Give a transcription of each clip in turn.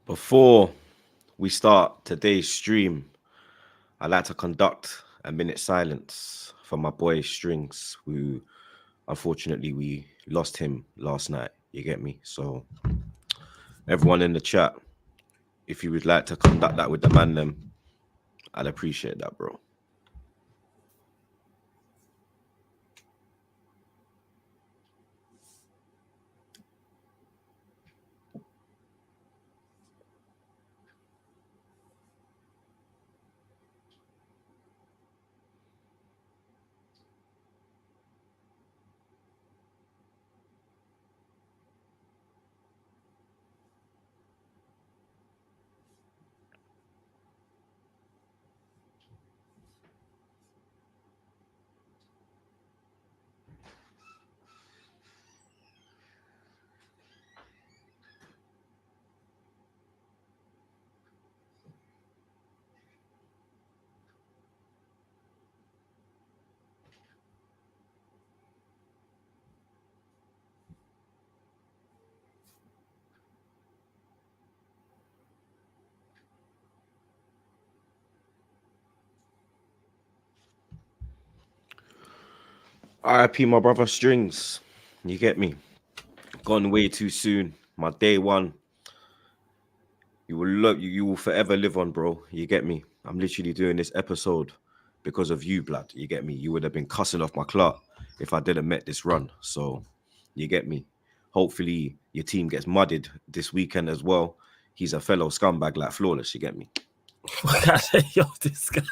Before we start today's stream, I'd like to conduct a minute silence for my boy Strings, who unfortunately we lost him last night. You get me? So everyone in the chat, if you would like to conduct that with the man them, I'd appreciate that, bro. RIP my brother Strings. You get me? Gone way too soon. My day one. You will love you will forever live on, bro. You get me? I'm literally doing this episode because of you, blood. You get me? You would have been cussing off my clock if I didn't make this run. So you get me? Hopefully your team gets mudded this weekend as well. He's a fellow scumbag like Flawless, you get me? Yo, this guy,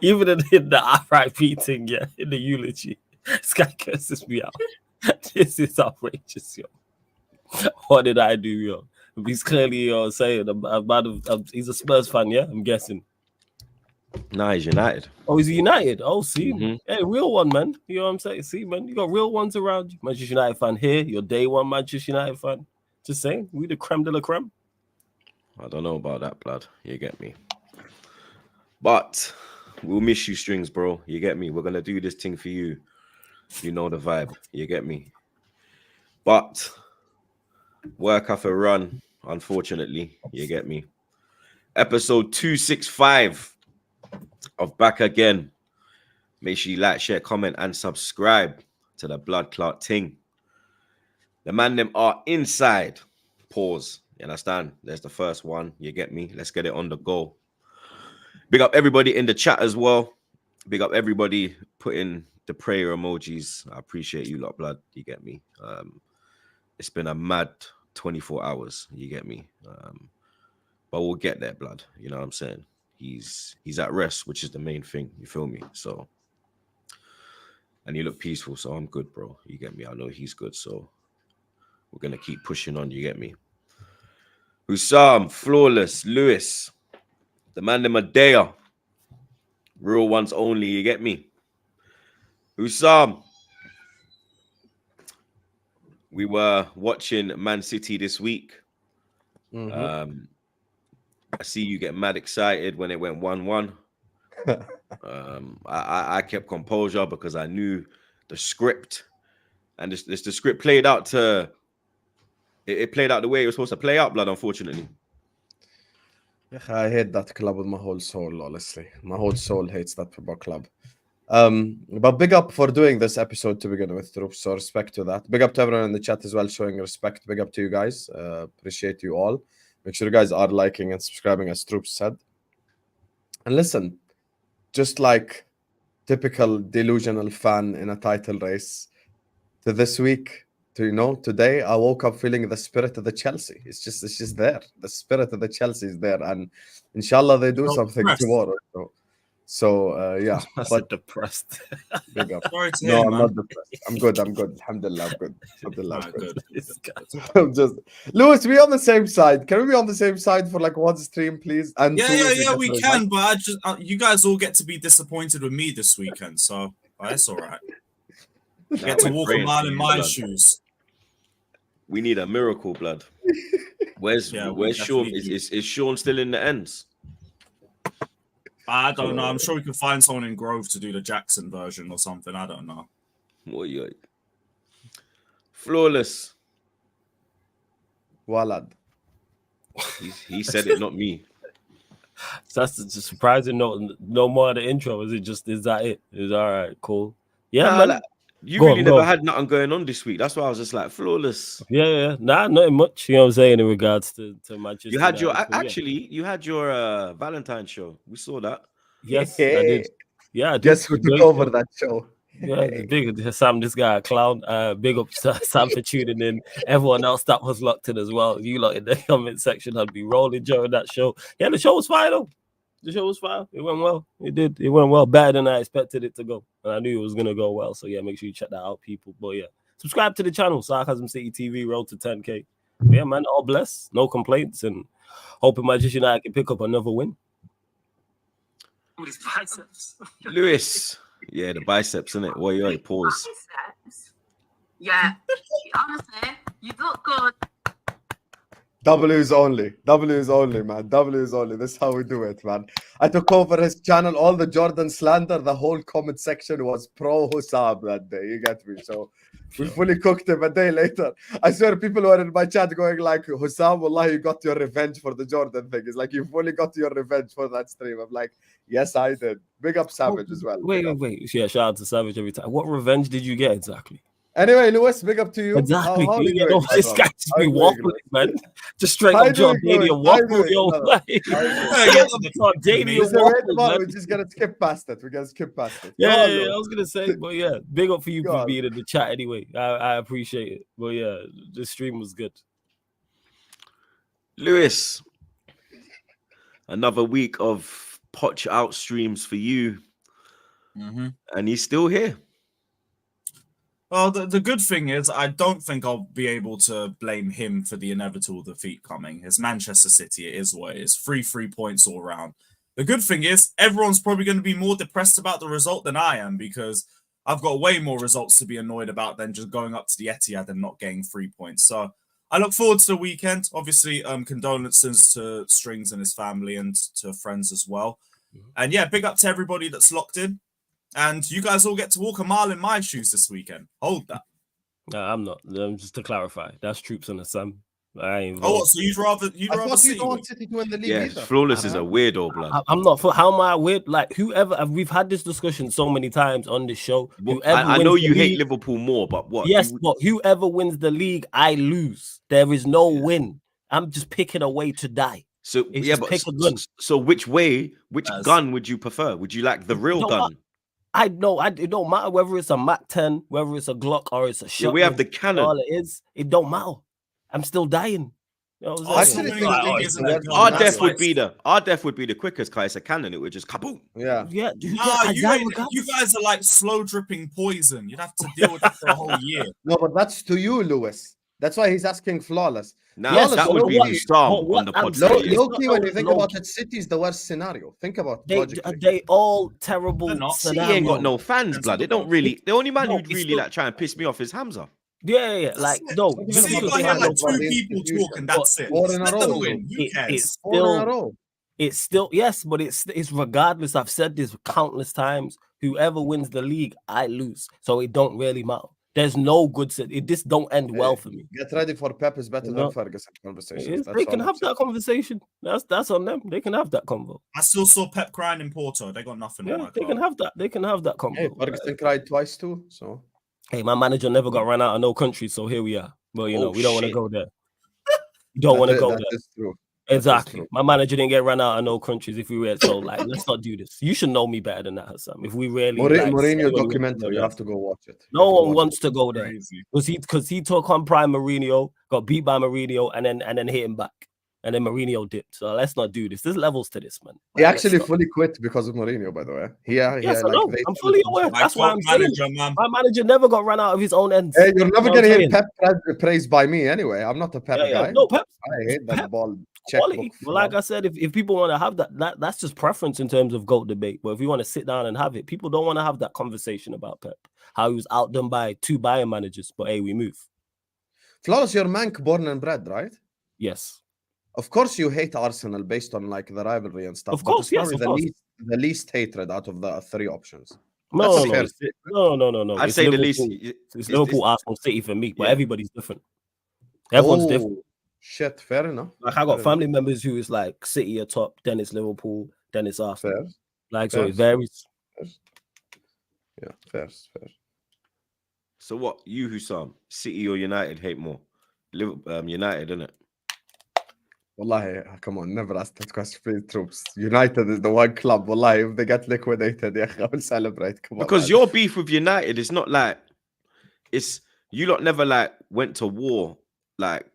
even in the RIP thing, yeah, in the eulogy, this guy curses me out. This is outrageous, yo. What did I do, yo? He's clearly saying he's a Spurs fan, yeah? I'm guessing. Nah, he's United. Oh, he's United. Oh, see, hey, real one, man. You know what I'm saying? See, man, you got real ones around you. Manchester United fan here. You're day one Manchester United fan. Just saying, we the creme de la creme. I don't know about that, blood. You get me? But we'll miss you, Strings, bro. You get me? We're gonna do this thing for you. You know the vibe. You get me? But work off a run, unfortunately. You get me? Episode 265 of Back Again. Make sure you like, share, comment, and subscribe to the Blood Clot Ting. The man them are inside. Pause. You understand? There's the first one. You get me? Let's get it on the go. Big up everybody in the chat as well. Big up everybody putting the prayer emojis. I appreciate you lot, blood. You get me? It's been a mad 24 hours. You get me? But we'll get there, blood. You know what I'm saying? He's at rest, which is the main thing. You feel me? So, and you look peaceful, so I'm good, bro. You get me? I know he's good, so we're gonna keep pushing on. You get me? Hussam, Flawless, Lewis, the man them Medea, real ones only. You get me? Hussam, we were watching Man City this week. I see you get mad excited when it went 1-1. I kept composure because I knew the script, and the script played out to it played out the way it was supposed to play out, blood, unfortunately. I hate that club with my whole soul, honestly. My whole soul hates that football club. But big up for doing this episode to begin with, Troops. So respect to that. Big up to everyone in the chat as well, showing respect. Big up to you guys. Appreciate you all. Make sure you guys are liking and subscribing, as Troops said. And listen, just like typical delusional fan in a title race, to this week, today I woke up feeling the spirit of the Chelsea. It's just there. The spirit of the Chelsea is there, and inshallah they do something tomorrow. So yeah, but depressed. Big up. Sorry to No, hear, I'm man. not depressed. I'm good. Alhamdulillah, I'm good. Alhamdulillah, I'm good. Good. I'm just Lewis, we on the same side. Can we be on the same side for like one stream, please? And Yeah, we can. But I just you guys all get to be disappointed with me this weekend, so that's all right. You get to walk a mile in my shoes. We need a miracle, blood. Where's Sean? Is Sean still in the ends? I don't know. I'm sure we can find someone in Grove to do the Jackson version or something. I don't know. Flawless. Walad. He said it, not me. So that's just surprising. No more of the intro. Is that it? Is all right, cool. Yeah, Nah, man. like, you Go really on, never go on. had nothing going on this week. That's why I was just like flawless. Yeah. Nah, nothing much. You know what I'm saying in regards to Manchester. You had your United, but yeah. actually, you had your Valentine's show. We saw that. Yes, I did. Yeah, I did. Guess who took Great over show. that show? Yeah, it's big Sam, this guy a clown. Big up Sam for tuning in. Everyone else that was locked in as well. You lot in the comment section had be rolling during that show. Yeah, the show was fire though. The show was fire. It went well. It did. It went well. Better than I expected it to go. And I knew it was gonna go well. So yeah, make sure you check that out, people. But yeah, subscribe to the channel, Sarcasm City TV, road to 10K. Yeah, man, all blessed, no complaints, and hoping Manchester United can pick up another win. His biceps. Lewis. Yeah, the biceps, innit? Wait, pause. Biceps. Yeah. Honestly, you look good. W's only, man. W's only. This is how we do it, man. I took over his channel. All the Jordan slander, the whole comment section was pro Hussam that day. You get me? So we fully cooked him a day later. I swear people were in my chat going like, Hussam, wallah, you got your revenge for the Jordan thing. It's like, you fully got your revenge for that stream. I'm like, yes, I did. Big up Savage as well. Wait. Yeah, shout out to Savage every time. What revenge did you get exactly? Anyway, Lewis, big up to you. Exactly. How you doing, This guy just be waffling, man. Just straight How up you doing, Jordanian Lewis? How you waffle, doing? yo. No. Like, Jordanian Listen, wait, waffle, man. we're just gonna skip past it. We're gonna skip past it. Yeah, Go on, I Lewis. was gonna say, but yeah, big up for you Go for on. being in the chat anyway. I appreciate it. But yeah, the stream was good. Lewis. Another week of Potch out streams for you. And he's still here. Well, the good thing is, I don't think I'll be able to blame him for the inevitable defeat coming. It's Manchester City. It is what it is. 3 points all round. The good thing is, everyone's probably going to be more depressed about the result than I am, because I've got way more results to be annoyed about than just going up to the Etihad and not getting 3 points. So I look forward to the weekend. Obviously, condolences to Strings and his family and to friends as well. And yeah, big up to everybody that's locked in. And you guys all get to walk a mile in my shoes this weekend. Hold that. No, I'm not. Just to clarify, that's Troops and the Sun. I ain't. Oh, what, so you'd rather I thought you City don't win? want City to win the league Yeah, either. Flawless is a weirdo, blood. I'm not for how am I weird? Like whoever we've had this discussion so many times on this show. Well, Whoever I know wins the you hate league- Liverpool more, but what? Yes, but whoever wins the league, I lose. There is no win. I'm just picking a way to die. So It's yeah, just but pick a gun. so which gun would you prefer? Would you like the real No, gun? I know. It don't matter whether it's a Mac 10, whether it's a Glock or it's a Yeah, shotgun. we have the cannon. All it is, it don't matter. I'm still dying. You know what I'm Oh, saying? so Actually, winning the think league it's isn't the a worst gun, Our one. that's death would like- be the quickest, Kai. It's a cannon. It would just kaboom. Yeah. Yeah, Nah, you guys are like slow dripping poison. You'd have to deal with it for a whole year. No, but that's to you, Lewis. That's why he's asking flawless. Now Yes, that but would be what- Hussam but what on the I'm pod. saying Low, is- today. low key, when you think low about key. it, City is the worst scenario. Think about They logically. all terrible. They're not. City ain't got scenarios. no fans, blood. They don't really. The only man No, who'd it's really still- like try and piss me off is Hamza. Yeah. Like no, Even You about see, the you got fans here like of two the people institution. talking. That's it. Four in a Let row, them bro. win. Who it's cares? 4 in a still. row. It's still yes, but it's regardless. I've said this countless times. Whoever wins the league, I lose. So it don't really matter. There's no good set. It just don't end well for me. Get ready for Pep is better No. than Ferguson conversations. They can have that conversation. That's on them. They can have that convo. I still saw Pep crying in Porto. They got nothing in Yeah, my they club. can have that. They can have that convo. Hey, Ferguson cried twice too. So Hey, my manager never got run out of no country, so here we are. But you know, Oh, we don't want to shit. go there. We don't want to go that there. is true. Exactly. true. My manager didn't get run out of no countries if we were so like let's not do this. You should know me better than that, Hassan. If we really like, Mourinho say when we documentary. go You there. have to go watch it. No You have to one watch wants to go there. Crazy. Because he took on prime Mourinho, got beat by Mourinho, and then hit him back. And then Mourinho dipped. So let's not do this. There's levels to this, man. He Like, actually let's not. fully quit because of Mourinho, by the way. Yes, I know. I'm fully aware. My That's why top I'm saying manager, man. my manager never got run out of his own ends. Hey, you're never You know gonna what I'm hear saying? Pep praised by me anyway. I'm not a Pep guy. No, Pep. I hate that Pep ball quality. checkbook. Well, like I said, if people want to have that's just preference in terms of GOAT debate. But if you want to sit down and have it, people don't want to have that conversation about Pep. How he was outdone by 2 Bayern managers. But hey, we move. Flawless, you're Manc born and bred, right? Yes. Of course, you hate Arsenal based on like the rivalry and stuff. Of but course, it's yes, probably of course. the least hatred out of the 3 options. No, That's a no, fair no. I'd It's say the Liverpool. least. It's Liverpool, Arsenal, City for me, but Yeah. everybody's different. Everyone's Oh, different. Shit, fair enough. Like I got Fair family members who is like City are top, then it's Liverpool, then it's Arsenal. Fair. Like so, Fair. it varies. Yeah, fair. So what? You, Hussam, City or United hate more? United, innit? Wallahi, come on, never ask that question, please, troops. United is the one club. Wallahi, if they get liquidated, yeah, I will celebrate. Come on, Because man. your beef with United is not like it's you lot never like went to war like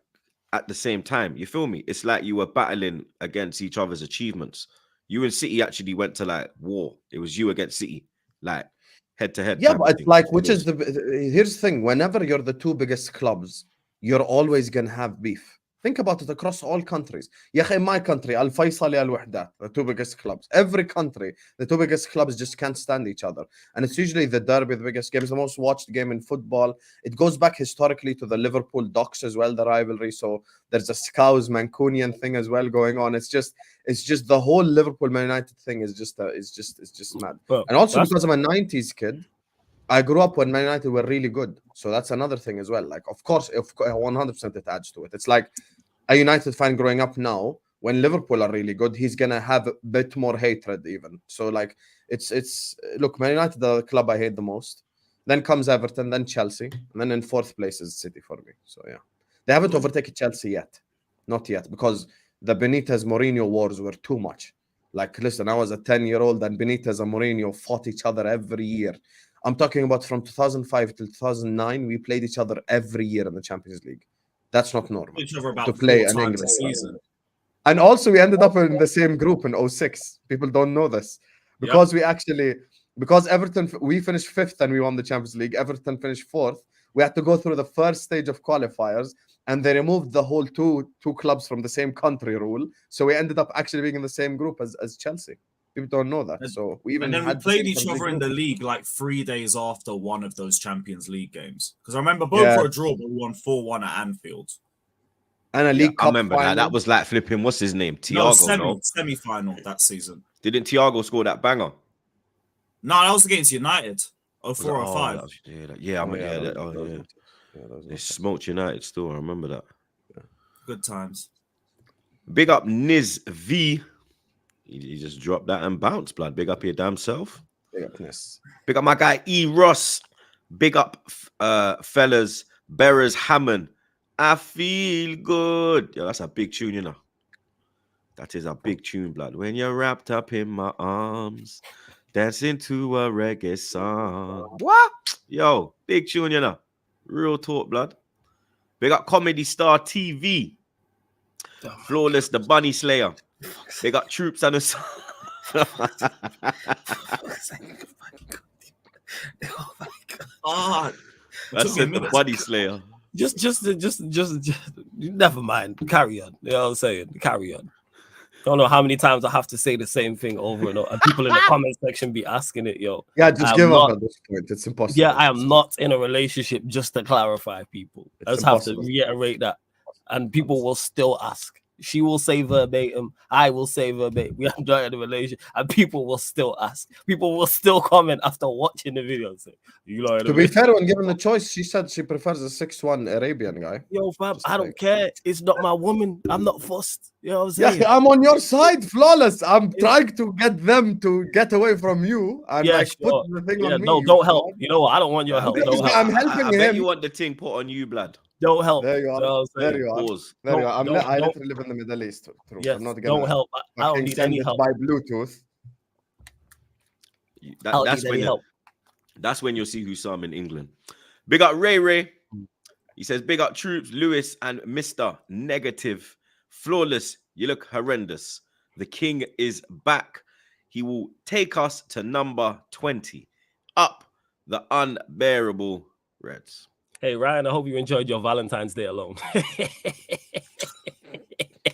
at the same time. You feel me? It's like you were battling against each other's achievements. You and City actually went to like war. It was you against City, like head to head. Yeah, but it's like, which is here's the thing: whenever you're the two biggest clubs, you're always gonna have beef. Think about it across all countries. Yeah, in my country, Al Faisal, Al Wahdat, the two biggest clubs. Every country, the two biggest clubs just can't stand each other, and it's usually the derby, the biggest game, the most watched game in football. It goes back historically to the Liverpool Docks as well, the rivalry. So there's a Scouse Mancunian thing as well going on. It's just the whole Liverpool Man United thing is just mad. Bro, And also because I'm a '90s kid. I grew up when Man United were really good. So that's another thing as well. Like, of course, 100% it adds to it. It's like a United fan growing up now, when Liverpool are really good, he's going to have a bit more hatred even. So, like, it's look, Man United, the club I hate the most. Then comes Everton, then Chelsea. And then in fourth place is City for me. So, yeah. They haven't overtaken Chelsea yet. Not yet. Because the Benitez Mourinho wars were too much. Like, listen, I was a 10-year-old and Benitez and Mourinho fought each other every year. I'm talking about from 2005 till 2009, we played each other every year in the Champions League. That's not normal. Each other about to play 4 an times a English season. And also, we ended up in the same group in 06. People don't know this. Because because Everton, we finished 5th and we won the Champions League. Everton finished 4th. We had to go through the first stage of qualifiers and they removed the whole two clubs from the same country rule. So we ended up actually being in the same group as Chelsea. People don't know that. So we even and then we had played each other in the league like 3 days after one of those Champions League games. Because I remember both were a draw, but we won 4-1 at Anfield. And a League Cup I remember final. that was like flipping. What's his name? Thiago. Semi-final that season. Didn't Thiago score that banger? No, that was against United. 04 or 05. They smoked United still. I remember that. Good times. Big up Niz V. He just dropped that and bounced, blood. Big up your damn self. Big up Niz. Big up my guy E. Ross. Big up fellas. Bearers Hammond. I feel good. Yeah, that's a big tune, you know. That is a big tune, blood. When you're wrapped up in my arms, dancing to a reggae song. What? Yo, big tune, you know. Real talk, blood. Big up Comedy Star TV. Flawless, the Bunny Slayer. Big up Troops and the... Oh my God. Ah, That's the Bunny Slayer. Just, never mind. Carry on. You know what I'm saying? Carry on. Don't know how many times I have to say the same thing over and over. And people in the comment section be asking it, yo. Yeah, just give up at this point. It's impossible. Yeah, I am not in a relationship, just to clarify, people. I just have to reiterate that. And people will still ask. She will say verbatim. I will say verbatim. We are not in a relationship. And people will still ask. People will still comment after watching the video. Say, to be fair, when given the choice, she said she prefers a 6'1" Arabian guy. Yo, fam, I don't care. It's not my woman. I'm not fussed. You know what I'm saying? Yeah, I'm on your side, flawless. I'm trying to get them to get away from you and put the thing on me. No, don't help. You know what? I don't want your help. I'm helping him. Bet you want the thing put on you, blood. Don't help. There you are. There you are. There you are. I literally live in the Middle East. Yes, I'm not gonna don't help. I don't need any help. By Bluetooth. That's when you'll see Hussam in England. Big up Ray. He says, big up Troops, Lewis, and Mr. Negative. Flawless, you look horrendous. The king is back. He will take us to number 20. Up the unbearable Reds. Hey, Ryan, I hope you enjoyed your Valentine's Day alone.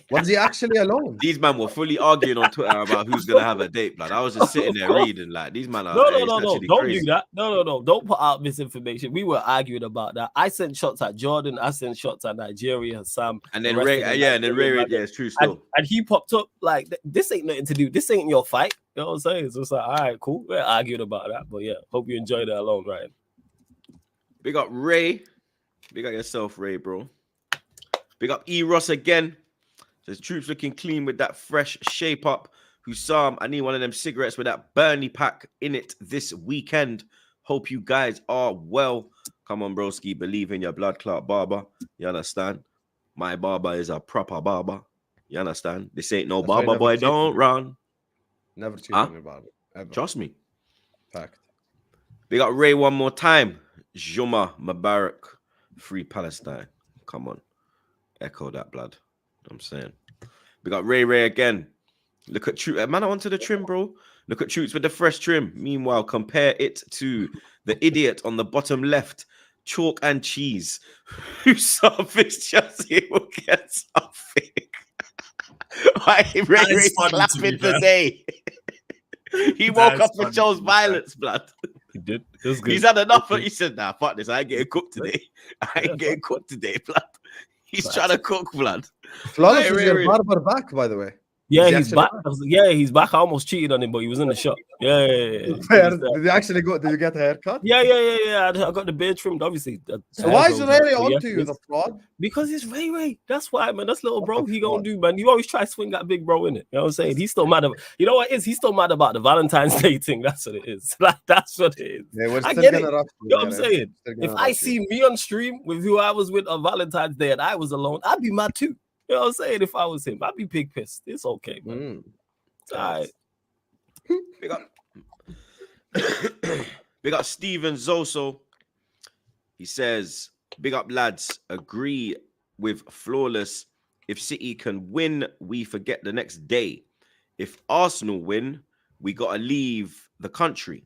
Was he actually alone? These men were fully arguing on Twitter about who's going to have a date, blood. I was just sitting there reading, like, these men are No. Don't crazy. do that. No. Don't put out misinformation. We were arguing about that. I sent shots at Jordan. I sent shots at Nigeria, Sam. And then Ray, it's true still. And he popped up like, this ain't nothing to do. This ain't your fight. You know what I'm saying? So it's like, all right, cool. We're arguing about that. But yeah, hope you enjoyed it alone, Ryan. Big up Ray. Big up yourself, Ray, bro. Big up E Ross again. Says Troops looking clean with that fresh shape up. Hussam, I need one of them cigarettes with that Burnley pack in it this weekend. Hope you guys are well. Come on, broski. Believe in your blood clot barber. You understand? My barber is a proper barber. You understand? This ain't no That's why I barber never boy. cheat. Don't run. Never cheat Huh? on your barber. Ever. Trust me. Fact. We got Ray one more time. Juma Mubarak. Free Palestine. Come on. Echo that blood. I'm saying. We got Ray again. Look at Troops. Man, onto the trim, bro. Look at Troops with the fresh trim. Meanwhile, compare it to the idiot on the bottom left. Chalk and cheese. Who saw this Chelsea will get something. Why Ray clapping today? He woke up and chose violence, blood. He did. It was good. He's had enough. He said, nah, fuck this. I ain't getting cooked today. I ain't getting cooked today, blood. He's trying to cook, blood. Flawless is your barber back, by the way. Yeah, Is he he's actually back. Yeah, he's back. I almost cheated on him, but he was in the shop. Yeah. Fair. Did you actually go? Did you get a haircut? Yeah. I got the beard trimmed, obviously. So why is Ray onto you, the fraud? Because it's Ray. That's why, man. That's little bro. He gonna do, man. You always try to swing that big bro in it. You know what I'm saying? He's still mad about. You know what it is? He's still mad about the Valentine's Day thing. That's what it is. Like that's what it is. Yeah, we're I still get it. gonna rush You know what I'm saying? If I see me on stream with who I was with on Valentine's Day and I was alone, I'd be mad too. You know what I'm saying? If I was him, I'd be pig pissed. It's okay, man. All right. Big up Steven Zoso. He says, big up lads, agree with Flawless. If City can win, we forget the next day. If Arsenal win, we got to leave the country.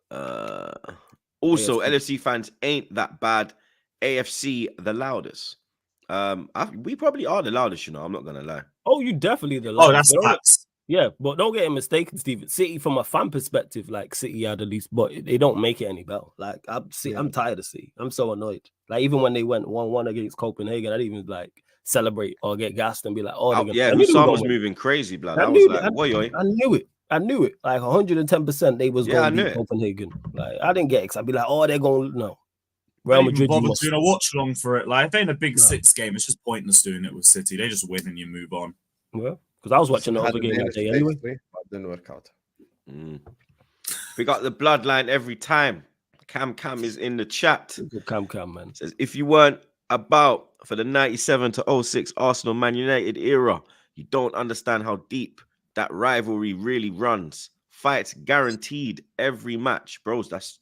Also, LFC fans ain't that bad. AFC the loudest. We probably are the loudest, you know. I'm not gonna lie. Oh, you definitely the loudest. Oh, that's facts. Yeah, but don't get it mistaken, Steven. City, from a fan perspective, like City are the least, but they don't make it any better. Like I'm tired of City. I'm so annoyed. Like even when they went 1-1 against Copenhagen, I didn't even like celebrate or get gassed and be like, "Oh, yeah." Hussam was moving crazy, blood. I was like, "Boy, I knew it. Like 110%, they was going to beat Copenhagen. Like I didn't get excited. I'd be like, "Oh, they're going no." Real Madrid. Bother doing a watch along for it. Like if it ain't a big six game, it's just pointless doing it with City. They just win and you move on. Well, because I was watching the other game that day anyway. But didn't work out. We got the bloodline every time. Cam is in the chat. Cam, man. Says, if you weren't about for the 97 to 06 Arsenal Man United era, you don't understand how deep that rivalry really runs. Fights guaranteed every match. Bros, that's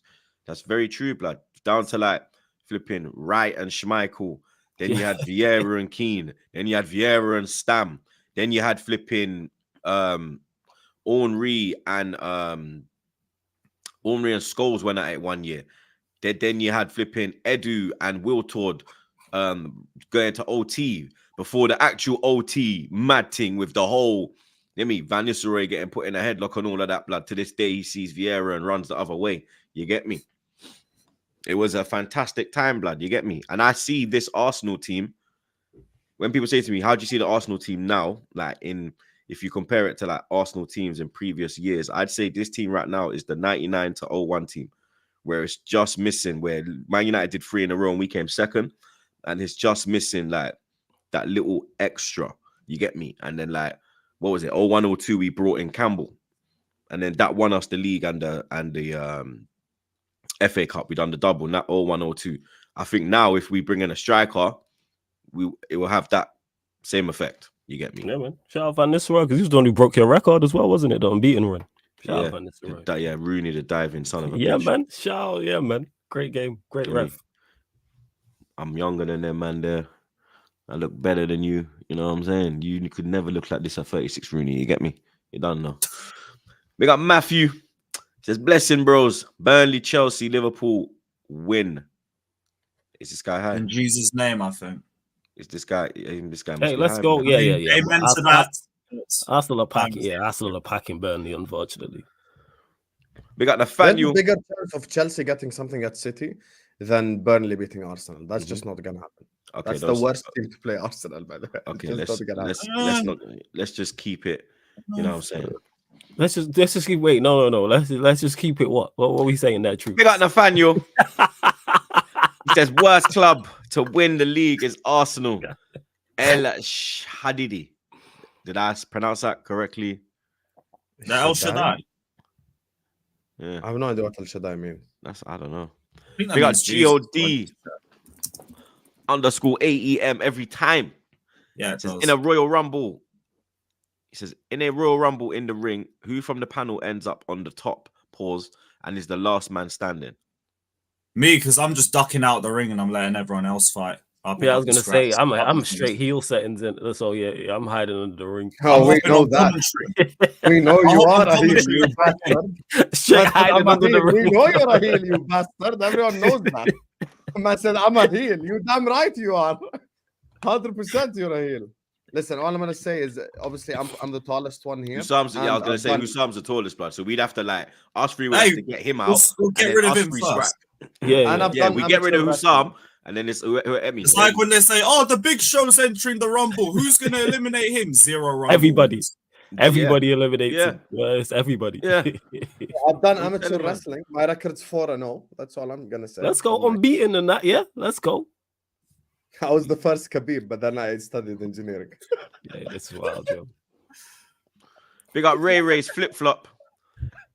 very true, blood. Down to like flipping Wright and Schmeichel. Then you had Vieira and Keane. Then you had Vieira and Stam. Then you had flipping Henry and Scholes went at it 1 year. Then you had flipping Edu and Wiltord going to OT before the actual OT mad thing with the whole Van Nistelrooy getting put in a headlock and all of that blood. To this day, he sees Vieira and runs the other way. You get me? It was a fantastic time, blood. You get me? And I see this Arsenal team. When people say to me, how do you see the Arsenal team now? Like if you compare it to like Arsenal teams in previous years, I'd say this team right now is the 99 to 01 team, where it's just missing, where Man United did 3 in a row and we came second. And it's just missing like that little extra. You get me? And then like, what was it? 01-02, we brought in Campbell. And then that won us the league and the FA Cup. We done the double, not 01-02. I think now if we bring in a striker, it will have that same effect. You get me? Yeah, man. Shout out Van Nistelrooy, because he was the one who broke your record as well, wasn't it? The unbeaten run. Shout out Van Nistelrooy. Rooney, the diving son of a bitch. Yeah, man. Shout out, yeah, man. Great game. Great ref. I'm younger than them, man. There. I look better than you. You know what I'm saying? You could never look like this at 36, Rooney. You get me? You don't know. We got Matthew. Says, blessing, bros. Burnley, Chelsea, Liverpool win. Is this guy high? In Jesus' name, I think. Is this guy? This guy. Hey, let's go. Yeah. Amen to that. Arsenal are packing. Yeah, Arsenal are packing Burnley, unfortunately. We got Nathaniel. There's a bigger chance of Chelsea getting something at City than Burnley beating Arsenal. That's just not gonna happen. Okay, that's the worst team to play Arsenal, by the way. Okay, let's just keep it. You know what I'm saying? Let's just keep. Wait, no. Let's just keep it. What are we saying there? True. We got Nathaniel. He says worst club to win the league is Arsenal. El Hadidi. Did I pronounce that correctly? The El Shaddai. Yeah, I have no idea what El Shaddai means. I don't know. I think that We got means Jesus. God_AEM every time. Yeah, It it says does. in a Royal Rumble. He says in a Royal Rumble in the ring, who from the panel ends up on the top, pause, and is the last man standing? Me, because I'm just ducking out the ring and I'm letting everyone else fight. Yeah, I was gonna say I'm straight heel settings in. So yeah, I'm hiding under the ring. Oh, we know that. Commentary. We know you I'll are a heel, commentary. you bastard. Straight Man said, hiding I'm a under the heel. We ring. know you're a heel, you bastard. Everyone knows that. Man said, I'm a heel. You damn right you are. 100% you're a heel. Listen, all I'm gonna say is obviously I'm the tallest one here. Husam's, yeah, I was gonna say done- Husam's the tallest, blood. So we'd have to like us three would have to get him out. We'll get and rid then of us him three first. Yeah, And I've Yeah, done we get rid of amateur Husam, wrestling. and then it's Emi. It's like when they say, "Oh, the Big Show's entering the Rumble. Who's gonna eliminate him?" 0 Rumble. Everybody. Everybody eliminates Yeah. him. Yeah, it's everybody. Yeah. I've done I'm amateur telling you. wrestling. My record's 4-0. That's all I'm gonna say. Let's go I'm unbeaten in that. Yeah, let's go. I was the first Khabib, but then I studied engineering. Yeah, this is wild, yo. We got Ray's flip flop.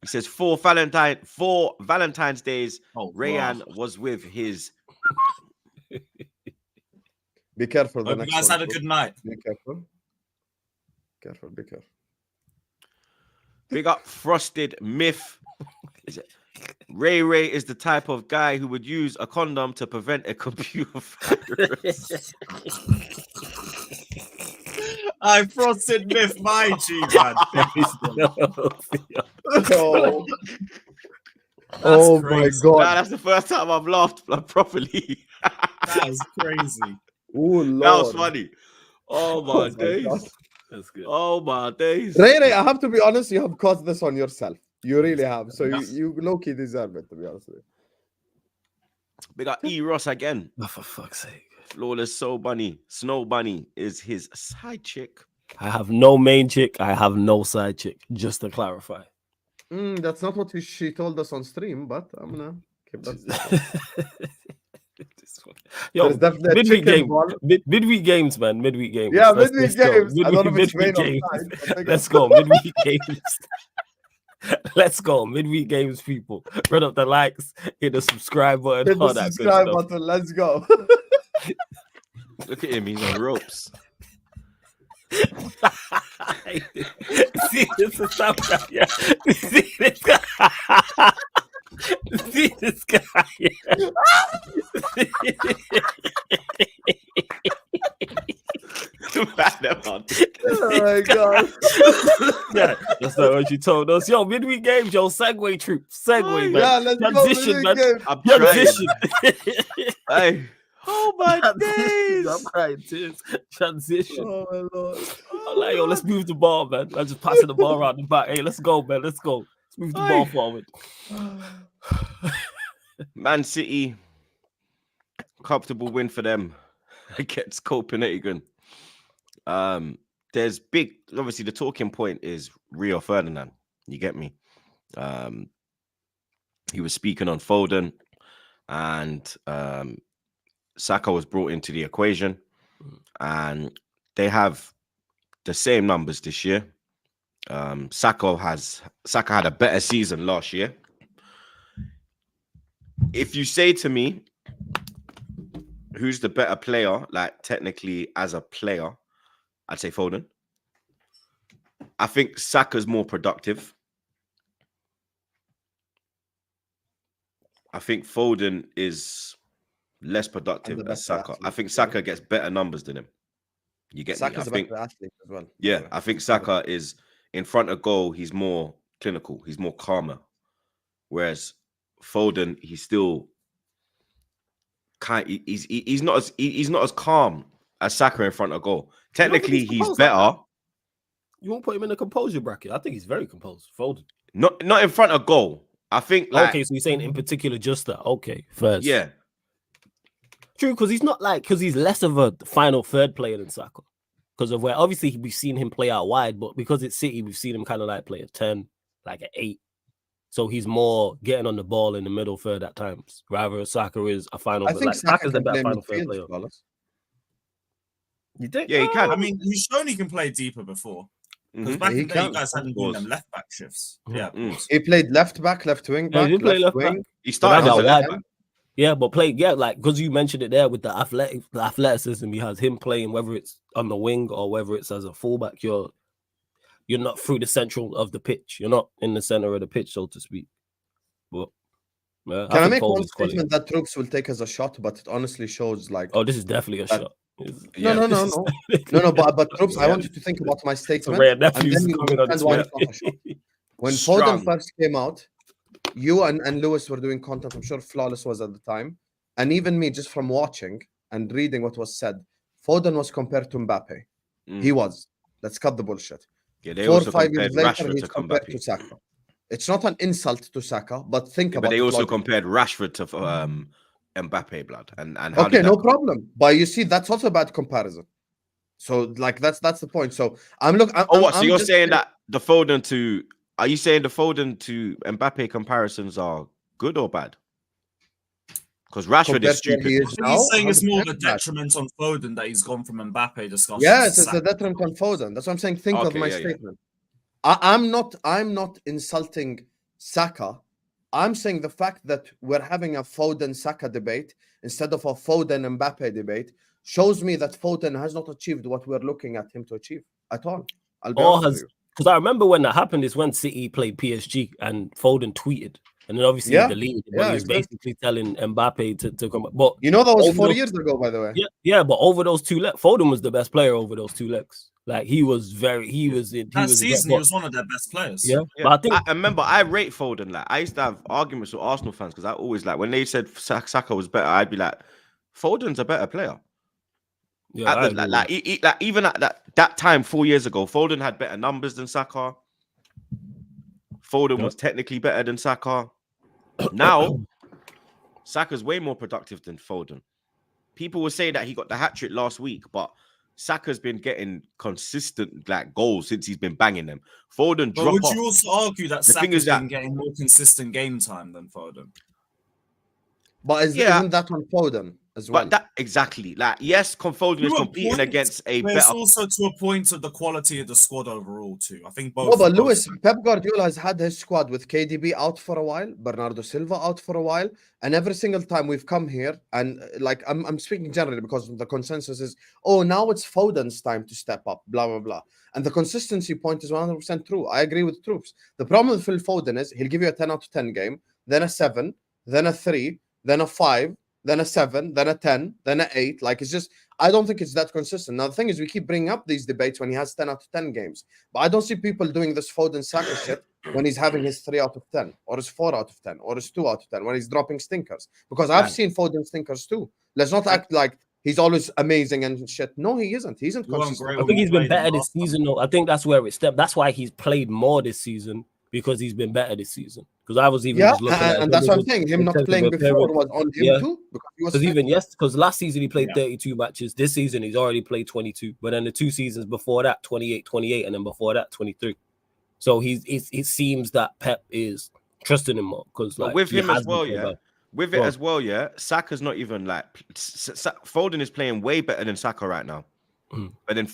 He says 4 Valentine's days. Oh, Rayan wow. was with his. Be careful. The Hope you next guys one, had a bro. good night. Be careful. Be careful. We got Frosted Myth. Ray is the type of guy who would use a condom to prevent a computer virus. I frosted myth, my G man. Oh, That's oh my crazy. god. Nah, that's the first time I've laughed properly. That is crazy. Oh, That was Lord. funny. Oh Oh my my days. God. That's good. Oh my days. Ray, I have to be honest, you have caused this on yourself. You really have. So Yes. you low-key deserve it, to be honest with you. We got E. Ross again. Oh, for fuck's sake. Flawless Soul Bunny. Snow Bunny is his side chick. I have no main chick. I have no side chick. Just to clarify. That's not what she told us on stream, but I'm gonna keep that. Yo, There's definitely a midweek chicken game. ball. Midweek games, man. Midweek games. Yeah, Let's midweek go. games. I don't know if it's Midweek rain or games. tide, but they Let's go. go. Midweek games. Let's go. Midweek games, people. Run up the likes, hit the subscribe button, Hit all the that good subscribe stuff. button. Let's go. Look at him. He's on ropes. See this is some guy. Yeah. See this guy. See this guy. Yeah. Oh my god. Yeah, that's not what you told us. Yo, midweek games, yo, segue troop. Segue, man. Yeah, let's Transition, go. man. Game. I'm trying. Transition. Hey. Oh my days. I'm crying tears. Transition. Oh my lord. I'm like, yo, let's move the ball, man. I'm just passing the ball around the back. Hey, let's go, man. Let's go. Let's move the ball forward. Man City. Comfortable win for them against Copenhagen. There's big, obviously the talking point is Rio Ferdinand. You get me? He was speaking on Foden, and Saka was brought into the equation, and they have the same numbers this year. Saka had a better season last year. If you say to me, who's the better player, like technically as a player, I'd say Foden. I think Saka's more productive. I think Foden is less productive And the as better Saka. I athlete, think yeah. Saka gets better numbers than him. You get me? Saka's I a think, better athlete as well. yeah, I think Saka is in front of goal. He's more clinical. He's more calmer. Whereas Foden, he's still he's not as calm as Saka in front of goal. Technically, he's he's composed like better. You won't put him in the composure bracket. I think he's very composed. Foden. Not in front of goal. I think like Okay, so you're saying in particular just that. Okay, first. yeah. True, because he's less of a final third player than Saka. Because of where obviously we've seen him play out wide, but because it's City, we've seen him kind of like play a 10, like an 8. So he's more getting on the ball in the middle third at times. Rather, Saka is a final. I think like Saka Saka's the can better play final third midfield, player. flawless. You think? Yeah, he can. I mean, he's shown he can play deeper before. Because Mhm. back He in the day, you can. guys hadn't Of given course. them left back shifts. Mhm. Yeah, of course. He played left back, left wing Yeah, back, he played left wing. back. He But started that's as a how left wide. back. Yeah, but like because you mentioned it there with the athleticism he has, him playing whether it's on the wing or whether it's as a fullback, you're not through the central of the pitch. You're not in the center of the pitch, so to speak. But yeah, Can I think make one Foden's quality. statement that Troops will take as a shot, but it honestly shows like Oh, this is definitely a that- shot. It's- Yeah. no, this is no. But Troops, I Yeah. want you to think about my So statement, Ray and Nephew's then you coming on understand why it's Twitter. not a shot. When Strong. Foden first came out, you and Lewis were doing content. I'm sure Flawless was at the time, and even me, just from watching and reading what was said, Foden was compared to Mbappe. Mm. He was. Let's cut the bullshit. Yeah, they 4 or also 5 years compared later, Rashford he's to compared Mbappe. to Saka. It's not an insult to Saka, but think Yeah, about but they it also logically. compared Rashford to Mbappe, blood. And how Okay, did that no go? problem. But you see, that's also a bad comparison. So, like, that's the point. So, I'm looking. Oh, what? So I'm you're just saying that the Foden to? Are you saying the Foden to Mbappe comparisons are good or bad? Because Rashford compared is to where he stupid. is I think now, he's saying it's more of a 100% bad. detriment on Foden that he's gone from Mbappe discussion. Yes, to it's a Saka. detriment on Foden. That's what I'm saying. Think of Okay, my yeah, yeah. statement. I'm not insulting Saka. I'm saying the fact that we're having a Foden Saka debate instead of a Foden Mbappe debate shows me that Foden has not achieved what we're looking at him to achieve at all. I'll be Or honest with has you. because I remember when that happened is when City played PSG and Foden tweeted, and then obviously Yeah, he deleted it, but yeah, he was exactly. basically telling Mbappe to come. But You know that was over 4 those- years ago, by the way. yeah, but over those two legs, Foden was the best player over those two legs. Like he was That season, he was one of their best players. yeah. Yeah, But I think I remember I rate Foden. Like I used to have arguments with Arsenal fans because I always like when they said Saka was better, I'd be like, Foden's a better player. yeah, At I the, agree with like even at that time 4 years ago, Foden had better numbers than Saka. Foden Yeah. was technically better than Saka. Now, Saka's way more productive than Foden. People will say that he got the hat trick last week, but Saka's been getting consistent like goals since he's been banging them. Foden But drop would off. you also argue that The thing Saka's is that- been getting more consistent game time than Foden? But Yeah. isn't that on Foden as well? But that exactly like yes, Foden is To a competing point, against a But it's better. also to a point of the quality of the squad overall too. I think both. No, but both Lewis, things. Pep Guardiola has had his squad with KDB out for a while, Bernardo Silva out for a while, and every single time we've come here, and like I'm speaking generally because the consensus is, oh, now it's Foden's time to step up, blah blah blah, and the consistency point is 100% true. I agree with Troops. The problem with Phil Foden is he'll give you a 10 out of 10 game, then a 7, then a 3, then a 5, then a 7, then a 10, then a 8. Like, it's just, I don't think it's that consistent. Now, the thing is, we keep bringing up these debates when he has 10 out of 10 games. But I don't see people doing this Foden Saka shit when he's having his 3 out of 10, or his 4 out of 10, or his 2 out of 10, when he's dropping stinkers. Because I've Right. seen Foden stinkers too. Let's not act like he's always amazing and shit. No, he isn't. He isn't You weren't consistent. great I when think we he's been played him better this last time. season, though. I think that's where it stepped. That's why he's played more this season because he's been better this season. Because I was even Yeah, just looking at and that's what I'm saying. Him not playing before was on him Yeah. too, because he was Because fit. even because last season he played Yeah. 32 matches. This season he's already played 22. But then the 2 seasons before that, 28, and then before that, 23. So it seems that Pep is trusting him more because But like with he him as has been well, so yeah. bad. With it Go on. as well, yeah. Saka's not even like Foden is playing way better than Saka right now. Mm. But then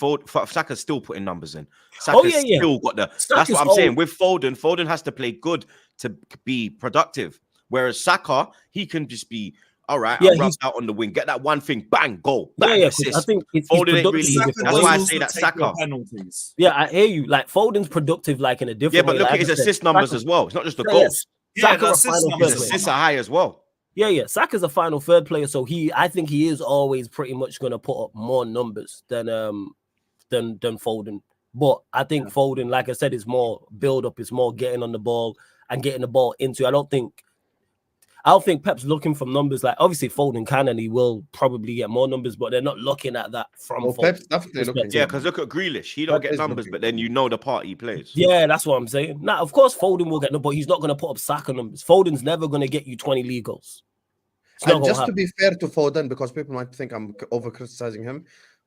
Saka's still putting numbers in. Oh, Saka's yeah. still got the. That's Saka's what I'm saying. old. With Foden has to play good to be productive. Whereas Saka, he can just be all right. Yeah, I'm he's- rubbed out on the wing. Get that one thing, bang, goal, Yeah, bang, yeah. 'Cause I assist. think he's Foden ain't productive. really- in Saka different That's does why I ways. also say that take your Saka. penalties. Yeah, I hear you. Like Foden's productive, like in a different Yeah, but way. look Like at his I said, assist numbers Saka- as well. It's not just the Yeah, goals. Yeah, Saka the a assist final numbers His third as player. assists are high as well. Yeah. Saka's a final third player, so I think he is always pretty much gonna put up more numbers than Foden. But I think Foden, like I said, is more build up, is more getting on the ball and getting the ball into. I don't think Pep's looking for numbers. Like obviously Foden can and he will probably get more numbers, but they're not looking at that from Oh, Foden. Pep's definitely looking. Respect. Yeah, because look at Grealish. He don't Pep get is numbers, looking. but then you know the part he plays. Yeah, that's what I'm saying. Now, of course, Foden will get no, but he's not going to put up Saka numbers. Foden's never going to get you 20 league goals. It's not And gonna just to happen. be fair to Foden, because people might think I'm over criticizing him,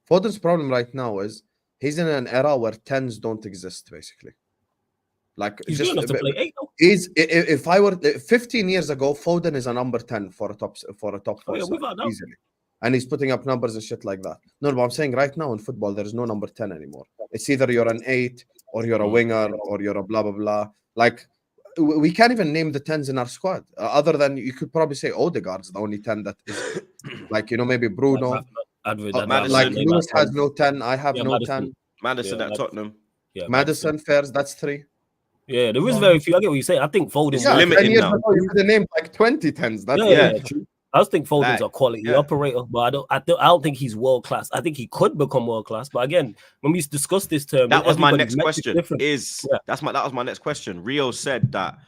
Foden's problem right now is he's in an era where 10s don't exist, basically. Like, He's just good enough to play 8 though. if I were 15 years ago, Foden is a number 10 for a top 4 yeah, side without doubt. easily, and he's putting up numbers and shit like that. No, but I'm saying right now in football, there is no number 10 anymore. It's either you're an 8 or you're a winger or you're a blah blah blah. Like, we can't even name the 10s in our squad. Other than you could probably say Odegaard's the only 10 that is like, maybe Bruno. Madison. Like Lewis has no 10. I have Yeah, no Madison. 10. Madison Yeah, at Tottenham. Yeah, Madison, Fairs, that's 3. Yeah, there is very few. I get what you're saying. I think Foden's Yeah, limited 10 years now. ago, you could have named like 20 10s. That's yeah, it. true. I just think Foden's Like, a quality yeah. operator, but I don't think he's world class. I think he could become world class, but again, when we discuss this term, That was my everybody's next metrics question. different. That was my next question. Rio said that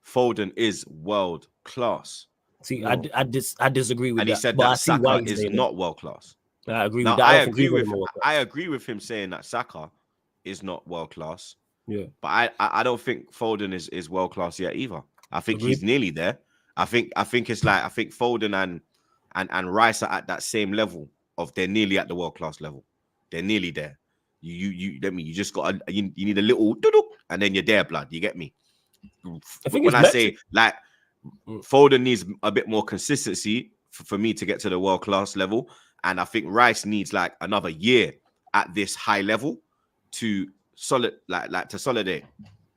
Foden is world class. See, No. I disagree with And that. he said but I that see why Saka he's is saying not world class. that. I agree Now, with that. I don't think agree he's with world class. I agree with him saying that Saka is not world class. Yeah. But I don't think Foden is world class yet either. I think Agreed. he's nearly there. I think it's like I think Foden and Rice are at that same level of they're nearly at the world class level. They're nearly there. You just got you need a little and then you're there, blood. You get me? I think When it's I say like Foden needs a bit more consistency for me to get to the world class level, and I think Rice needs like another year at this high level to to solidate.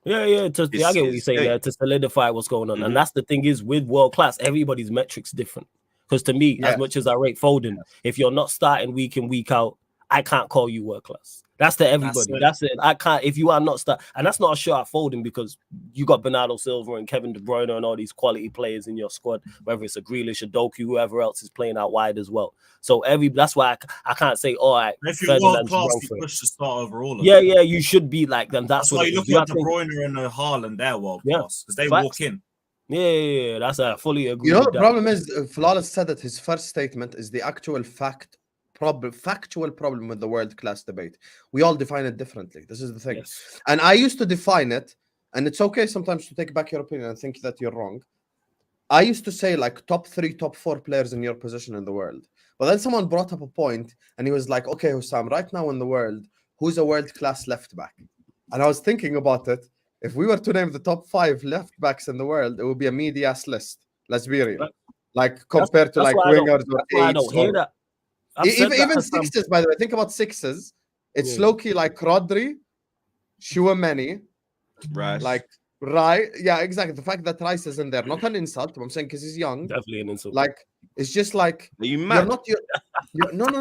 Yeah. I get what you're saying there, to solidify what's going on. And that's the thing is with world class, everybody's metrics different. Because to me, as much as I rate Foden, if you're not starting week in, week out, I can't call you world class. That's to everybody. That's it. I can't, if you are not start, and that's not a shot at Foden because you got Bernardo Silva and Kevin De Bruyne and all these quality players in your squad, whether it's a Grealish, a Doku, whoever else is playing out wide as well. So that's why I can't say, all right. If you're world class, you push to start overall. Yeah, you should be like them. That's what why you look at De Bruyne and Haaland, they're world class because they walk in. Yeah, that's I fully agree. You know, with the problem is, Flawless said that his first statement is the actual factual problem with the world class debate. We all define it differently. This is the thing. Yes. And I used to define it, and it's okay sometimes to take back your opinion and think that you're wrong. I used to say like top 3, top 4 players in your position in the world. But then someone brought up a point and he was like, okay, Hussam, right now in the world, who's a world class left back? And I was thinking about it. If we were to name the top 5 left backs in the world, it would be a medias list. Let's be real. Like compared to like wingers or 8s. I don't hear that. Even 6s, by the way. Think about 6s. It's low-key like Rodri, Chouameni, Rice. like Rice. Yeah, exactly. The fact that Rice is in there, not an insult. I'm saying because he's young. Definitely an insult. Like it's just like are you mad? No. You're not.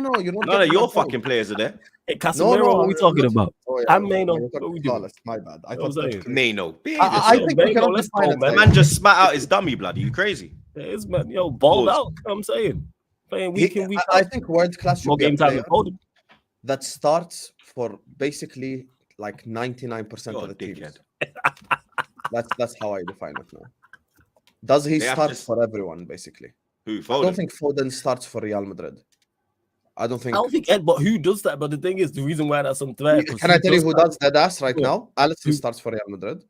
None of your fucking players are there. Hey, Casemiro, what are we talking about? I'm Mano. What are we doing? My bad. I thought Mano. I think we cannot define it. The man just spat out his dummy, blood. Are you crazy? Yeah, it's man, balled out. I'm saying. Playing week in, week out. I think world class should be a player that starts for basically like 99% of the teams. That's how I define it now. Does he start for everyone, basically? Who? Foden? I don't think Foden starts for Real Madrid. I don't think Ed, but who does that? But the thing is, the reason why that's unfair. Can I tell you who does that ass right now? Alisson starts for Real Madrid.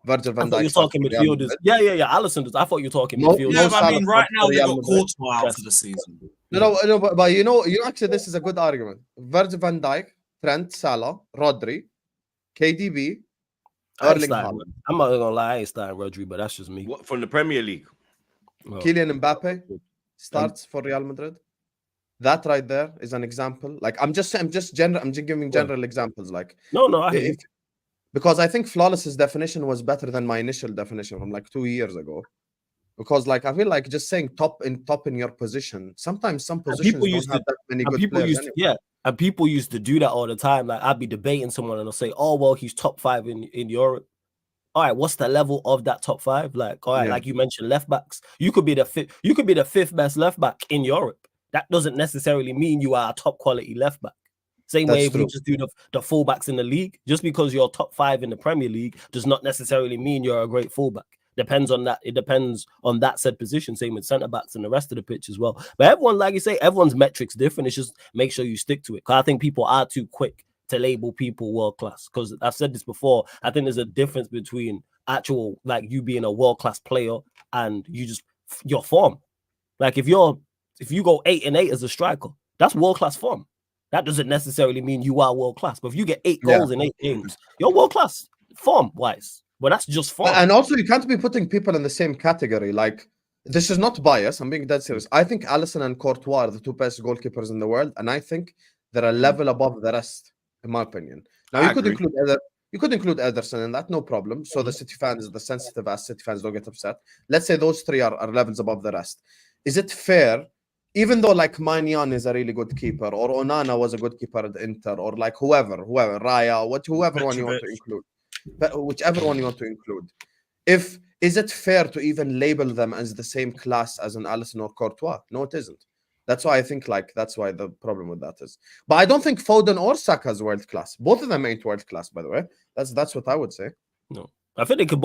Virgil van Dijk. You're talking midfielders. Yeah. Alisson does. I thought you were talking midfielders. Yeah, but I mean, right now we got Courtois out for the season. No, but you know, actually, this is a good argument. Virgil van Dijk, Trent, Salah, Rodri, KDB, Erling Haaland. I'm not gonna lie, I ain't starting Rodri, but that's just me. What, from the Premier League? Kylian Mbappe starts for Real Madrid. That right there is an example. Like I'm just giving general examples. Like because I think Flawless's definition was better than my initial definition from like 2 years ago. Because like I feel like just saying top in your position. Sometimes some positions don't have that many good players. And people used to do that all the time. Like I'd be debating someone and I'll say, "Oh well, he's top 5 in Europe." All right, what's the level of that top 5? Like, all right, like you mentioned, left backs. You could be the 5th best left back in Europe. That doesn't necessarily mean you are a top quality left back. Same way if we just do the fullbacks in the league, just because you're top 5 in the Premier League does not necessarily mean you're a great fullback. Depends on that. It depends on that said position. Same with centre backs and the rest of the pitch as well. But everyone, like you say, everyone's metrics different. It's just make sure you stick to it. Because I think people are too quick to label people world class. Because I've said this before. I think there's a difference between actual like you being a world class player and your form. Like if you go 8 and 8 as a striker, that's world class form. That doesn't necessarily mean you are world class. But if you get 8 goals in 8 games, you're world class. form-wise. But that's just form. And also, you can't be putting people in the same category. Like, this is not bias. I'm being dead serious. I think Alisson and Courtois are the two best goalkeepers in the world, and I think they're a level above the rest, in my opinion. Now, I you could agree. include Ederson in that, no problem. So the City fans, the sensitive ass City fans, don't get upset. Let's say those three are levels above the rest. Is it fair, even though like Maignan is a really good keeper, or Onana was a good keeper at Inter, or like whoever, Raya, whoever one you want to include, whichever one you want to include, is it fair to even label them as the same class as an Alisson or Courtois? No, it isn't. That's why I think that's why the problem with that is. But I don't think Foden or Saka is world class. Both of them ain't world class, by the way. That's what I would say. No, I think they could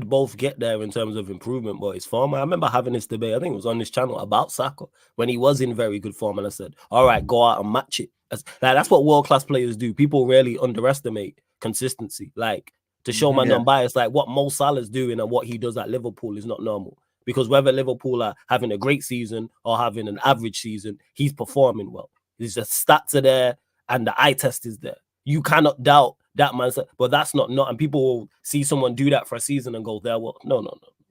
both get there in terms of improvement, but it's form. I remember having this debate. I think it was on this channel about Saka when he was in very good form, and I said, "All right, go out and match it." That's what world class players do. People really underestimate consistency. Like, to show my non-bias, like what Mo Salah's doing and what he does at Liverpool is not normal. Because whether Liverpool are having a great season or having an average season, he's performing well. His stats are there and the eye test is there. You cannot doubt that man. But that's not. And people will see someone do that for a season and go, there, well, no.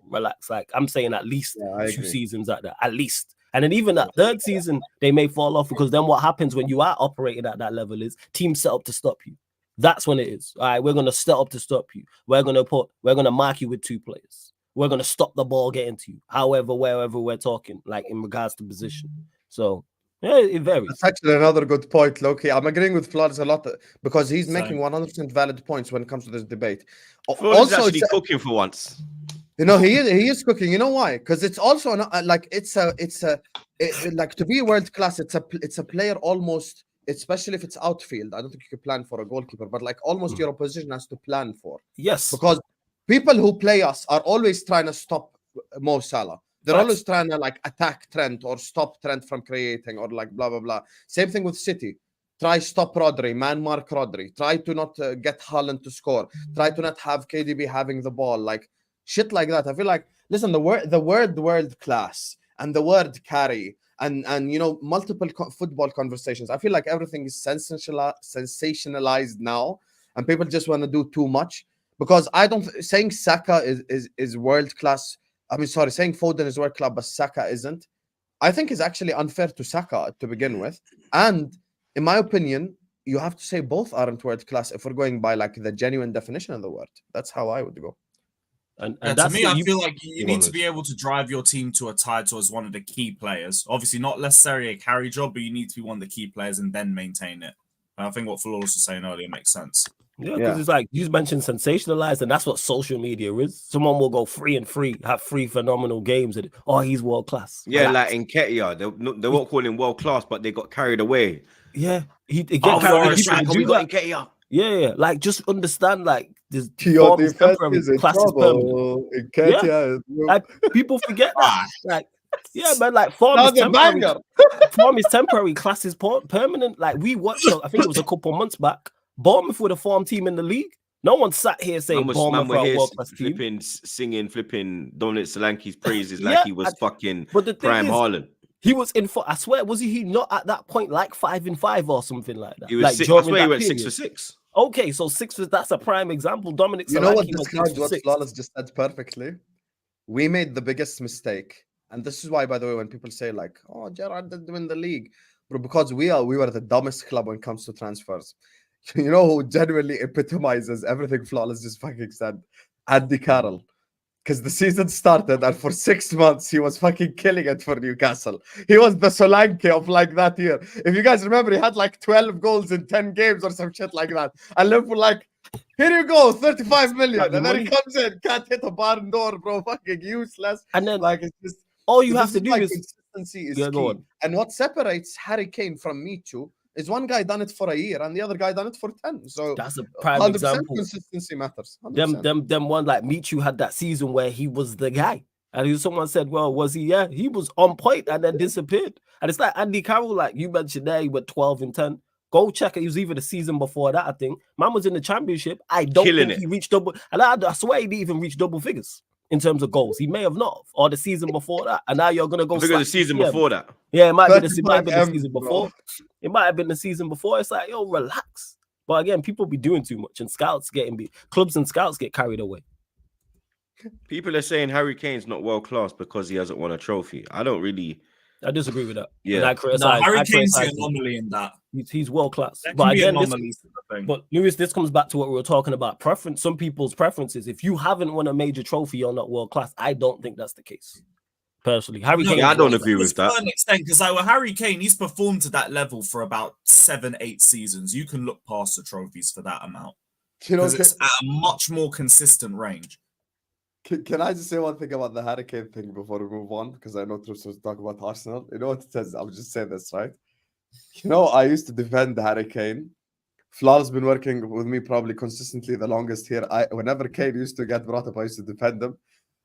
Relax. Like, I'm saying at least 2 seasons at that. At least. And then even that third season, they may fall off, because then what happens when you are operating at that level is teams set up to stop you. That's when it is. All right, we're going to set up to stop you. We're going to mark you with 2 players. We're going to stop the ball getting to you, however, wherever we're talking, like in regards to position. So, yeah, it varies. That's actually another good point, Loki. I'm agreeing with Flores a lot because he's making 100% valid points when it comes to this debate. Flores is actually cooking for once. You know, he is cooking. You know why? Because it's also like like to be world class. It's a player almost, especially if it's outfield. I don't think you can plan for a goalkeeper, but like almost your opposition has to plan for. Yes, because people who play us are always trying to stop Mo Salah. They're always trying to like attack Trent or stop Trent from creating or like blah, blah, blah. Same thing with City. Try stop Rodri, man mark Rodri. Try to not get Haaland to score. Try to not have KDB having the ball. Like shit like that. I feel like, listen, the word world class and the word carry and you know, multiple football conversations. I feel like everything is sensationalized now and people just want to do too much. Because saying Saka is world class. I mean, sorry, saying Foden is world class, but Saka isn't. I think is actually unfair to Saka to begin with. And in my opinion, you have to say both aren't world class if we're going by like the genuine definition of the word. That's how I would go. And to me, I feel like you need to be able to drive your team to a title as one of the key players. Obviously, not necessarily a carry job, but you need to be one of the key players and then maintain it. And I think what Flores was saying earlier makes sense. Yeah, because it's like you mentioned sensationalized, and that's what social media is. Someone will go 3 and 3, have 3 phenomenal games, and he's world class. Yeah, like in Ketia, they won't call him world class, but they got carried away. Yeah, he we got in Ketia. Yeah, like just understand, like this Your form is defense temporary, is in class is trouble. permanent. Yeah, like people forget that. Like, yeah, man, like form That is was a temporary. banger. Form is temporary, class is permanent. Like we watched, I think it was a couple months back. Bournemouth were the form team in the league. No one sat here saying Bournemouth were a world-class team. Singing Dominic Solanke's praises like he was fucking prime Haaland. He was in for, I swear, was he not at that point like 5 and 5 or something like that? He was like, I swear he went 6 for 6. Okay, so 6 for, that's a prime example. Dominic Solanke, you know what describes what Flawless just said perfectly? We made the biggest mistake. And this is why, by the way, when people say like, oh, Gerrard didn't win the league, bro, because we were the dumbest club when it comes to transfers. You know who genuinely epitomizes everything Flawless just fucking said? Andy Carroll. Because the season started and for 6 months he was fucking killing it for Newcastle. He was the Solanke of like that year. If you guys remember, he had like 12 goals in 10 games or some shit like that. And Liverpool like, here you go, 35 million. And then he comes in, can't hit a barn door, bro. Fucking useless. And then like it's just all you have to do is consistency is key. And what separates Harry Kane from Michu is one guy done it for a year and the other guy done it for 10. So that's a prime 100% example. Consistency matters. 100%. Them one like Michu had that season where he was the guy. And someone said, well, was he? Yeah, he was on point and then disappeared. And it's like Andy Carroll, like you mentioned there, he went 12 and 10. Go check it. He was even the season before that, I think. Man was in the championship. I don't think he reached double. And I swear he didn't even reach double figures in terms of goals. He may have not, or the season before that. And now you're gonna go. The season before that. Yeah, it might have been the season before. It might have been the season before. It's like, yo, relax. But again, people be doing too much, and clubs and scouts get carried away. People are saying Harry Kane's not world class because he hasn't won a trophy. I disagree with that. Yeah. And I No, criticize. Harry I Kane's the criticize him. anomaly in that. He's world class. There But can be again, anomalies in the thing. but Lewis, this comes back to what we were talking about. Preference. Some people's preferences. If you haven't won a major trophy, you're not world class. I don't think that's the case. Personally, Harry Kane. Yeah, I don't agree with that. To an extent, because like with Harry Kane, he's performed to that level for about 7-8 seasons. You can look past the trophies for that amount You know, because it's at a much more consistent range. can I just say one thing about the Harry Kane thing before we move on? Because I know Troops was talking about Arsenal. You know what it says? I'll just say this, right? You know, I used to defend Harry Kane. Flal's been working with me probably consistently the longest here. Whenever Kane used to get brought up, I used to defend him.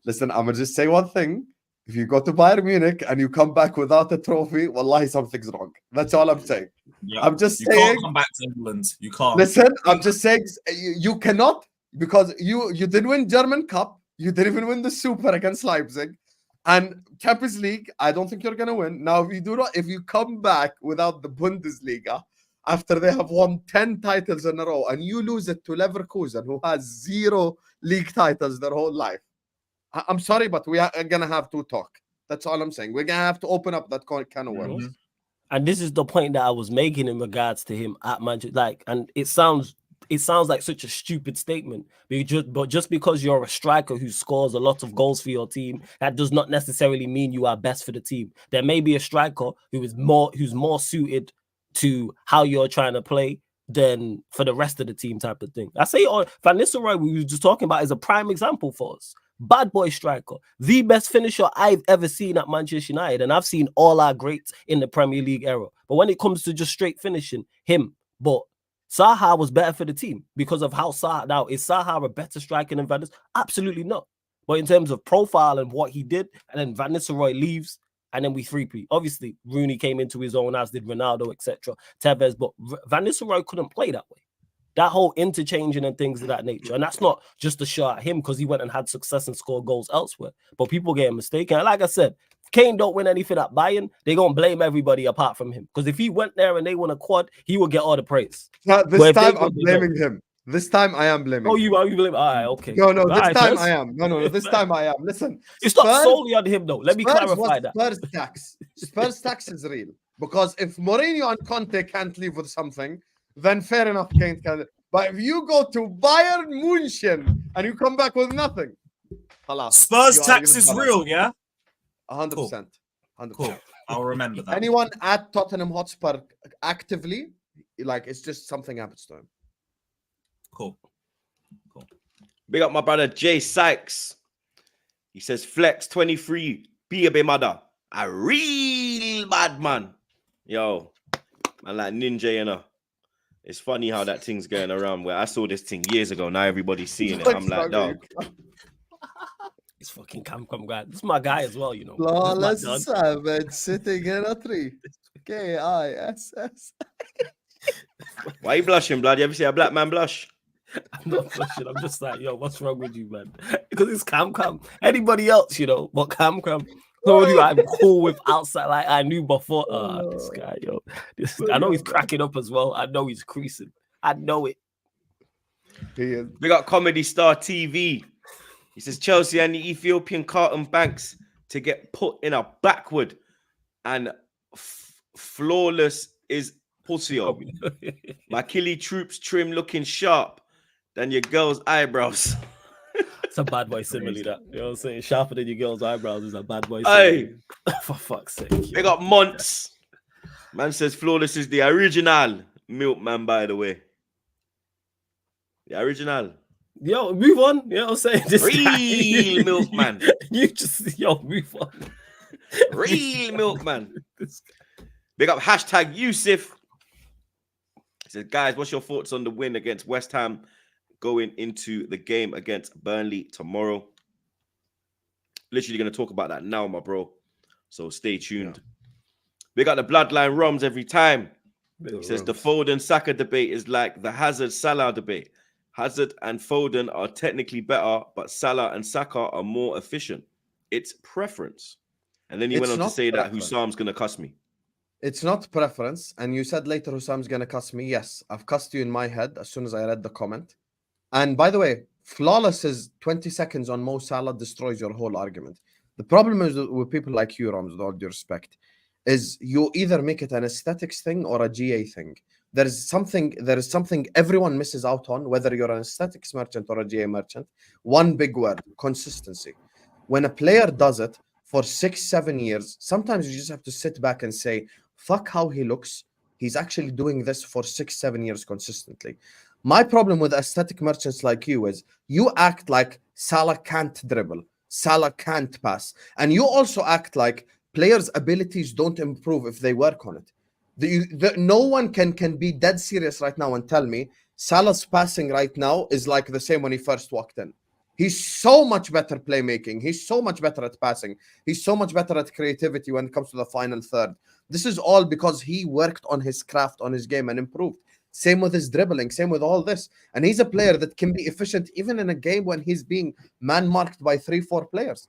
Listen, I'm gonna just say one thing. If you go to Bayern Munich and you come back without a trophy, wallahi, something's wrong. That's all I'm saying. Yeah. I'm just You saying. can't come back to England. You can't. Listen, I'm just saying you cannot, because you didn't win German Cup. You didn't even win the Super against Leipzig. And Champions League, I don't think you're gonna win. Now, if you come back without the Bundesliga after they have won 10 titles in a row and you lose it to Leverkusen, who has 0 league titles their whole life, I'm sorry, but we are gonna have to talk. That's all I'm saying. We're gonna have to open up that can of worms. And this is the point that I was making in regards to him at Manchester. And it sounds like such a stupid statement. But just because you're a striker who scores a lot of goals for your team, that does not necessarily mean you are best for the team. There may be a striker who's more suited to how you're trying to play than for the rest of the team, type of thing. I say Van Nistelrooy, we were just talking about, is a prime example for us. Bad boy striker, the best finisher I've ever seen at Manchester United, and I've seen all our greats in the Premier League era. But when it comes to just straight finishing, him. But Saha was better for the team because of how Saha. Now, is Saha a better striker than Van Nistelrooy? Absolutely not. But in terms of profile and what he did, and then Van Nistelrooy leaves, and then we 3P. Obviously, Rooney came into his own, as did Ronaldo, etc. Tevez, but Van Nistelrooy couldn't play that way. That whole interchanging and things of that nature. And that's not just a shot at him because he went and had success and scored goals elsewhere. But people get mistaken. And like I said, Kane don't win anything at Bayern. They're going to blame everybody apart from him. Because if he went there and they won a quad, he would get all the praise. This time I'm blaming him. This time I am blaming him. You blame? All right, okay. No, this right, time I am. No, this time I am. Listen. It's not solely on him, though. Let me clarify that. Spurs tax is real. Because if Mourinho and Conte can't leave with something, then fair enough, Kane can. But if you go to Bayern München and you come back with nothing, Spurs tax is real, yeah? 100%. 100%. Cool. I'll remember that. Anyone at Tottenham Hotspur actively, like, it's just something happens to him. Cool. Big up my brother Jay Sykes. He says, Flex 23, be a mother. A real bad man. Yo, man, like Ninja, you know. It's funny how that thing's going around where I saw this thing years ago. Now everybody's seeing it. I'm like, dog. It's fucking Cam guy. This is my guy as well, you know. Flawless savage sitting in a tree. Kiss. Why you blushing, blood? You ever see a black man blush? I'm not blushing. I'm just like, yo, what's wrong with you, man? Because it's Cam. Anybody else, you know, but Cam. Somebody I'm cool with outside, like I knew before. This guy, yo. I know he's cracking up as well. I know he's creasing. I know it. We got Comedy Star TV. He says Chelsea and the Ethiopian Carlton Banks to get put in a backward and flawless is pussy-o. My killy troops trim looking sharp than your girl's eyebrows. It's a bad boy simile, that. You know what I'm saying? Sharper than your girl's eyebrows is a bad boy simile. For fuck's sake. They got months. Man says flawless is the original milkman, by the way. The original. Yo, move on. You know what I'm saying? This real milkman. You just, move on. Real milkman. Big up hashtag Yusuf. He says, guys, what's your thoughts on the win against West Ham going into the game against Burnley tomorrow? Literally going to talk about that now, my bro. So stay tuned. We got the bloodline Roms every time. He says the Foden Saka debate is like the Hazard Salah debate. Hazard and Foden are technically better, but Salah and Saka are more efficient. It's preference. And then he went on to say that Husam's going to cuss me. It's not preference. And you said later Husam's going to cuss me. Yes, I've cussed you in my head as soon as I read the comment. And by the way, flawless is 20 seconds on Mo Salah destroys your whole argument. The problem is with people like you, Rams, with all due respect, is you either make it an aesthetics thing or a GA thing. There is something everyone misses out on, whether you're an aesthetics merchant or a GA merchant. One big word: consistency. When a player does it for 6-7 years, sometimes you just have to sit back and say, fuck how he looks. He's actually doing this for 6-7 years consistently. My problem with aesthetic merchants like you is you act like Salah can't dribble, Salah can't pass, and you also act like players' abilities don't improve if they work on it. No one can be dead serious right now and tell me Salah's passing right now is like the same when he first walked in. He's so much better playmaking. He's so much better at passing. He's so much better at creativity when it comes to the final third. This is all because he worked on his craft, on his game, and improved. Same with his dribbling, same with all this. And he's a player that can be efficient even in a game when he's being man-marked by 3-4 players.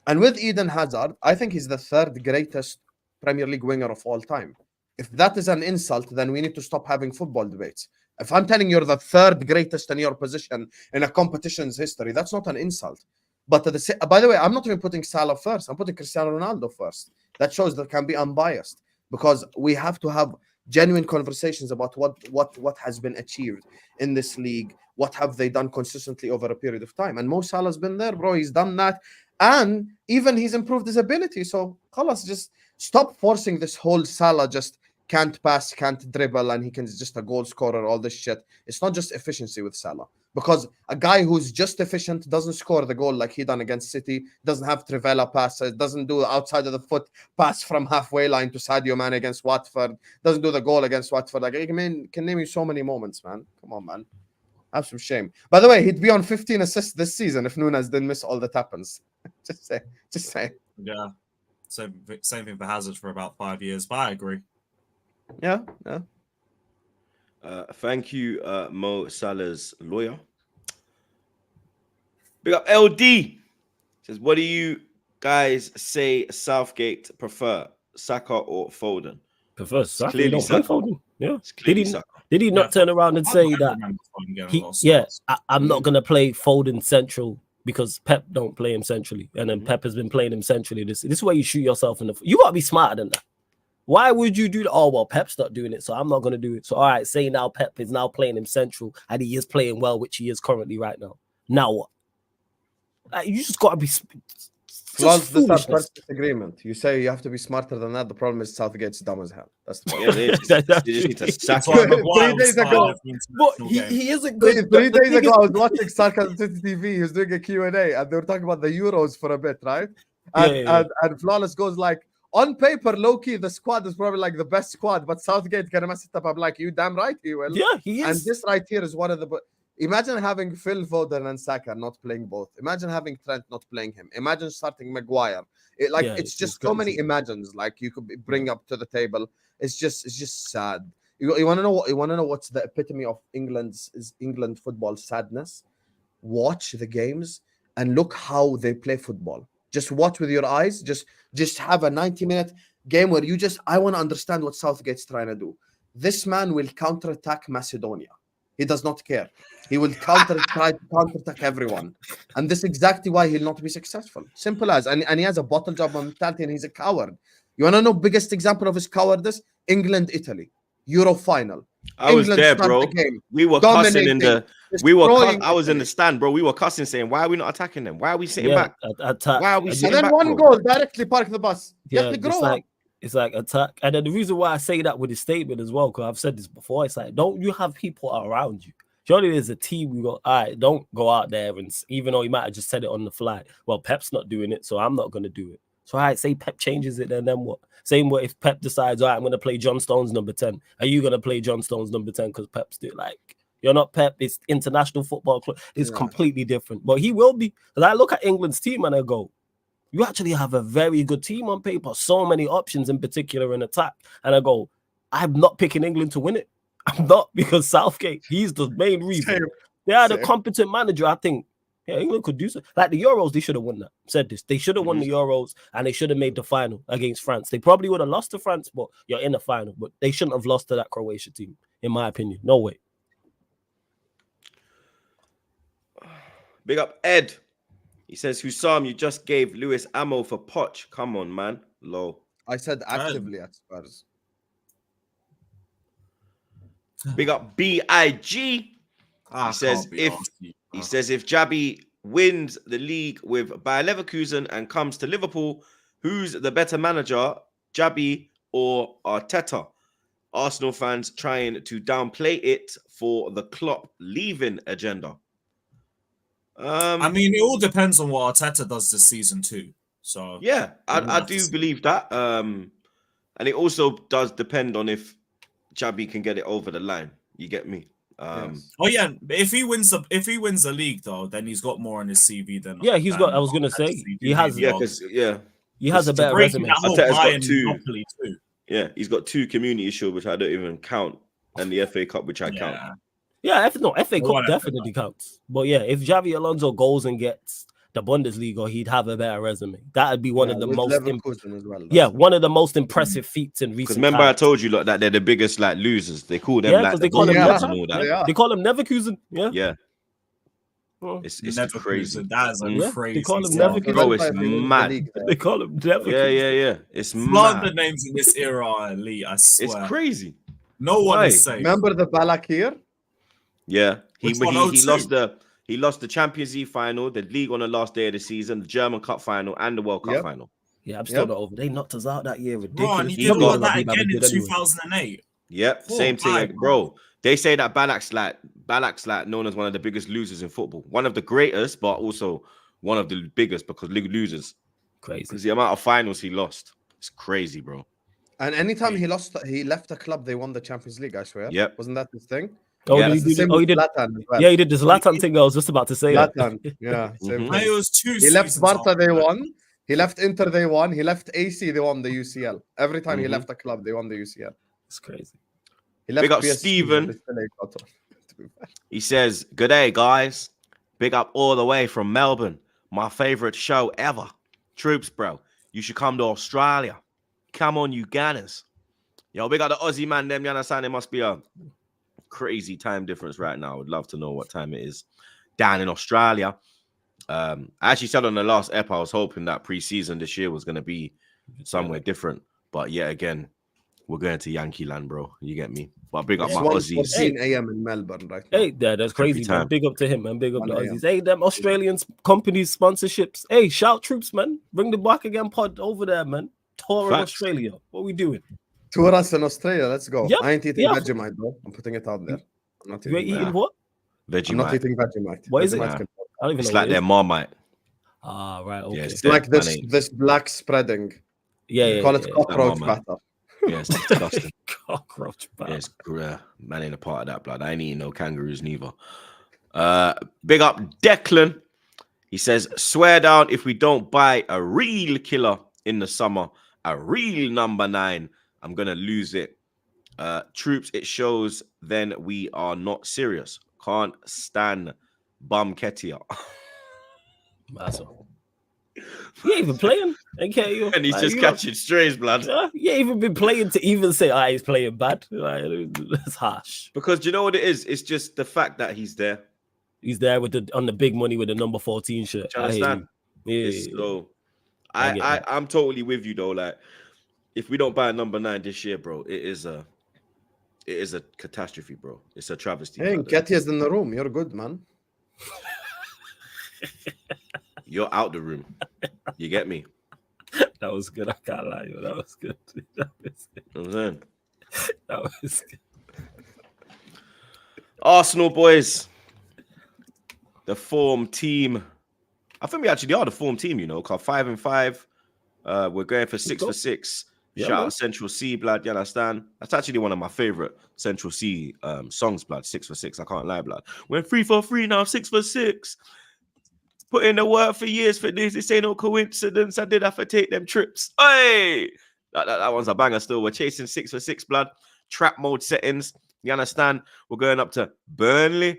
And with Eden Hazard, I think he's the third greatest Premier League winger of all time. If that is an insult, then we need to stop having football debates. If I'm telling you're the third greatest in your position in a competition's history, that's not an insult. But by the way, I'm not even putting Salah first. I'm putting Cristiano Ronaldo first. That shows that can be unbiased, because we have to have genuine conversations about what has been achieved in this league. What have they done consistently over a period of time? And Mo Salah's been there, bro. He's done that. And even he's improved his ability. So, khalas, just stop forcing this whole Salah just can't pass, can't dribble, and he can just a goal scorer, all this shit. It's not just efficiency with Salah. Because a guy who's just efficient doesn't score the goal like he done against City, doesn't have Trivela passes, doesn't do outside of the foot pass from halfway line to Sadio Mane against Watford, doesn't do the goal against Watford. Like, I mean, can name you so many moments, man. Come on, man. Have some shame. By the way, he'd be on 15 assists this season if Nunes didn't miss all the tap-ins. Just say. Yeah. Same thing for Hazard for about 5 years, but I agree. Yeah. Thank you, Mo Salah's lawyer. Big up LD. Says, what do you guys say Southgate prefer, Saka or Foden? Prefer Saka. clearly Don't play Saka. Foden. Yeah. It's clearly Saka. Did he not turn around and say that? I'm not gonna play Foden central because Pep don't play him centrally, and then Pep has been playing him centrally. This is where you shoot yourself in the. You gotta be smarter than that. Why would you do that? Oh well, Pep's not doing it, so I'm not gonna do it. So all right, say now Pep is now playing him central, and he is playing well, which he is currently right now. Now what? You just gotta be. Plus, this is first disagreement. You say you have to be smarter than that. The problem is Southgate's dumb as hell. That's the problem. You just need to sack him. 3 days ago, But he isn't good. 3 days ago, I was watching Saka on TroopzTV. He was doing a Q&A, and they were talking about the Euros for a bit, right? And Flawless goes like, on paper, low-key, the squad is probably like the best squad, but Southgate's gonna mess it up. I'm like, you damn right he will. Yeah, he is. And this right here is one of the... Imagine having Phil Foden and Saka not playing both. Imagine having Trent not playing him. Imagine starting Maguire. It's just so many imagines like you could bring up to the table. It's just sad. You want to know what? You want to know what's the epitome of England football sadness? Watch the games and look how they play football. Just watch with your eyes. Just have a 90-minute game where I want to understand what Southgate's trying to do. This man will counterattack Macedonia. He does not care. He will try to counterattack everyone. And this is exactly why he'll not be successful. Simple as. And he has a bottle job mentality and he's a coward. You want to know biggest example of his cowardice? England, Italy. Euro final. I was there, bro. We were cussing in the... I was in the stand, bro. We were cussing saying, why are we not attacking them? Why are we sitting back? Attack. Why are we sitting back, And then one goal, directly park the bus. You have to grow up. It's like attack. And then the reason why I say that with his statement as well, because I've said this before, it's like, don't you have people around you? Surely there's a team you go, all right, don't go out there and even though he might have just said it on the fly. Well, Pep's not doing it, so I'm not going to do it. So all right, say Pep changes it, and then what? Same way if Pep decides, all right, I'm going to play John Stones number 10. Are you going to play John Stones number 10 because Pep's doing like, you're not Pep, it's international football club. It's completely different. But he will be. Because I look at England's team and I go, you actually have a very good team on paper. So many options, in particular in attack. And I go, I'm not picking England to win it. I'm not, because Southgate, he's the main reason. They had a competent manager. I think Yeah, England could do so. Like the Euros, they should have won that. Said this. They should have won the Euros and they should have made the final against France. They probably would have lost to France, but you're in the final. But they shouldn't have lost to that Croatia team, in my opinion. No way. Big up Ed. He says, Hussam, you just gave Lewis ammo for Poch. Come on, man. Low. I said actively at Spurs. Big up B.I.G. He says if Jabi wins the league with Bayer Leverkusen and comes to Liverpool, who's the better manager, Jabi or Arteta? Arsenal fans trying to downplay it for the Klopp leaving agenda. I mean, it all depends on what Arteta does this season too. So yeah, I do believe that. And it also does depend on if Jabi can get it over the line. You get me? Yes. Oh yeah, if he wins the league though, then he's got more on his CV than he's got. I was gonna say he has. He has a better resume. Arteta's got two. Yeah, he's got 2 community shield, which I don't even count, and the FA Cup, which I count. Yeah, FA Cup definitely counts. But yeah, if Xavi Alonso goes and gets the Bundesliga, he'd have a better resume. That'd be one of the most one of the most impressive feats in recent. Because remember, I told you that they're the biggest losers. They call them they call them They call them Leverkusen. Yeah. It's crazy. That is crazy. They call them Leverkusen. Bro, it's mad. They call them Leverkusen. Yeah. It's mad. The names in this era are elite. I swear. It's crazy. No one is safe. Remember the Balak here? Yeah, he lost the Champions League final, the league on the last day of the season, the German Cup final, and the World Cup final. Yeah, I'm still not over. They knocked us out that year. Ridiculous. Bro, and he did all that again in 2008. Yep, same thing, bro. They say that Balak's like known as one of the biggest losers in football, one of the greatest, but also one of the biggest because league losers. Crazy. Because the amount of finals he lost, it's crazy, bro. And anytime he left the club, they won the Champions League. I swear. Yep. Wasn't that his thing? He did. Yeah, he did the Zlatan thing. I was just about to say Zlatan. Yeah, same thing. It was 2 He left Barca, they won. He left Inter, they won. He left AC, they won the UCL. Every time he left the club, they won the UCL. It's crazy. He left Big up Steven. He says, "Good day, guys. Big up all the way from Melbourne. My favorite show ever. Troops, bro. You should come to Australia. Come on, you Gunners. Yo, big up the Aussie man. Them, you understand? It must be a crazy time difference right now. I would love to know what time it is down in Australia. I actually said on the last ep, I was hoping that pre-season this year was going to be somewhere different. But yeah, again, we're going to Yankee land, bro. You get me? But big up my Aussies. 14 a.m. in Melbourne right now. Hey, that's crazy, man. Big up to him, man. Big up the Aussies. Hey, them Australian companies, sponsorships. Hey, shout Troops, man. Bring the Back Again pod over there, man. Tour in Australia. What we doing? Tour us in Australia. Let's go. Yeah. I ain't eating Vegemite, bro. I'm putting it out there. I'm not eating what? Vegemite. I'm not eating Vegemite. What is it? I don't even it's know like their Marmite. Ah, right. Okay. Yeah, it's like this black spreading. Yeah. Call it cockroach batter. Yeah, it's disgusting. Cockroach batter. Yes, man ain't a part of that blood. I ain't eating no kangaroos neither. Big up Declan. He says, swear down if we don't buy a real killer in the summer, a real number 9, I'm gonna lose it. Troops, it shows then we are not serious. Can't stand Bum Ketia. He ain't even playing. Okay, and he's just catching strays, blood. He ain't even been playing to even say, he's playing bad. That's harsh. Because you know what it is? It's just the fact that he's there. He's there with on the big money with the number 14 shirt. Do you understand? Yeah. So I'm totally with you though. Like, if we don't buy a number 9 this year, bro, it is a catastrophe, bro. It's a travesty. Hey, Ketia's in the room. You're good, man. You're out the room. You get me? That was good. I can't lie. That was good. That was good. You know what I'm saying? That was good. Arsenal boys. The form team. I think we actually are the form team, you know, because 5 and 5. We're going for 6 for 6. Yeah, Shout man. out Central C, blood. You understand? That's actually one of my favorite Central C songs, blood. 6 for 6. I can't lie, blood. We're 3 for 3 now, 6 for 6. Put in the work for years for this. This ain't no coincidence. I did have to take them trips. Hey, that one's a banger still. We're chasing 6 for 6, blood. Trap mode settings. You understand? We're going up to Burnley.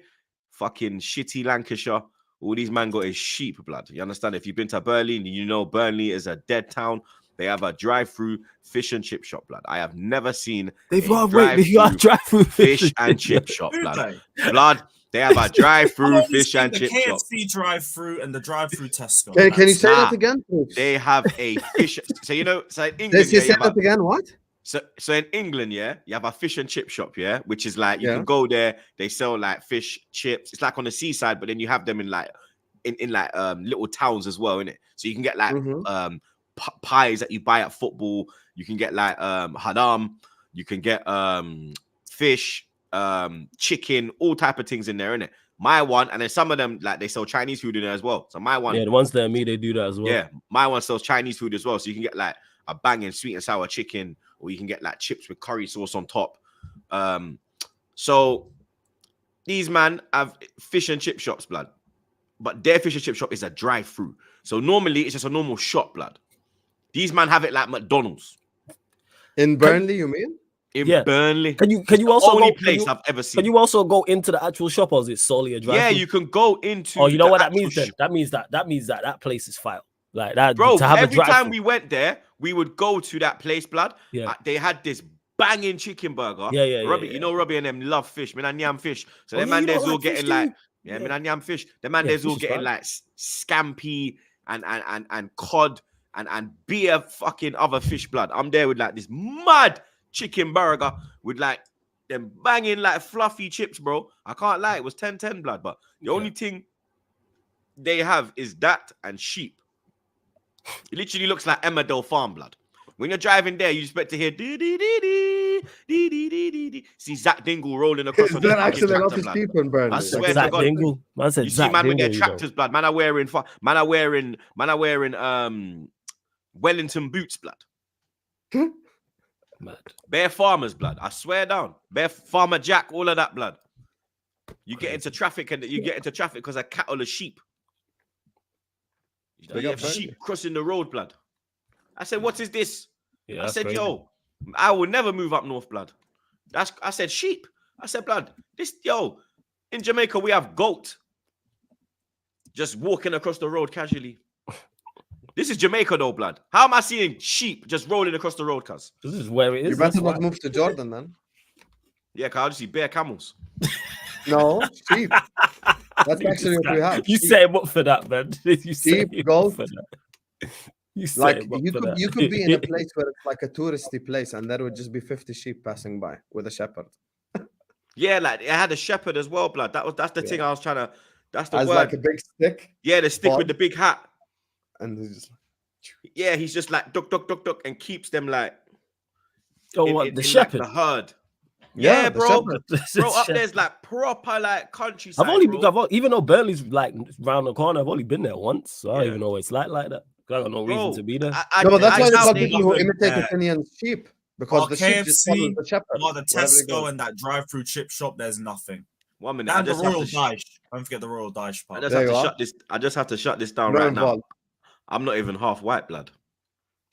Fucking shitty Lancashire. All these man got is sheep blood. You understand? If you've been to Burnley, you know Burnley is a dead town. They have a drive-through fish and chip shop blood. I have never seen They've a got drive-through fish and chip shop Do blood. they? Blood. They have a I drive-through only fish seen and the chip shop. KFC drive-through and the drive-through Tesco. Can you That's say that Nah. again, please? They have a fish. So you know, so in England, Yes, you yeah, say that again. What? So in England, yeah, you have a fish and chip shop, yeah, which is like you Yeah. can go there. They sell like fish chips. It's like on the seaside, but then you have them in like little towns as well, innit? So you can get like pies that you buy at football. You can get like hadam. You can get fish, chicken, all type of things in there, innit? My one, and then some of them like they sell Chinese food in there as well. So my one, Yeah, the ones that me they do that as well. yeah, my one sells Chinese food as well. So you can get like a banging sweet and sour chicken, or you can get like chips with curry sauce on top. So these man have fish and chip shops, blood. But their fish and chip shop is a drive-through. So normally it's just a normal shop, blood. These man have it like McDonald's. In Burnley, you mean? In Yeah. Burnley. Can you It's also the only go? place I've ever seen. Can you also go into the actual shop, or is it solely a drive? Yeah, you can go into. Oh, you know the what that actual means then? shop. That means that place is file. Like that, Bro, to have a every drive time we went there, we would go to that place, blood. Yeah. They had this banging chicken burger. Yeah, Robbie, yeah. you know Robbie and them love fish. Man, and yam fish. So Oh, them yeah, man you there's don't all like fish, getting do like, you? yeah, Yeah. man and yam fish. The man Yeah, there's all fish is getting fine. like scampi and cod and beer fucking other fish, blood. I'm there with like this mad chicken burger with like them banging like fluffy chips, bro. I can't lie, it was 10-10 blood, but the only thing they have is that and sheep. It literally looks like Emmerdale Farm, blood. When you're driving there, you expect to hear dee dee dee dee dee dee dee dee dee. See Zach Dingle rolling across Is on his there fucking actually a lot tractor, of blood. sheep in Burnley? I swear to Zach God. Dingle. Man said You see, Zach man with their Dingle, you know. tractors, blood. Man are wearing Wellington boots, blood. Mad. Bare farmers, blood. I swear down. Bare farmer Jack, all of that, blood. You get into traffic because of cattle or sheep. You have sheep crossing the road, blood. I said, what is this? Yeah, I that's said, crazy. yo, I will never move up north, blood. I said sheep. I said, blood. In Jamaica we have goat just walking across the road casually. This is Jamaica though, blood. How am I seeing sheep just rolling across the road, cuz? This is where it is. You better that's not why. move to Jordan then. Yeah, cuz I just see bare camels. No, sheep. That's actually what we have. You sheep. set him up for that, man. You set Sheep, him up goat. for that. You set Like him up you for could that. you could be in a place where it's like a touristy place, and there would just be 50 sheep passing by with a shepherd. Yeah, like it had a shepherd as well, blood. That's the thing I was trying to. That's the As word. like a big stick, Yeah, the stick Pod. with the big hat. and he's just Yeah, he's just like duck, duck, duck, duck, and keeps them like Oh, in, what in- the in, shepherd? like, the herd. Yeah, Yeah, the bro. shepherd. Bro, up there's like proper like countryside. Even though Burnley's like round the corner, I've only been there once, so I don't Yeah. even know what it's like that. I got no reason Bro, to be there. I, No, but that's I why now- there's some see people who nothing imitate there. opinion sheep because While the sheep just follow KFC, the shepherd. While the wherever he Tesco goes. and that drive-through chip shop, there's nothing. 1 minute. I And the just have Royal to. Daesh. Don't forget the Royal Daesh I part. just There have to you are. shut this. I just have to shut this down Not right now. involved. I'm not even half white, blood.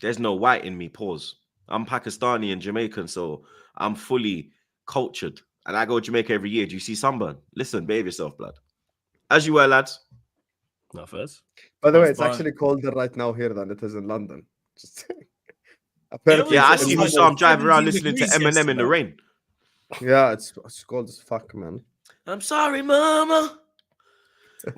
There's no white in me. Pause. I'm Pakistani and Jamaican, so I'm fully cultured. And I go to Jamaica every year. Do you see sunburn? Listen, behave yourself, blood. As you were, lads. Not first. By the way, That's it's fine. actually colder right now here than it is in London. Just saying. Apparently, Yeah, I it's see in who like saw I'm driving around 17 listening to degrees Eminem in the yesterday. rain. Yeah, it's cold as fuck, man. I'm sorry, mama.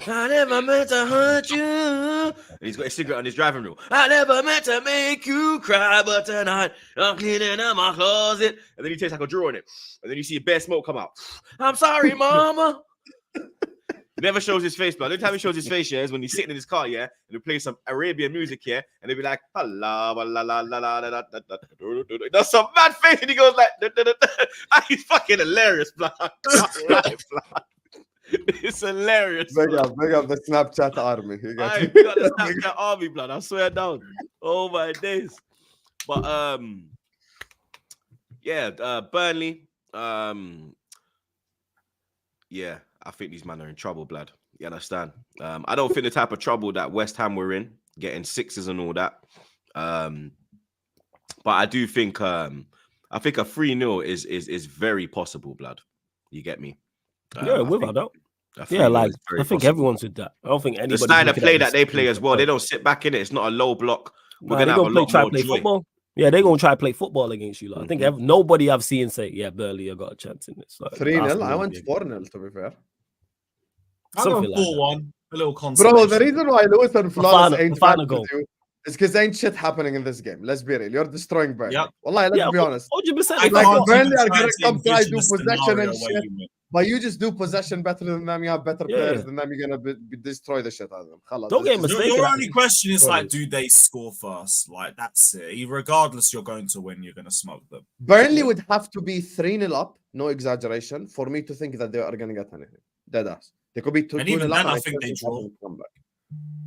I never meant to hurt you. And he's got a cigarette on his driving wheel. I never meant to make you cry, but tonight I'm cleaning out my closet. And then he takes like a draw on it. And then you see a bare smoke come out. I'm sorry, mama. He never shows his face, but the only time he shows his face, yeah, is when he's sitting in his car, yeah, and he plays some Arabian music, yeah, and he'll be like, Allah, la, la, la, la, la, la, la, that's some mad face, and he goes like, he's fucking hilarious, blood. It's hilarious. Big up the Snapchat army. You got I it. got the Snapchat army, blood. I swear down. Oh my days. But yeah, Burnley. Yeah, I think these men are in trouble, blood. You understand? I don't think the type of trouble that West Ham were in, getting sixes and all that. But I do think I think a 3-0 is very possible, blood. You get me? Yeah, I without think- doubt. Yeah, like it's very I think possible. everyone's with that. I don't think The anybody's style of looking play at that they this play as well, they point. don't sit back in it. It's not a low block. We're Nah, gonna they have a gonna play, lot try more play joy. football. Yeah, they're gonna try to play football against you. Like. I think nobody I've seen say, yeah, Burnley, I got a chance in this. Like, 3-0. Arsenal I will went be- 4-0 to be fair. I'll go something like that. 4-1. A little Bro, consolation. the reason why Lewis and Flawless Fafana- ain't Fafana bad goal. with you is because ain't shit happening in this game. Let's be real. You're destroying Burnley. Yep. Wallahi, let's be honest. 100%. I If Like, I can't got- Burnley even are try gonna to come try envision do a possession scenario and where shit. you win. But you just do possession better than them. You have better Yeah. players than them. You're gonna destroy the shit out of them. Khalas, Don't it's get just- mistaken. Your like- only question is Go like, ahead. do they score first? Like that's it. Regardless, you're going to win. You're going to smoke them. Burnley would have to be 3-0 up, no exaggeration, for me to think that they are gonna get anything. Dead ass. They could be 2-0 And even up. then, and I think still they have draw. them come back.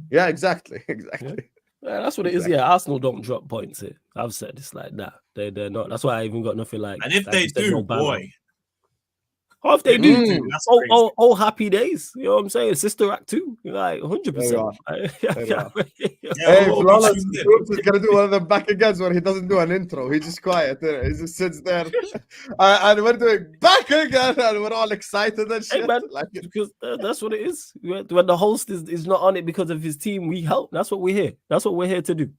Yeah, exactly. Exactly. Yeah, that's what it is. Yeah, Arsenal don't drop points here. I've said it's like that. They're not. That's why I even got nothing like. And if like they you said, do, no banter. boy, Oh, if they if do, they do, that's crazy. oh, happy days. You know what I'm saying? Sister Act 2. Like 100%. There you are. Yeah, Hey, we'll be Flawless tuned in. Troops is gonna do one of them back agains where he doesn't do an intro. He's just quiet. He just sits there, and we're doing back again, and we're all excited and shit. Hey, man, Like, because that's what it is. When the host is not on it because of his team, we help. That's what we're here. That's what we're here to do.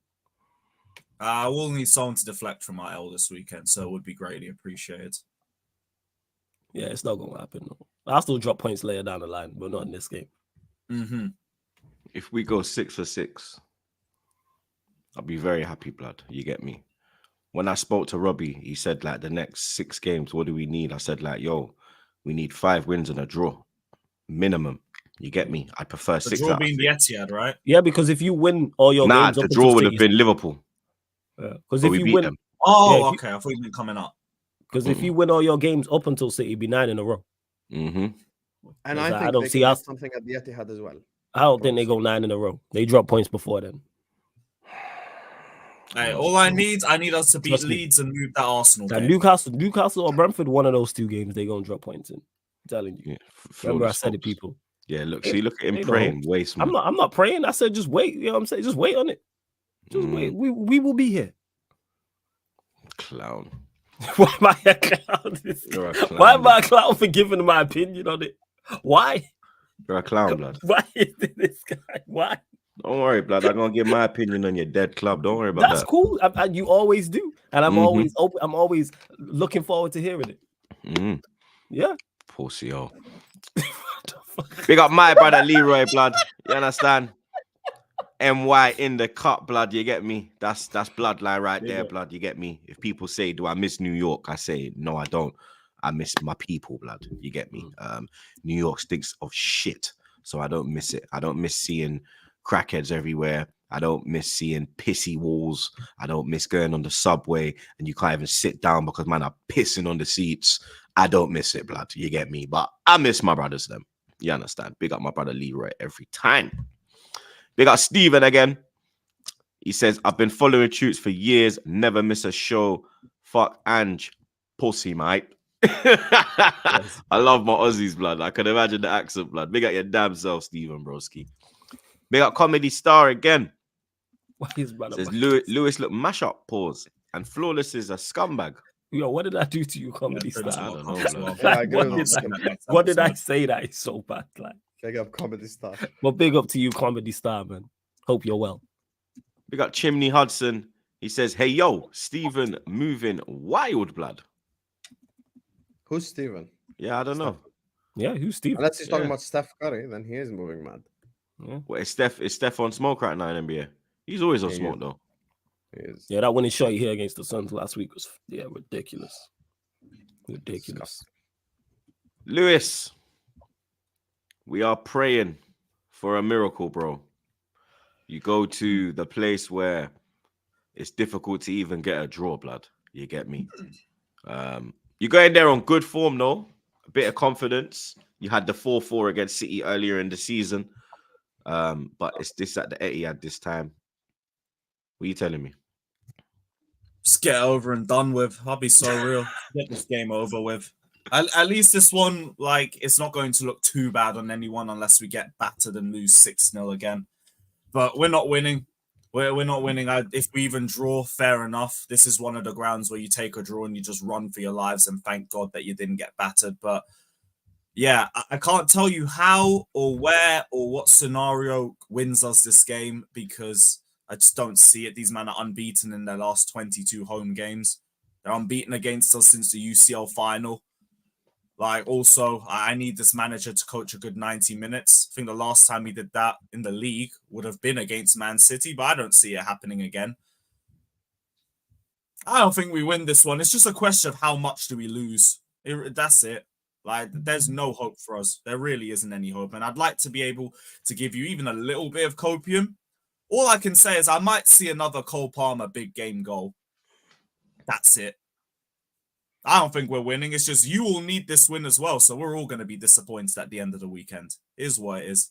We'll need someone to deflect from our L this weekend, so it would be greatly appreciated. Yeah, it's not gonna happen. No. I'll still drop points later down the line, but not in this game. Mm-hmm. If we go 6 for 6, I'll be very happy, blood. You get me? When I spoke to Robbie, he said like the next 6 games, what do we need? I said like, yo, we need 5 wins and a draw, minimum. You get me? I prefer The 6 draw out. being the Etihad, right? Yeah, because if you win all your Nah, games, the up draw until would have City- been Liverpool. because But if we you beat win, them. Oh, Yeah, if you- okay. I thought you meant coming up. because if you win all your games up until City, it'd be 9 in a row. Mm-hmm. and Yes, I I think don't they see can us- get something at the Etihad as well. I don't think they go 9 in a row. They drop points before then. Hey, all I need us to beat Trust me. Leeds and move that Arsenal Like game. Newcastle or Brentford, one of those 2 games, they gonna drop points in. I'm telling you. Yeah, Remember, I flawless said it, hopes. people. Yeah, look, They- see, look at him they praying, don't. waste man. I'm not praying. I said just wait. You know what I'm saying? Just wait on it. Just wait. We will be here. Clown. Why am I a clown? You're a clown. Why am I a clown for giving my opinion on it? Why? You're a clown, blood. Why is this guy? Why? Don't worry, blood. I'm gonna give my opinion on your dead club. Don't worry about That's that. cool. You always do, and I'm Mhm. always open. I'm always looking forward to hearing it. Mm. Yeah. Pussy, oh. Big up my brother Leroy, blood. You understand? MY in the cut, blood. You get me? That's bloodline right Big there, up. blood. You get me? If people say, "Do I miss New York?" I say, "No, I don't. I miss my people, blood." You get me? New York stinks of shit, so I don't miss it. I don't miss seeing crackheads everywhere. I don't miss seeing pissy walls. I don't miss going on the subway and you can't even sit down because man are pissing on the seats. I don't miss it, blood. You get me? But I miss my brothers, them. You understand? Big up my brother Leroy every time. Big up Steven again. He says, I've been following Troops for years, never miss a show. Fuck Ange. Pussy, mate. I love my Aussies, blood. I can imagine the accent, blood. Big up your damn self, Steven Broski. Big up Comedy Star again. Why is brother? Says Lewis look mash up, pause. And Flawless is a scumbag. Yo, what did I do to you, comedy Yeah, star? I don't know, As blood. well. Yeah, I Like, agree what, with did that. I, what did I say that is so bad? Like, Big up comedy stuff. well, big up to you, comedy star, man. Hope you're well. Big up Chimney Hudson. He says, hey, yo, Steven moving wild, blood. Who's Steven? Yeah, I don't know. Yeah, who's Steve? Unless he's talking Yeah. about Steph Curry, then he is moving mad. Yeah. What, is Steph on smoke right now in NBA? He's always on He smoke, is. though. He is. Yeah, that winning shot here against the Suns last week was ridiculous. Ridiculous. Lewis, we are praying for a miracle, bro. You go to the place where it's difficult to even get a draw, blood. You get me? You go in there on good form, though. A bit of confidence. You had the 4-4 against City earlier in the season. But it's this at the Etihad this time. What are you telling me? Just get over and done with. I'll be so real. Get this game over with. At least this one, like, it's not going to look too bad on anyone unless we get battered and lose 6-0 again. But we're not winning. We're not winning. If we even draw, fair enough. This is one of the grounds where you take a draw and you just run for your lives and thank God that you didn't get battered. But Yeah, I can't tell you how or where or what scenario wins us this game because I just don't see it. These men are unbeaten in their last 22 home games. They're unbeaten against us since the UCL final. Like, also, I need this manager to coach a good 90 minutes. I think the last time he did that in the league would have been against Man City, but I don't see it happening again. I don't think we win this one. It's just a question of how much do we lose. That's it. Like, there's no hope for us. There really isn't any hope. And I'd like to be able to give you even a little bit of copium. All I can say is I might see another Cole Palmer big game goal. That's it. I don't think we're winning. It's just you will need this win as well. So we're all going to be disappointed at the end of the weekend. It is what it is.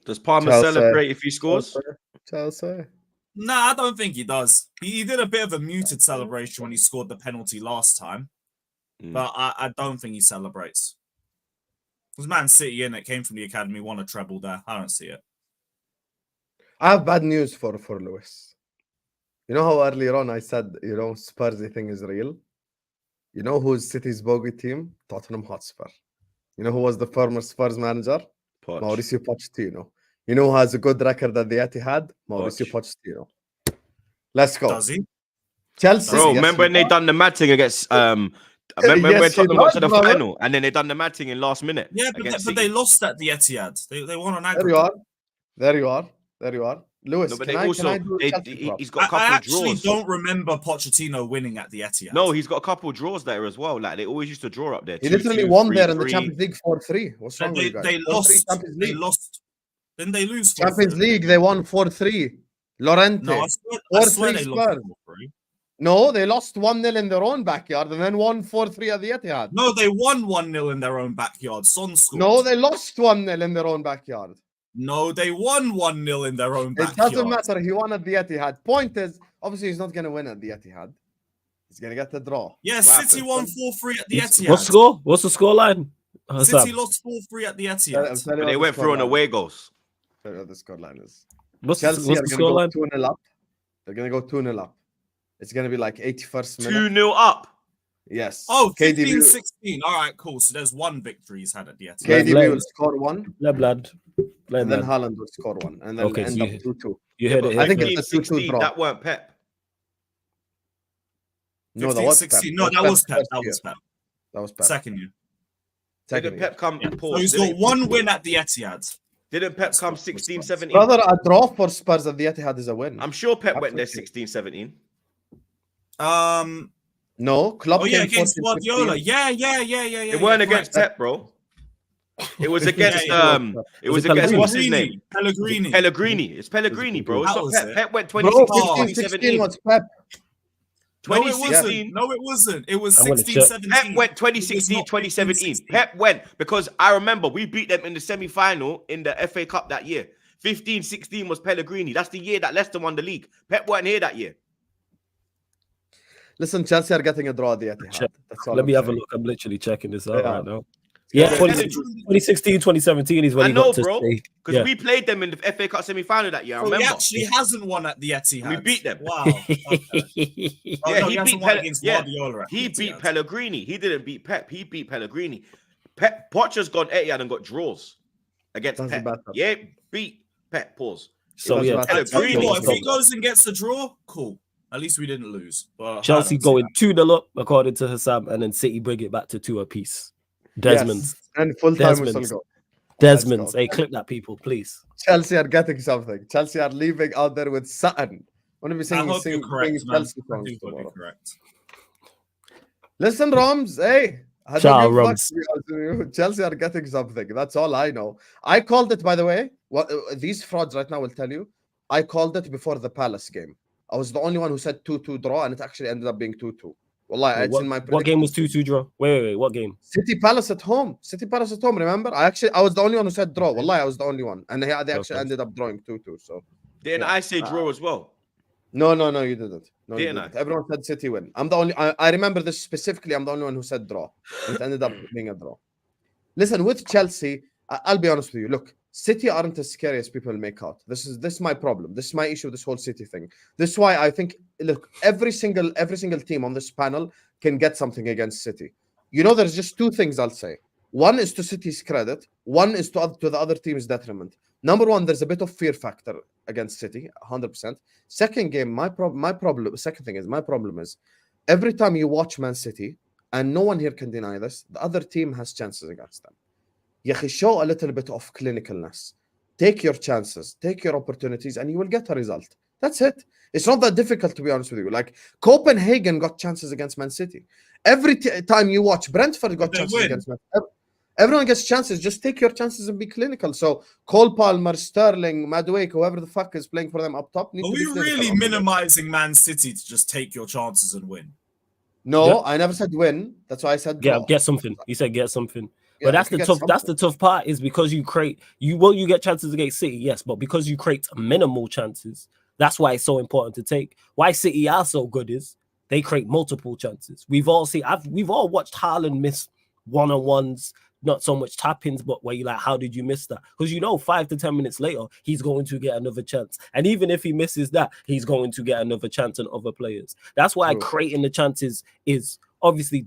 Does Palmer Chelsea. celebrate if he scores? Chelsea. Nah, I don't think he does. He did a bit of a muted celebration when he scored the penalty last time. But I don't think he celebrates. Because Man City, innit, came from the academy, won a treble there. I don't see it. I have bad news for Lewis. You know how earlier on I said, Spursy thing is real? You know who's City's bogey team? Tottenham Hotspur. You know who was the former Spurs manager? Poch. Mauricio Pochettino. You know who has a good record at the Etihad? Mauricio Pochettino. Let's go. Does he? Chelsea. Bro, yes, remember when they done the mad thing against remember when Tottenham got to the final and then they done the mad thing in last minute? Yeah, but they lost at the Etihad. They won on There aggregate. you are. Lewis, No, but can I do a Chelsea prop? he's got a couple I of draws. actually don't remember Pochettino winning at the Etihad. No, he's got a couple of draws there as well. Like they always used to draw up there. He 2-2, literally won there in the 3-3. Champions League 4-3. What's wrong with you guys? They 4-3 lost. Champions They League. lost. Then they lose. 4-3. Champions League, they won 4-3. Lorente. No, I swear 4-3 they lost Spurs. 4-3. No, they lost 1-0 in their own backyard and then won 4-3 at the Etihad. No, they won 1-0 in their own backyard. Son scored. No, they lost 1-0 in their own backyard. No, they won 1-0 in their own It backyard. doesn't matter. He won at the Etihad. Point is, obviously, he's not going to win at the Etihad. He's going to get the draw. Yeah, What City happened? won 4-3 at the Etihad. What score? What's the scoreline? City lost 4-3 at the Etihad. But they went through on away goals. I don't know what the scoreline is. What's Chelsea are the going to scoreline? go 2-0 up. They're going to go 2-0 up. It's going to be like 81st minute. 2-0 up. Yes. Oh, KDB 15-16. All right, cool. So there's one victory he's had at the Etihad. KDB will score one, Blood. and then Haaland will score one, and then Okay, end so up 2-2. You heard it I here think first. it's a 2-2 draw. That weren't Pep. No, that was 15-16. Pep. No, that was Pep. first That year. was Pep. That was Pep. Second year. Didn't Pep come? So Pause. he's got one win at the Etihad. Didn't Pep come 16, 17? Brother, a draw for Spurs at the Etihad is a win. I'm sure Pep went there Absolutely. 16, 17. No, Klopp Oh yeah, came against 14, 15. Guardiola. Yeah. It weren't against Pep, bro. It was against it was against what's his name? Pellegrini. It's Pellegrini, bro. It's That not was Pep. it. Pep went Bro, 2016, 15-16 2017. was Pep. No, it 2016. wasn't. No, it wasn't. It was I'm gonna 16, check. 17. Pep went It 2016, was not 2017. 15-16. Pep went because I remember we beat them in the semi-final in the FA Cup that year. 15-16 was Pellegrini. That's the year that Leicester won the league. Pep weren't here that year. Listen, Chelsea are getting a draw at the Etihad. Check. That's all Let I'm me have a saying. look. I'm literally checking this out Yeah. right now. Yeah, Yeah. 2016, 2017 is when I he know, got to bro. stay. Because Yeah. we played them in the FA Cup semi-final that year. I So he remember. actually hasn't won at the Etihad. We beat them. Wow. Okay. Oh, Yeah, no, he he hasn't beat won against Guardiola. at He the beat Etihad. Pellegrini. He didn't beat Pep. He beat Pellegrini. Pep Pocher's gone Etihad and got draws against Doesn't Pep. matter. Yeah, beat Pep. Pause. So It yeah, doesn't I matter. tell you what, if he Pellegrini. goes and gets a draw, cool. At least we didn't lose. But Chelsea I don't see going 2-0 up according to Hassam, and then City bring it back to 2 apiece. Desmond's. Yes. And full time whistle Desmond's. go. Desmond's. go. Hey, clip that, people, please. Chelsea are getting something. Chelsea are leaving out there with Sutton. I'm going to be I singing, hope you're correct, man. Chelsea I songs do hope you're tomorrow. correct. Listen, Roms, hey. I don't Ciao, give a fuck, Roms. to be honest with you. Chelsea are getting something. That's all I know. I called it, by the way. What these frauds right now will tell you. I called it before the Palace game. I was the only one who said 2-2 draw, and it actually ended up being 2-2. Wallahi, it's in my What game was 2-2 draw? Wait, what game? City Palace at home. City Palace at home, remember? I was the only one who said draw. Wallahi, I was the only one. And they actually Okay. ended up drawing 2-2. So Didn't Yeah. I say draw as well? no, you didn't. No, you Didn't didn't. Everyone said City win. I'm the only I remember this specifically. I'm the only one who said draw. It ended up being a draw. Listen, with Chelsea, I'll be honest with you. Look, City aren't as scary as people make out. This is my problem. This is my issue with this whole City thing. This is why I think, look, every single team on this panel can get something against City. You know, there's just two things I'll say. One is to City's credit. One is to the other team's detriment. Number one, there's a bit of fear factor against City, 100%. Second game, my problem. Second thing is my problem is every time you watch Man City, and no one here can deny this, the other team has chances against them. يا show a little bit of clinicalness. Take your chances, take your opportunities, and you will get a result. That's it. It's not that difficult, to be honest with you. Like Copenhagen got chances against Man City. Every time you watch, Brentford got chances against Man City. Everyone gets chances. Just take your chances and be clinical. So Cole Palmer, Sterling, Madueke, whoever the fuck is playing for them up top. Are we really minimizing Man City to just take your chances and win? No, Yeah. I never said win. That's why I said draw. Get something. You said get something. Yeah, But that's you the can tough. get That's the tough part is because you create. You get chances against City, yes, but because you create minimal chances, that's why it's so important to take. Why City are so good is they create multiple chances. We've all watched Haaland miss one-on-ones, not so much tap-ins, but where you're like, how did you miss that? Because 5 to 10 minutes later, he's going to get another chance. And even if he misses that, he's going to get another chance on other players. That's why creating the chances is obviously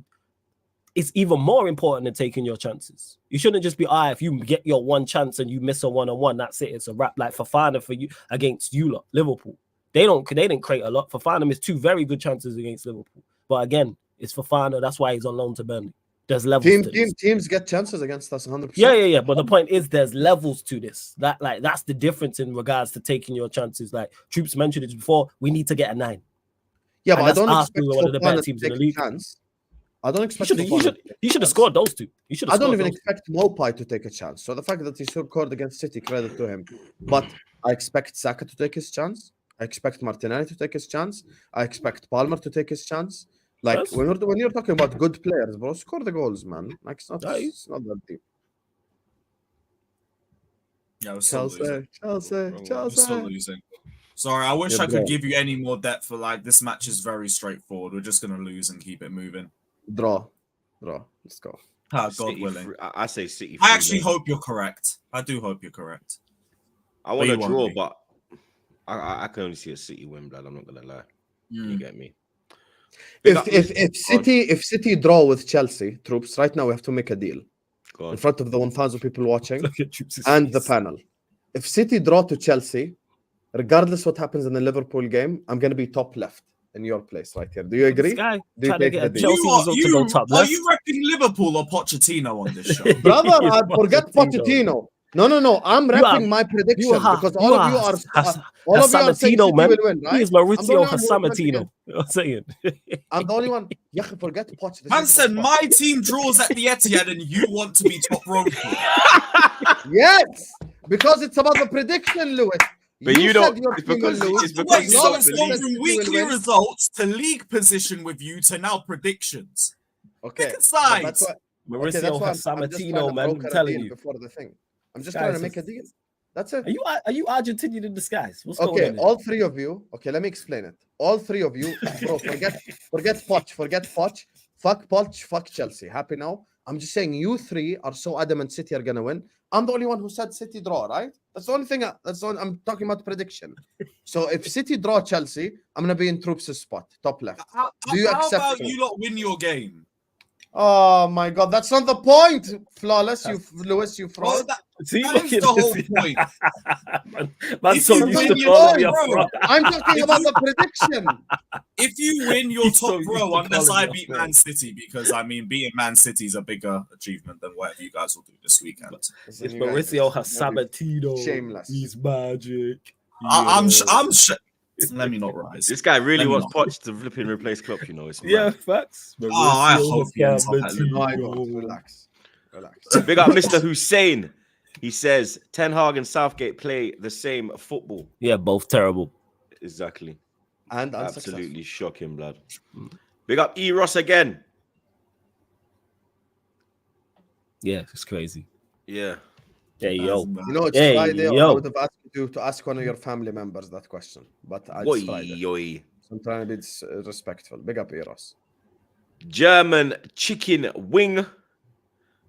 it's even more important than taking your chances. You shouldn't just be, if you get your one chance and you miss a one-on-one, that's it. It's a wrap. Like Fofana for you against Liverpool. They didn't create a lot. Fofana missed 2 very good chances against Liverpool. But again, it's Fofana. That's why he's on loan to Burnley. There's levels to this. Teams get chances against us 100%. Yeah. But the point is there's levels to this. That's the difference in regards to taking your chances. Like Troops mentioned it before, we need to get a 9. Yeah, but I don't expect one of the better Fofana teams to in the take a league. chance. I don't expect he should have scored those 2. I don't even expect Mopai to take a chance. So the fact that he scored against City, credit to him. But I expect Saka to take his chance. I expect Martinelli to take his chance. I expect Palmer to take his chance. Like Yes. when you're talking about good players, bro, score the goals, man. Like it's not that deep. Yeah, we're still losing. Chelsea. We're still losing. Sorry, I wish I could give you any more depth for this match is very straightforward. We're just gonna lose and keep it moving. Draw. Let's go. God City willing. I say City. I actually hope you're correct. I do hope you're correct. I want to draw, but I can only see a City win, blood. I'm not gonna lie. You get me? If City draw with Chelsea, Troops, right now we have to make a deal in front of the 1,000 people watching and the panel. If City draw to Chelsea, regardless what happens in the Liverpool game, I'm going to be top left in your place right here. Do you agree? Guy Do you take the deal? Are you repping Liverpool or Pochettino on this show? Brother, I forget Pochettino. No. I'm repping my prediction because all of you are saying City will win, right? He's Maurizio Hassamatino. I'm saying. I'm the only one. Forget Pochettino. Man said my team draws at the Etihad and you want to be top rope. Yes, because it's about the prediction, Lewis. But you don't. It's because it's gone from weekly results to league position with you to now predictions. Okay. Pick a side. Mauricio Hassamatino, man. I'm telling you. Before the thing. I'm just trying to make a deal. That's it. Are you Argentinian in disguise? What's going on? Okay, all 3 of you. Okay, let me explain it. All 3 of you, bro. Forget Poch. Fuck Poch. Fuck Chelsea. Happy now? I'm just saying you 3 are so adamant City are gonna win. I'm the only one who said City draw, right? That's the only thing. I'm talking about prediction. So if City draw Chelsea, I'm gonna be in Troops' spot, top left. Do you accept? How about you not win your game? Oh my God, that's not the point. Flawless, Lewis, you fraud. That is the whole point. I'm talking about the prediction. If you win, you're top row unless I beat Man City, because beating Man City is a bigger achievement than whatever you guys will do this weekend. It's Mauricio Hassamatino. Shameless. He's magic. I'm let me not rise. This guy really wants Poch to flipping replace Klopp, It's facts. I hope he ends up at Relax. Big up Mr. Hussein. He says Ten Hag and Southgate play the same football. Yeah, both terrible. Exactly. And absolutely shocking, blood. Big up E. Ross again. Yeah, it's crazy. Yeah. Hey, yo. It's Friday. I would have asked you to ask one of your family members that question, but it's Friday. So I'm trying to be respectful. Big up, Eros. German chicken wing.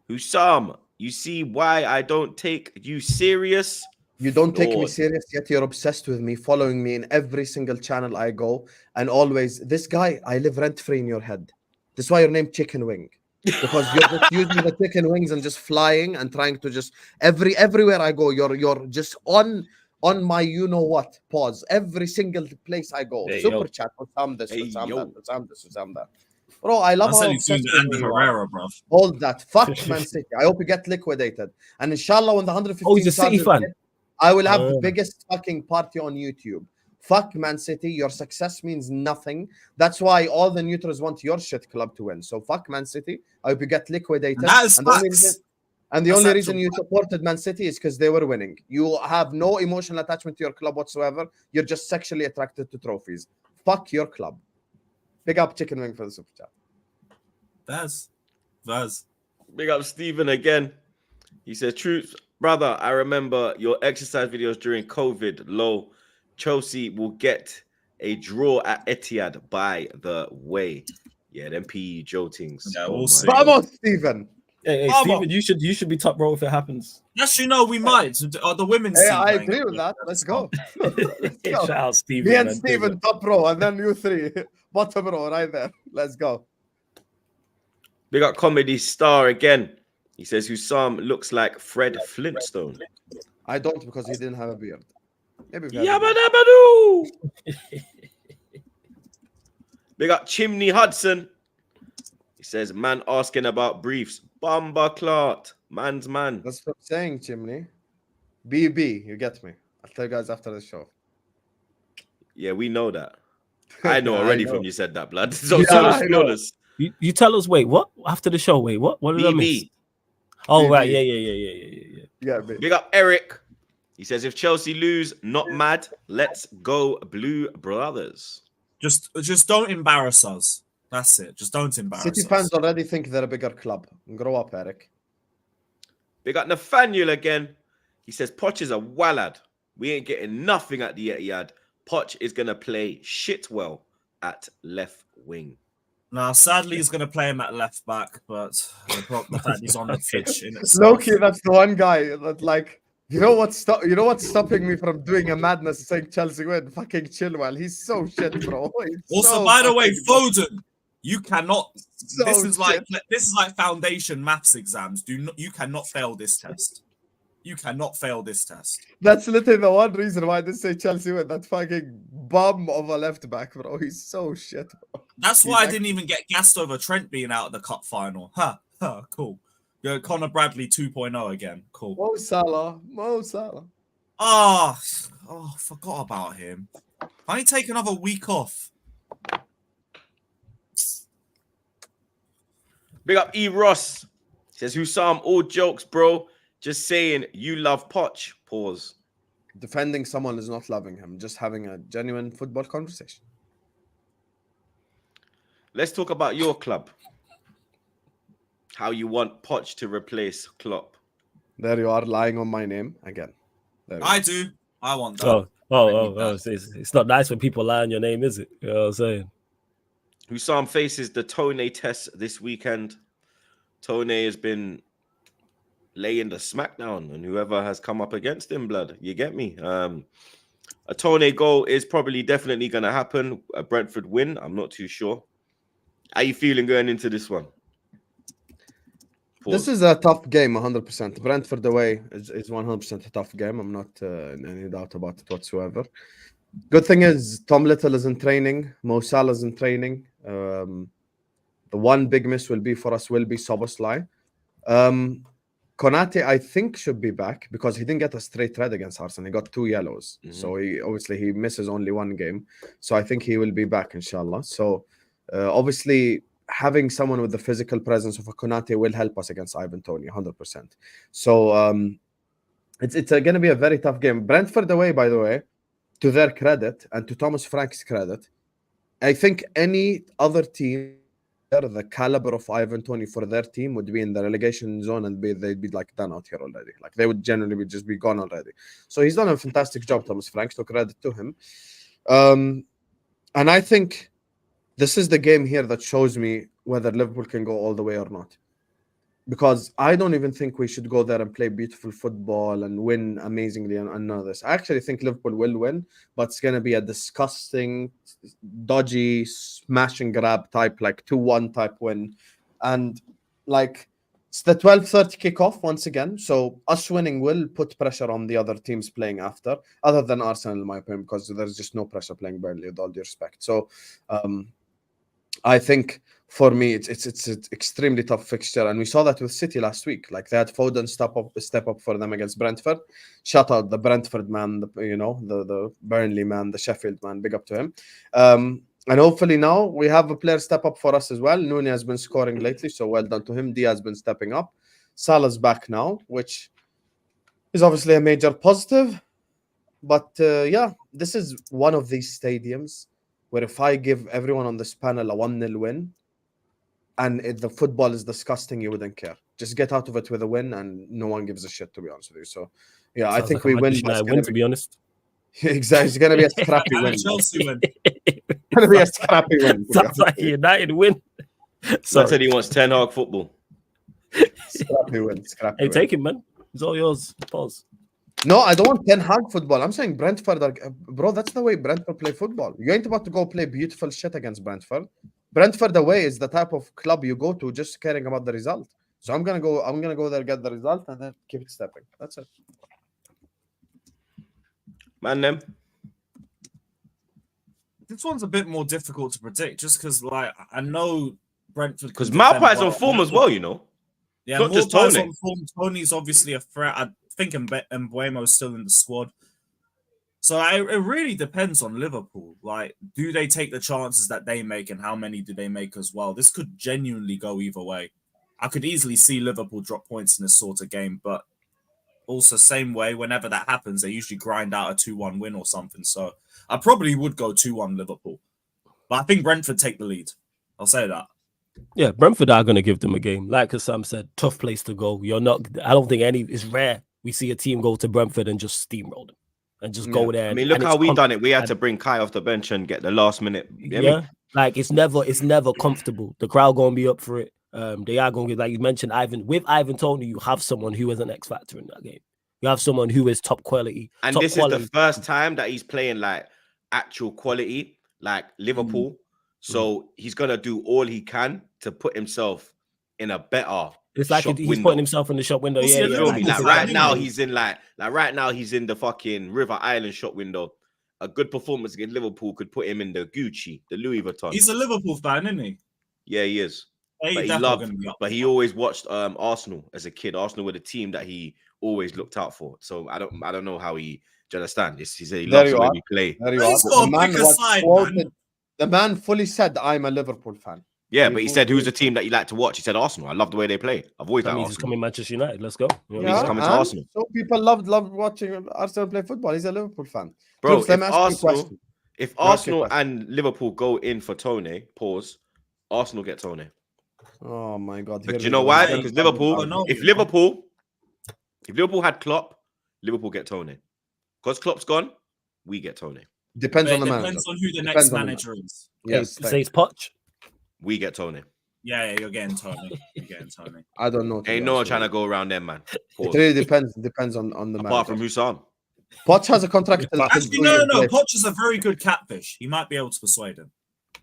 Hussam, you see why I don't take you serious? You don't take me serious, yet you're obsessed with me, following me in every single channel I go, and always, this guy, I live rent-free in your head. This is why your name Chicken Wing. because you're just using the chicken wings and just flying and trying to just everywhere I go, you're just on my what pause every single place I go. Hey, Super yo. chat with Sam this, Hey, with Sam yo. that, with Sam this, with Sam that. Bro, I love I said how he's doing obsessed the with Ander me you are. Herrera, bruv. Hold that. Fuck Man City. I hope you get liquidated. And inshallah, when the 115 Oh, he's a City charges fan. hit, I will have the Oh. biggest fucking party on YouTube. Fuck Man City. Your success means nothing. That's why all the neutrals want your shit club to win. So fuck Man City. I hope you get liquidated. And that is And the only facts. reason, and the That's only actual reason you supported Man City is because they were winning. You have no emotional attachment to your club whatsoever. You're just sexually attracted to trophies. Fuck your club. Big up Chicken Wing for the super chat. Vaz. Big up Stephen again. He says, Troops, brother, I remember your exercise videos during COVID. Low. Chelsea will get a draw at Etihad by the way. Yeah, them PE jotings. Yeah, Oh we'll my see. God. Vamos, Steven. Hey, Mama. Steven, you should be top bro if it happens. Yes, you know, we might. The women's Hey, team I playing agree it. with that. Let's go. Let's go. Shout out Steven. Me and man. Steven top row, and then you three bottom row right there. Let's go. Big up Comedy Star again. He says, Hussam looks like Fred Flintstone. I don't because he didn't have a beard. Maybe if he had a Yabba beard. dabba doo. Big up Chimney Hudson. He says, man asking about briefs. Bamba Clart. Man's man. That's what I'm saying, Chimney. BB, you get me. I'll tell you guys after the show. Yeah, we know that. I know I already know. from you said that, blood. So, Yeah, so I know. flawless. You tell us, wait, what? After the show, wait, what? What did I miss? BB. Oh, BB. right, yeah. Yeah, me. Big up Eric. He says, if Chelsea lose, not mad. Let's go, Blue Brothers. Just don't embarrass us. That's it. Just don't embarrass City us. fans already think they're a bigger club. Grow up, Eric. Big up Nathaniel again. He says, Poch is a wallad. We ain't getting nothing at the Etihad. Poch is going to play shit well at left wing. Now, sadly, he's going to play him at left back, but the fact he's on the pitch in itself. Loki, that's the one guy that like. You know what's stopping me from doing a madness saying Chelsea win? Fucking Chilwell. He's so shit, bro. He's Also, so by the way, fucking Foden, you cannot. so this is like shit. foundation maths exams. You cannot fail this test. You cannot fail this test. That's literally the one reason why I didn't say Chelsea win. That fucking bum of a left back, bro. He's so shit, bro. That's why I didn't even get gassed over Trent being out of the cup final. Cool. Yo, Connor Bradley 2.0 again. Cool. Mo Salah. Forgot about him. I need to take another week off. Big up E. Ross. Says, Hussam, all jokes, bro. Just saying you love Poch. Pause. Defending someone is not loving him. Just having a genuine football conversation. Let's talk about your club. How you want Poch to replace Klopp. There you are, lying on my name again. There you I go. do. I want that. It's not nice when people lie on your name, is it? You know what I'm saying? Hussam faces the Toney test this weekend. Toney has been laying the smackdown on whoever has come up against him, blood. You get me? A Toney goal is probably definitely going to happen. A Brentford win, I'm not too sure. How you feeling going into this one? Pause. This is a tough game, 100%. Brentford away is 100% a tough game. I'm not in any doubt about it whatsoever. Good thing is Tom Little is in training. Mo Salah is in training. The one big miss will be Szoboszlai. Konate, I think, should be back because he didn't get a straight red against Arsenal. He got 2 yellows. Mhm. So he misses only one game. So I think he will be back, inshallah. So obviously, having someone with the physical presence of a Konate will help us against Ivan Toney, 100%. So it's going to be a very tough game. Brentford away, by the way, to their credit and to Thomas Frank's credit, I think any other team, the caliber of Ivan Toney for their team would be in the relegation zone and they'd be like done out here already. Like they would generally just be gone already. So he's done a fantastic job, Thomas Frank. So credit to him. And I think this is the game here that shows me whether Liverpool can go all the way or not. Because I don't even think we should go there and play beautiful football and win amazingly and none of this. I actually think Liverpool will win, but it's going to be a disgusting, dodgy, smash and grab type, like 2-1 type win. And like it's the 12:30 kickoff once again. So us winning will put pressure on the other teams playing after, other than Arsenal, in my opinion, because there's just no pressure playing Burnley, with all due respect. So I think for me it's an extremely tough fixture, and we saw that with City last week. Like they had Foden step up for them against Brentford. Shout out the Brentford man, the Burnley man, the Sheffield man. Big up to him. And hopefully now we have a player step up for us as well. Toney has been scoring lately, so well done to him. Diaz has been stepping up. Salah's back now, which is obviously a major positive. But yeah, this is one of these stadiums where if I give everyone on this panel a 1-0 win, and if the football is disgusting, you wouldn't care. Just get out of it with a win, and no one gives a shit, to be honest with you. So yeah, I think we win. To be honest. Exactly, it's gonna be a scrappy win. Chelsea win. It's gonna be a scrappy win. Sounds like a United win. So I said he wants Ten Hag football. Scrappy win. Scrappy win. Take it, man. It's all yours. Pause. No, I don't want Ten Hag football. I'm saying Brentford bro, that's the way Brentford play football. You ain't about to go play beautiful shit against Brentford. Brentford away is the type of club you go to just caring about the result. So I'm gonna go there, get the result, and then keep it stepping. That's it. Man, them. This one's a bit more difficult to predict, just because, like, I know Brentford. Because Maupai's on form as well, you know. Yeah, not just Maupai's Toney. on form. Toney's obviously a threat. I think Mbuemo's still in the squad. So it really depends on Liverpool. Like, do they take the chances that they make, and how many do they make as well? This could genuinely go either way. I could easily see Liverpool drop points in this sort of game, but also same way, whenever that happens, they usually grind out a 2-1 win or something. So I probably would go 2-1 Liverpool. But I think Brentford take the lead. I'll say that. Yeah, Brentford are going to give them a game. Like Sam said, tough place to go. I don't think it's rare we see a team go to Brentford and just steamroll them. And just go there. I mean, look how we done it. We had to bring Kai off the bench and get the last minute. Like it's never comfortable. The crowd gonna be up for it. They are going to get, like you mentioned, Ivan Toney. You have someone who is an X factor in that game. You have someone who is top quality. And this is the first time that he's playing like actual quality, like Liverpool. So he's gonna do all he can to put himself in a better. It's like he's putting himself in the shop window. Right now he's in the fucking River Island shop window. A good performance against Liverpool could put him in the Gucci, the Louis Vuitton. He's a Liverpool fan, isn't he? Yeah, he is. But he always watched Arsenal as a kid. Arsenal were the team that he always looked out for. So I don't know how he. Do you understand? He loves the way we play. The man fully said, "I'm a Liverpool fan." Yeah, but he said, "Who's the team that you like to watch?" He said, "Arsenal. I love the way they play. I've always liked Arsenal." He's coming Manchester United. Let's go. He's coming to Arsenal. So people loved watching Arsenal play football. He's a Liverpool fan. Bro, if Arsenal and Liverpool go in for Toney, Arsenal get Toney. Oh my God! Do you know why? Because if Liverpool had Klopp, Liverpool get Toney. Because Klopp's gone, we get Toney. Depends on the manager. Depends on who the next manager is. Yes, say it's Poch. We get Toney. Yeah, you're getting Toney. I don't know. Ain't no one trying to go around them, man. It really depends on the manager. Apart from Hussam. Poch has a contract. Actually, no. Poch is a very good catfish. He might be able to persuade him.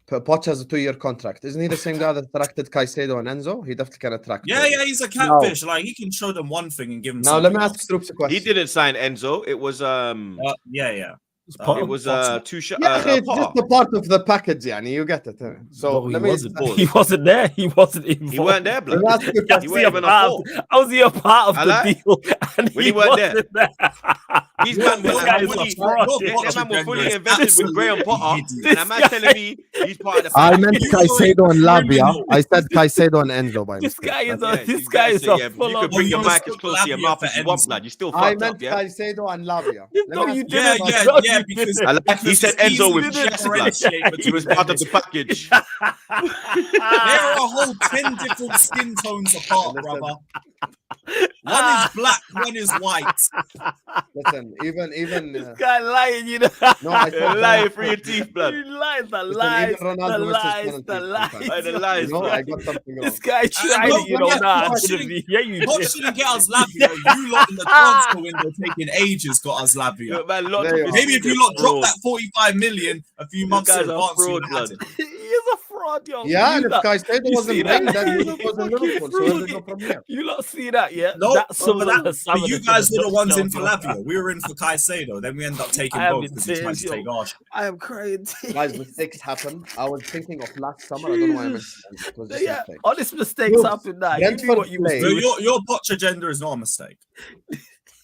Poch has a 2-year contract. Isn't he the same guy that attracted Caicedo and Enzo? He definitely can attract. Yeah, he's a catfish. Like he can show them one thing and give them. Now let me ask Troops a question. He didn't sign Enzo. It was yeah. It was two shots. It's just a part of the package, yani. You get it. So he wasn't there. He wasn't involved. He weren't there, blood. He wasn't even I was he a part of the deal? And he weren't there. These man were fully invested with Graham Potter, and I'm not telling me he's part of the. I meant Caicedo and Lavia. I said Caicedo and Enzo. By this guy is a full. You can bring your mic as close to your mouth as you want, blood. You still fucked up, yeah. I meant Caicedo and Lavia. No, you didn't. Yeah, because he said Enzo with chest, blood. He was part of the package. There are a whole 10 different skin tones apart, brother. One is black, one is white. Listen, even this guy lying, you know. No, I said lying for your teeth, blood. The lies. You know, I got something wrong. This guy tried it, you know. Yeah, you did. What shouldn't get us Lavia? You lot in the transfer window taking ages got us Lavia. Maybe if you lot dropped that 45 million a few months ago, he is a fraud. fraud, yo. Yeah, You and if lot- Caicedo you wasn't see playing, that? then he He's a was in fucking Liverpool. So where fraud. did go from here? You lot see that, yeah? No, That's but similar to but salmon you in guys a were the ones in nutshell, for bro. Lavia. We were in for Caicedo. Then we end up taking I am both in because we tried tears, to take yo. Arsenal. I am crying. Guys, mistakes happen. I was thinking of last summer. I don't know why I mentioned Jesus. it. It was just a Yeah, mistake. honest mistakes Oops. happen now. You knew Brentford what you was played. No, doing. your Poch agenda is not a mistake.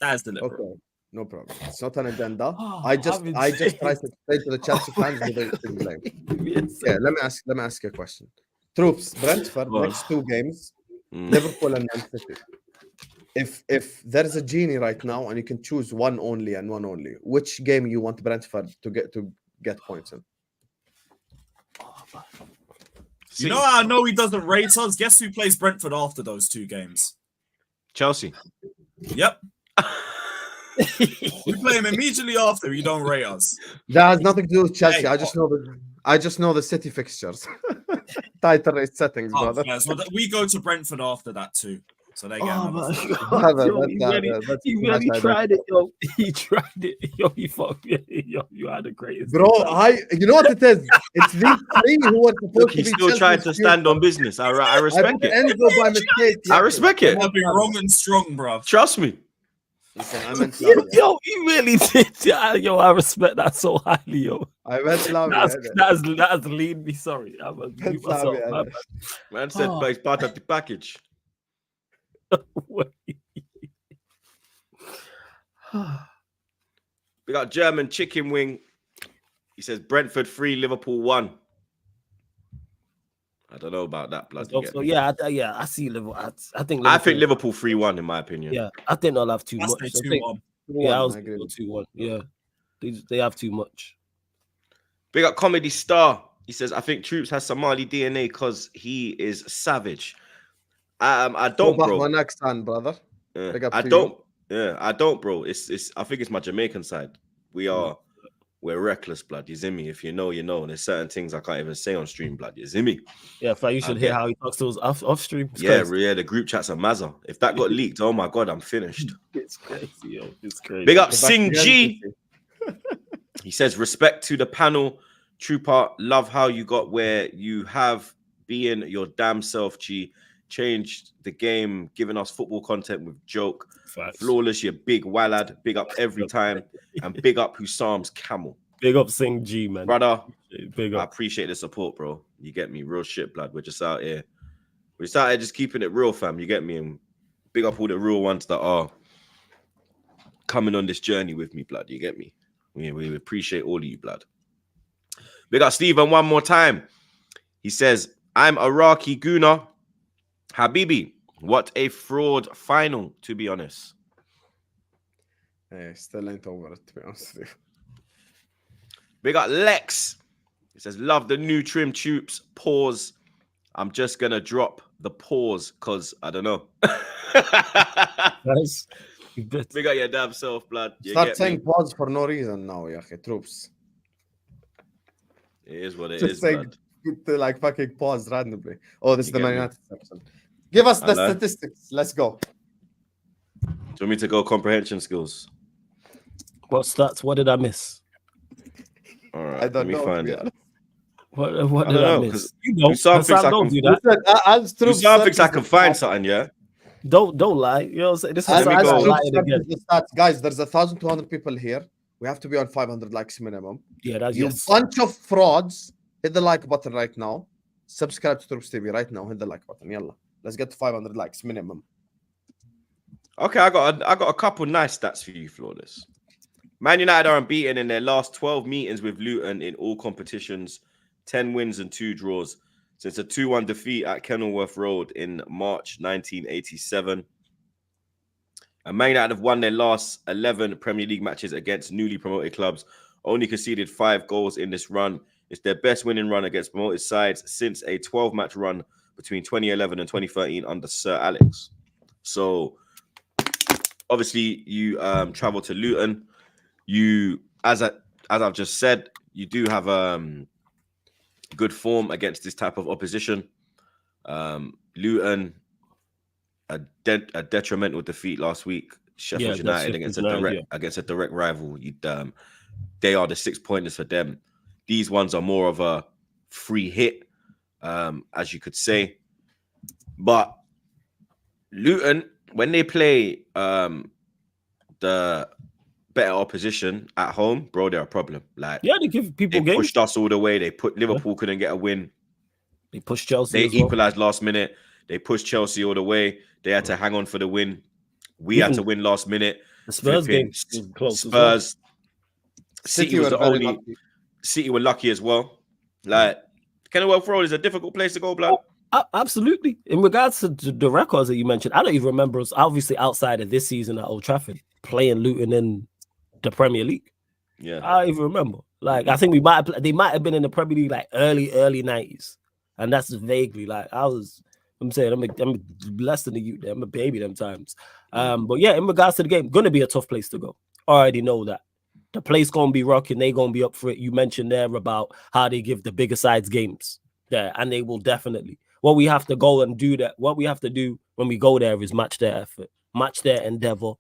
That is deliberate. Okay, no problem. It's not an agenda. Oh, I just I'm tried to insane. explain to the Chelsea fans who they should blame. Yes. Yeah, let me ask you a question. Troops, Brentford, Go on. next 2 games, Mm. Liverpool and Man City. If there's a genie right now and you can choose one only and one only, which game you want Brentford to get points in? You know how I know he doesn't rate us? Guess who plays Brentford after those 2 games? Chelsea. Yep. We play him immediately after. You don't rate us. That has nothing to do with Chelsea. Hey, I just know the City fixtures. Title rate settings, Oh, brother. fair. So we go to Brentford after that too. So they get Oh another. my Brother, God. Yo, that's he too really much tried identity. it, yo. He tried it. Yo, he fucked me. Yo, you had the greatest. Bro, time. you know what it is? It's these 3 who are supposed Look, to he be still tried to Chelsea's stand on future. business. I I respect put it. Enzo by mistake. I respect it. I've been wrong and strong, bro. Trust me. Listen, I meant Yo, Lavia. yo, he really did. Yeah, yo, I respect that so highly, yo. I meant Lavia. That's lead me. Sorry, I'm gonna mute That's myself. Lavia. My Man said, Oh. but it's part of the package. bad. Wait. We got German chicken wing. He says Brentford 3, Liverpool 1. I don't know about that, blood. You get So, me? yeah, I see Liverpool. I think I think Liverpool 3-1 in my opinion. Yeah, I think they'll have too I much. say I think, 2-1. yeah, I was I agree with 2-1. Yeah, they have too much. Big up Comedy Star. He says, I think Troops has Somali DNA because he is savage. I don't, Go back bro. one next time, brother. Yeah, Big up I to don't. Yeah, I don't, bro. It's. I think it's my Jamaican side. Mm. We're reckless, blood. You see me? If you know, you know. And there's certain things I can't even say on stream, blood. You see me? Yeah, you should hear how he talks to us off stream. It's crazy. Yeah. The group chats are mazza. If that got leaked, oh my god, I'm finished. It's crazy, yo. It's crazy. Big up Go back Sing again, G. City. He says, respect to the panel. Trooper, love how you got where you have being your damn self, G. Changed the game, giving us football content with joke. Facts. Flawless, you big wallad. Big up every time. And big up Husam's camel. Big up Sing G, man. Brother, Big I up. appreciate the support, bro. You get me? Real shit, blood. We're just out here. We're just out here just keeping it real, fam. You get me? And big up all the real ones that are coming on this journey with me, blood. You get me? We appreciate all of you, blood. Big up Stephen one more time. He says, I'm Iraqi Guna. Habibi, what a fraud final, to be honest. Hey, still ain't over it, to be honest with you. Big up Lex. He says, love the new trim tubes. Pause. I'm just going to drop the pause because I don't know. Nice. You bet. Big up your damn self, blood. You Start get saying me? pause for no reason now, Yahi. Troops. It is what it Just is, saying blood. to like fucking pause randomly. Oh, this is You the get Man me? United section. Give us I the know. statistics. Let's go. Do you want me to go comprehension skills? What stats? What did I miss? All right, I don't let me know. find to be it. honest. What I did don't I know, miss? 'cause You know, Hussam thinks I don't can- do that. Listen, as Troops Hussam thinks I searches can the find stats- something, yeah? Don't lie. You know what I'm saying? This is As, Let me as go. Troops lying again. searches the stats, guys, there's 1,200 people here. We have to be on 500 likes minimum. Yeah, that's You yes. bunch of frauds. Hit the like button right now. Subscribe to TroopzTV right now. Hit the like button. Yalla. Let's get to 500 likes minimum. Okay, I got a couple nice stats for you, Flawless. Man United are unbeaten in their last 12 meetings with Luton in all competitions, 10 wins and 2 draws since a 2-1 defeat at Kenilworth Road in March 1987. And Man United have won their last 11 Premier League matches against newly promoted clubs, only conceded 5 goals in this run. It's their best winning run against promoted sides since a 12-match run between 2011 and 2013 under Sir Alex. So, obviously, you travel to Luton. You, as I've just said, you do have good form against this type of opposition. Luton, a detrimental defeat last week. Sheffield Yeah, that's United Sheffield against a direct rival. They are the 6 pointers for them. These ones are more of a free hit. as you could say. But Luton, when they play the better opposition at home, bro, they're a problem. Like, Yeah, they give people they games. pushed us all the way. They put Liverpool couldn't get a win. They pushed Chelsea They as well. equalized last minute. They pushed Chelsea all the way. They had to hang on for the win. We had Even to win last minute. The Spurs Flipping game was close as well. Spurs. City were was the very only. lucky. City were lucky as well. Like, Kenilworth Road is a difficult place to go, blood. Absolutely. In regards to the records that you mentioned, I don't even remember us, obviously outside of this season at Old Trafford, playing Luton in the Premier League. Yeah. I don't even remember. Like, I think they might have been in the Premier League like early 90s. And that's vaguely like I'm saying I'm less than the youth there. I'm a baby them times. But yeah, in regards to the game, gonna be a tough place to go. Already know that. The place gonna be rocking, they gonna be up for it. You mentioned there about how they give the bigger sides games there, and they will definitely. What we have to go and do that, what we have to do when we go there is match their effort, match their endeavor,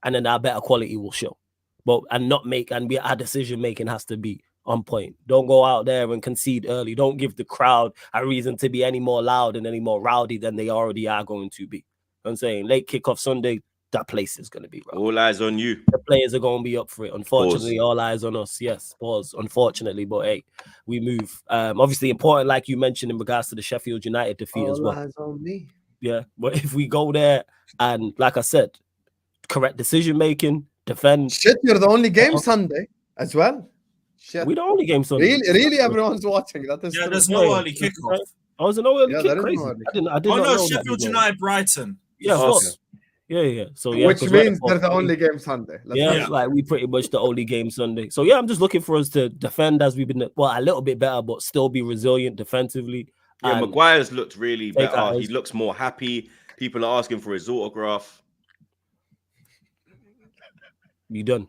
and then our better quality will show. But our decision making has to be on point. Don't go out there and concede early. Don't give the crowd a reason to be any more loud and any more rowdy than they already are going to be. I'm saying late kickoff Sunday, that place is going to be rough. All eyes on you. The players are going to be up for it. Unfortunately, all eyes on us. Yes, pause. Unfortunately, but hey, we move. Obviously important, like you mentioned, in regards to the Sheffield United defeat as well. All eyes on me. Yeah, but if we go there and, like I said, correct decision making, defend. Shit, you're the only game Sunday as well. Shit. We the only game Sunday. Really, everyone's watching. That is Yeah, true. there's no early kickoff. I was an early Yeah, kick. there is Crazy. no early I didn't Oh not no, know that Sheffield was United, Brighton. Yeah, of Okay. course. Yeah. So yeah, Which 'cause we're means the they're the fourth only game Sunday. Yeah, Yeah. like we pretty much the only game Sunday. So yeah, I'm just looking for us to defend as we've been a little bit better, but still be resilient defensively. Yeah, and Maguire's looked really take better. out He his- looks more happy. People are asking for his autograph. be done.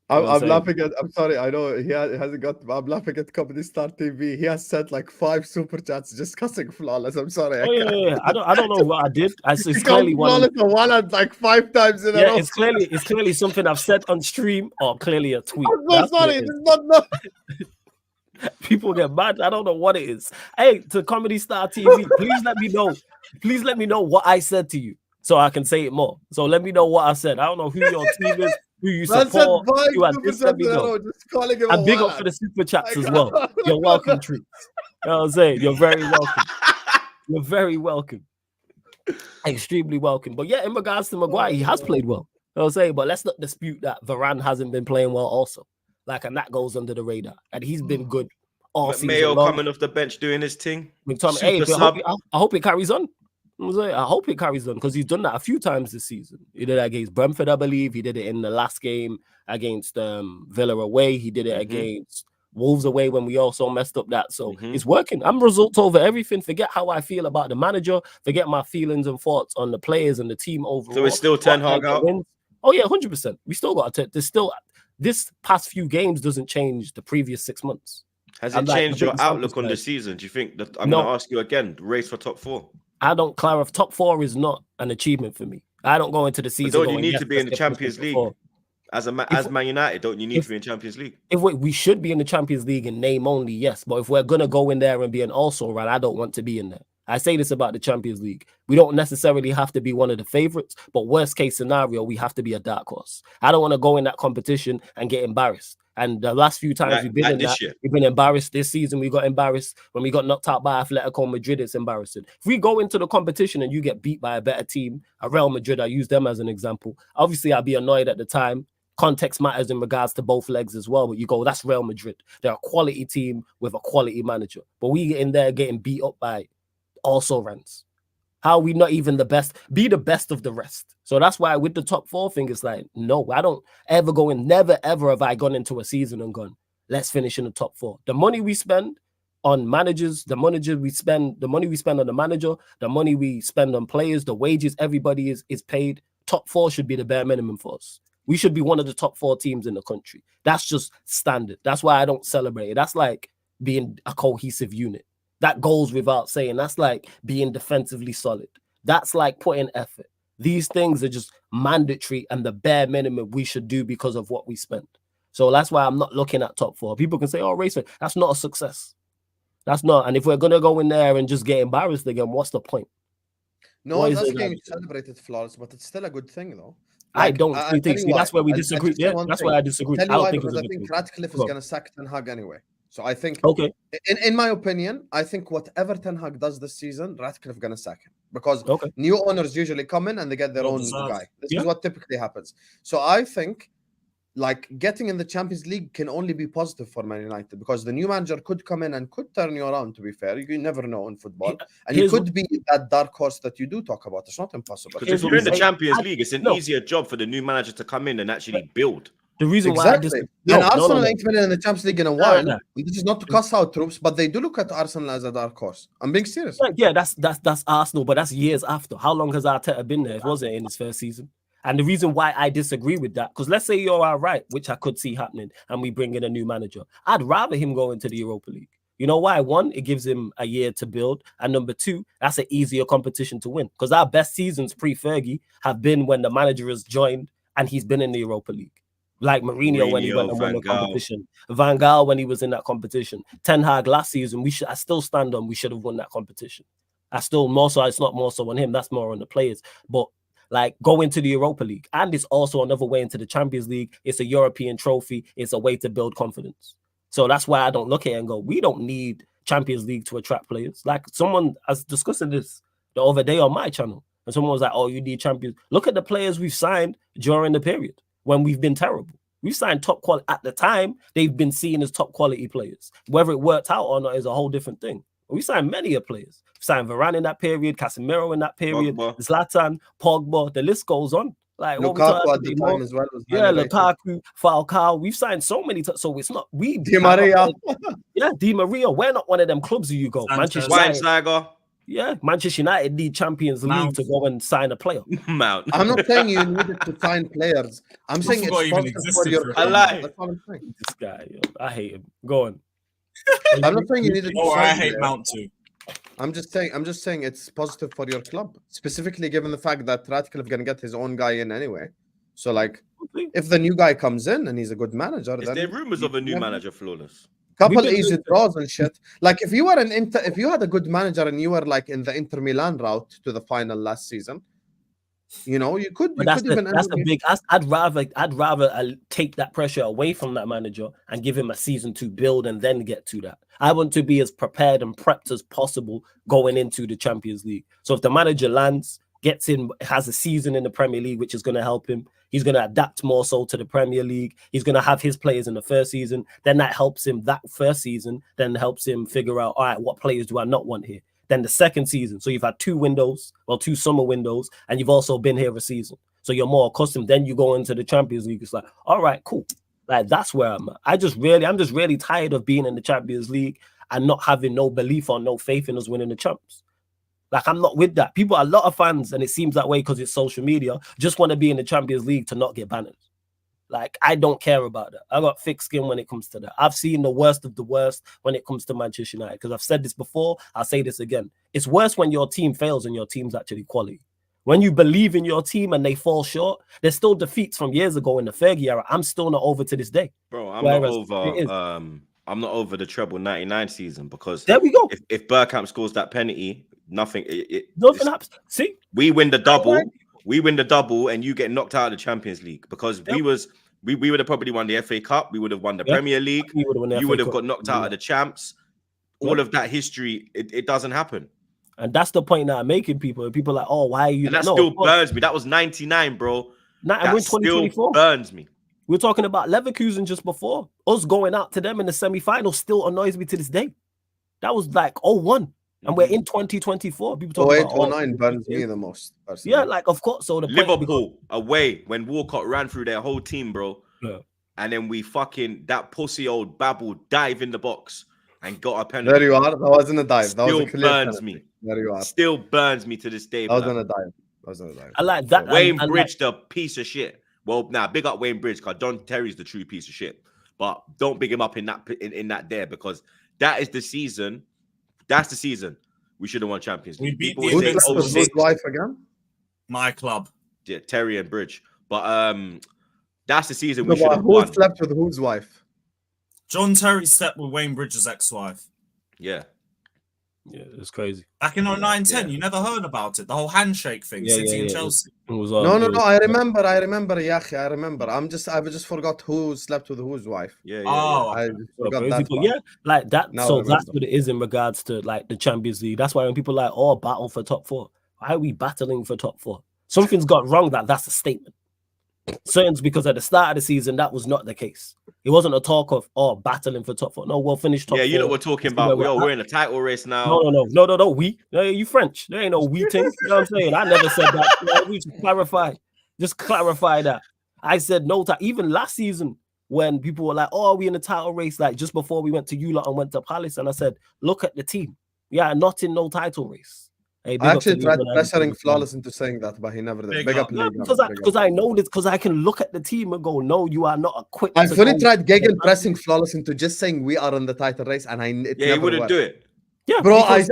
I'm saying? laughing at. I'm sorry. I know he hasn't got. I'm laughing at Comedy Star TV. He has sent like 5 super chats just cussing Flawless. I'm sorry. Oh yeah. I don't know what I did. It's He clearly called one. Flawless a wallet like 5 times in a row. It's clearly something I've said on stream or clearly a tweet. I'm so That's what sorry. it This is. is not no. People get mad. I don't know what it is. Hey, to Comedy Star TV, please let me know. Please let me know what I said to you so I can say it more. So let me know what I said. I don't know who your team is, who you Man said support. 5 You had super this, let chats me in a know. row. Just calling him And a big up wallet. for the super chats Like, as well. You're welcome, Troops. You know what I'm saying? You're very welcome. You're very welcome. Extremely welcome. But yeah, in regards to Maguire, he has played well. You know what I'm saying? But let's not dispute that Varane hasn't been playing well also. Like, and that goes under the radar. And he's been good all season Mayo long. coming off the bench doing his thing. Hey, Super I hope it carries on. I hope it carries on because he's done that a few times this season. He did it against Brentford, I believe. He did it in the last game against Villa away. He did it against Wolves away when we also messed up that. So it's working. I'm results over everything. Forget how I feel about the manager. Forget my feelings and thoughts on the players and the team overall. So it's still Ten Hag out? Oh yeah, 100%. We still got to. There's still this past few games doesn't change the previous 6 months. Has I'm it like, changed the your biggest outlook on the focus season? Do you think that I'm No. going to ask you again? The race for top 4. I don't clarify. Top 4 is not an achievement for me. I don't go into the But season. don't you going, need yes, to be let's in the get Champions top League 4. as If- Man United? Don't you need if- to be in Champions League? If we should be in the Champions League in name only, yes. But if we're gonna go in there and be an also run, I don't want to be in there. I say this about the Champions League. We don't necessarily have to be one of the favorites, but worst case scenario, we have to be a dark horse. I don't want to go in that competition and get embarrassed. And the last few times we've been Like in this that, year. we've been embarrassed. This season, we got embarrassed when we got knocked out by Atletico Madrid. It's embarrassing. If we go into the competition and you get beat by a better team, a Real Madrid, I use them as an example. Obviously, I'd be annoyed at the time. Context matters in regards to both legs as well. But you go, that's Real Madrid. They're a quality team with a quality manager. But we get in there getting beat up by also rents. How are we not even the best? Be the best of the rest. So that's why with the top 4 thing, it's like, no, I don't ever go in. Never, ever have I gone into a season and gone, let's finish in the top 4. The money we spend on managers, the money we spend on the manager, the money we spend on players, the wages, everybody is paid. Top 4 should be the bare minimum for us. We should be one of the top 4 teams in the country. That's just standard. That's why I don't celebrate it. That's like being a cohesive unit. That goes without saying. That's like being defensively solid. That's like putting effort. These things are just mandatory and the bare minimum we should do because of what we spend. So that's why I'm not looking at top 4. People can say, oh, race, that's not a success. That's not. And if we're gonna go in there and just get embarrassed again, what's the point? No What one's is it asking you like- to celebrate it flawless, but it's still a good thing, though. I don't I'll think. tell you See, why. that's where we I'll disagree. just say Yeah, one that's thing. where I disagree. I'll tell I you don't why, think it's because a I good think thing. Ratcliffe is Go on. going to sack Ten Hag anyway. So I think, Okay. in my opinion, I think whatever Ten Hag does this season, Ratcliffe going to sack him. Because Okay. new owners usually come in and they get their Well own deserved. guy. This Yeah. is what typically happens. So I think, like, getting in the Champions League can only be positive for Man United because the new manager could come in and could turn you around, to be fair. You never know in football. And you Here's could be that dark horse that you do talk about. It's not impossible. Because if Here's what you're in we the say. Champions League, it's an No. easier job for the new manager to come in and actually build. The reason why I disagree. And Arsenal ain't been in the Champions League in a while. no. This is not to cuss out Troops, but they do look at Arsenal as a dark horse. I'm being serious. Yeah, that's Arsenal, but that's years after. How long has Arteta been there? It wasn't in his first season. And the reason why I disagree with that, because let's say you're all right, which I could see happening, and we bring in a new manager. I'd rather him go into the Europa League. You know why? One, it gives him a year to build. And number two, that's an easier competition to win. Because our best seasons pre-Fergie have been when the manager has joined and he's been in the Europa League. Like Mourinho when he went and won the competition. Van Gaal when he was in that competition. Ten Hag last season, I still stand on we should have won that competition. It's not more so on him, that's more on the players. But like go into the Europa League. And it's also another way into the Champions League. It's a European trophy. It's a way to build confidence. So that's why I don't look at it and go, we don't need Champions League to attract players. Like someone was discussing this the other day on my channel. And someone was like, oh, you need Champions. Look at the players we've signed during the period when we've been terrible. We've signed top quality. At the time, they've been seen as top quality players. Whether it worked out or not is a whole different thing. We signed many players. We signed Varane in that period, Casemiro in that period, Zlatan, Pogba, the list goes on. Like Lukaku at the time as well. Yeah, Lukaku, Falcao. We've signed so many. So it's not we. Di Maria. Yeah, Di Maria. We're not one of them clubs who you go. Sanchez. Schweinsteiger. Yeah, Manchester United need Champions League to go and sign a player. Mount. I'm not saying you needed to sign players. I'm saying it's possible for your I like That's what I'm saying. This guy, yo, I hate him. Go on. I'm not saying you needed to Oh, I sign hate players. Mount too. I'm just saying it's positive for your club, specifically given the fact that Ratcliffe gonna get his own guy in anyway. So like, if the new guy comes in and he's a good manager, Is then there rumors of a new manager, Flawless? couple We've been easy doing- draws and shit. Like if you were if you had a good manager and you were like in the Inter Milan route to the final last season, you know, you could. But You that's could even that's a big. I'd rather take that pressure away from that manager and give him a season to build and then get to that. I want to be as prepared and prepped as possible going into the Champions League. So if the manager lands, gets in, has a season in the Premier League, which is going to help him. He's going to adapt more so to the Premier League. He's going to have his players in the first season. Then that helps him that first season. Then helps him figure out, all right, what players do I not want here? Then the second season. So you've had two summer windows, and you've also been here a season. So you're more accustomed. Then you go into the Champions League. It's like, all right, cool. Like that's where I'm at. I'm just really tired of being in the Champions League and not having no belief or no faith in us winning the champs. Like I'm not with that. A lot of fans, and it seems that way because it's social media, just want to be in the Champions League to not get banned. Like I don't care about that. I got thick skin when it comes to that. I've seen the worst of the worst when it comes to Manchester United. Because I've said this before, I'll say this again. It's worse when your team fails and your team's actually quality. When you believe in your team and they fall short, there's still defeats from years ago in the Fergie era. I'm still not over to this day. Bro, I'm not over the treble 99 season because there we go. If Bergkamp scores that penalty, nothing happens. See, we win the double, and you get knocked out of the Champions League because we would have probably won the FA Cup, we would have won the Premier League, you would have got knocked out of the champs. All of that history, it doesn't happen. And that's the point that I'm making people. People are like, oh, why are you? And that still burns me. That was 99, bro. And we're 2024. Still burns me. We're talking about Leverkusen just before. Us going out to them in the semi-final still annoys me to this day. That was like 0-1. And we're in 2024. People talk about 09 burns me the most. Personally. Yeah, like of course. So the Liverpool away when Walcott ran through their whole team, bro. Yeah. And then we that pussy old Babel dive in the box and got a penalty. There you are. That wasn't a dive. That Still was a clear burns penalty. me. There you are. Still burns me to this day. That wasn't a dive. I like that. Wayne Bridge, the piece of shit. Well, now big up Wayne Bridge because John Terry's the true piece of shit. But don't big him up in that there because that is the season. That's the season we should have won Champions League. We beat People the were saying, Whose wife again? My club. Yeah, Terry and Bridge. But that's the season No, we should but have who won. slept with whose wife? John Terry slept with Wayne Bridges' ex-wife. Yeah. Yeah, it's crazy. Back in 09-10, Yeah. you never heard about it. The whole handshake thing, Yeah, City yeah, and yeah. Chelsea. It was, No, it was- I remember, Yachi, I remember. I just forgot who slept with whose wife. Yeah. Oh, I okay. just So forgot crazy, that but part. yeah, like that. Now I So that's remember. what it is in regards to like the Champions League. That's why when people are like, oh, battle for top 4. Why are we battling for top 4? Something's got wrong. That's a statement. Certainly because at the start of the season that was not the case. It wasn't a talk of battling for top 4. No, we'll finish top 4. Yeah, you know what we're talking Let's see where about. we're We're at. in a title race now. No. We. No, you French. There ain't no we thing. You know what I'm saying? I never said that. You know, we just clarify that. I said no. Even last season, when people were like, "Oh, are we in a title race?" Like just before we went to Ulot and went to Palace, and I said, "Look at the team. Yeah, not in no title race." Hey, big I up to actually tried Liverpool and pressuring everything. Flawless into saying that, but he never did. Big Big up. up, Yeah, League. because I know this, because I can look at the team and go, no, you are not equipped. I to fully go- tried Gegen pressing Flawless into just saying we are in the title race, and it Yeah, he never wouldn't worked. do it. Yeah, Bro, because-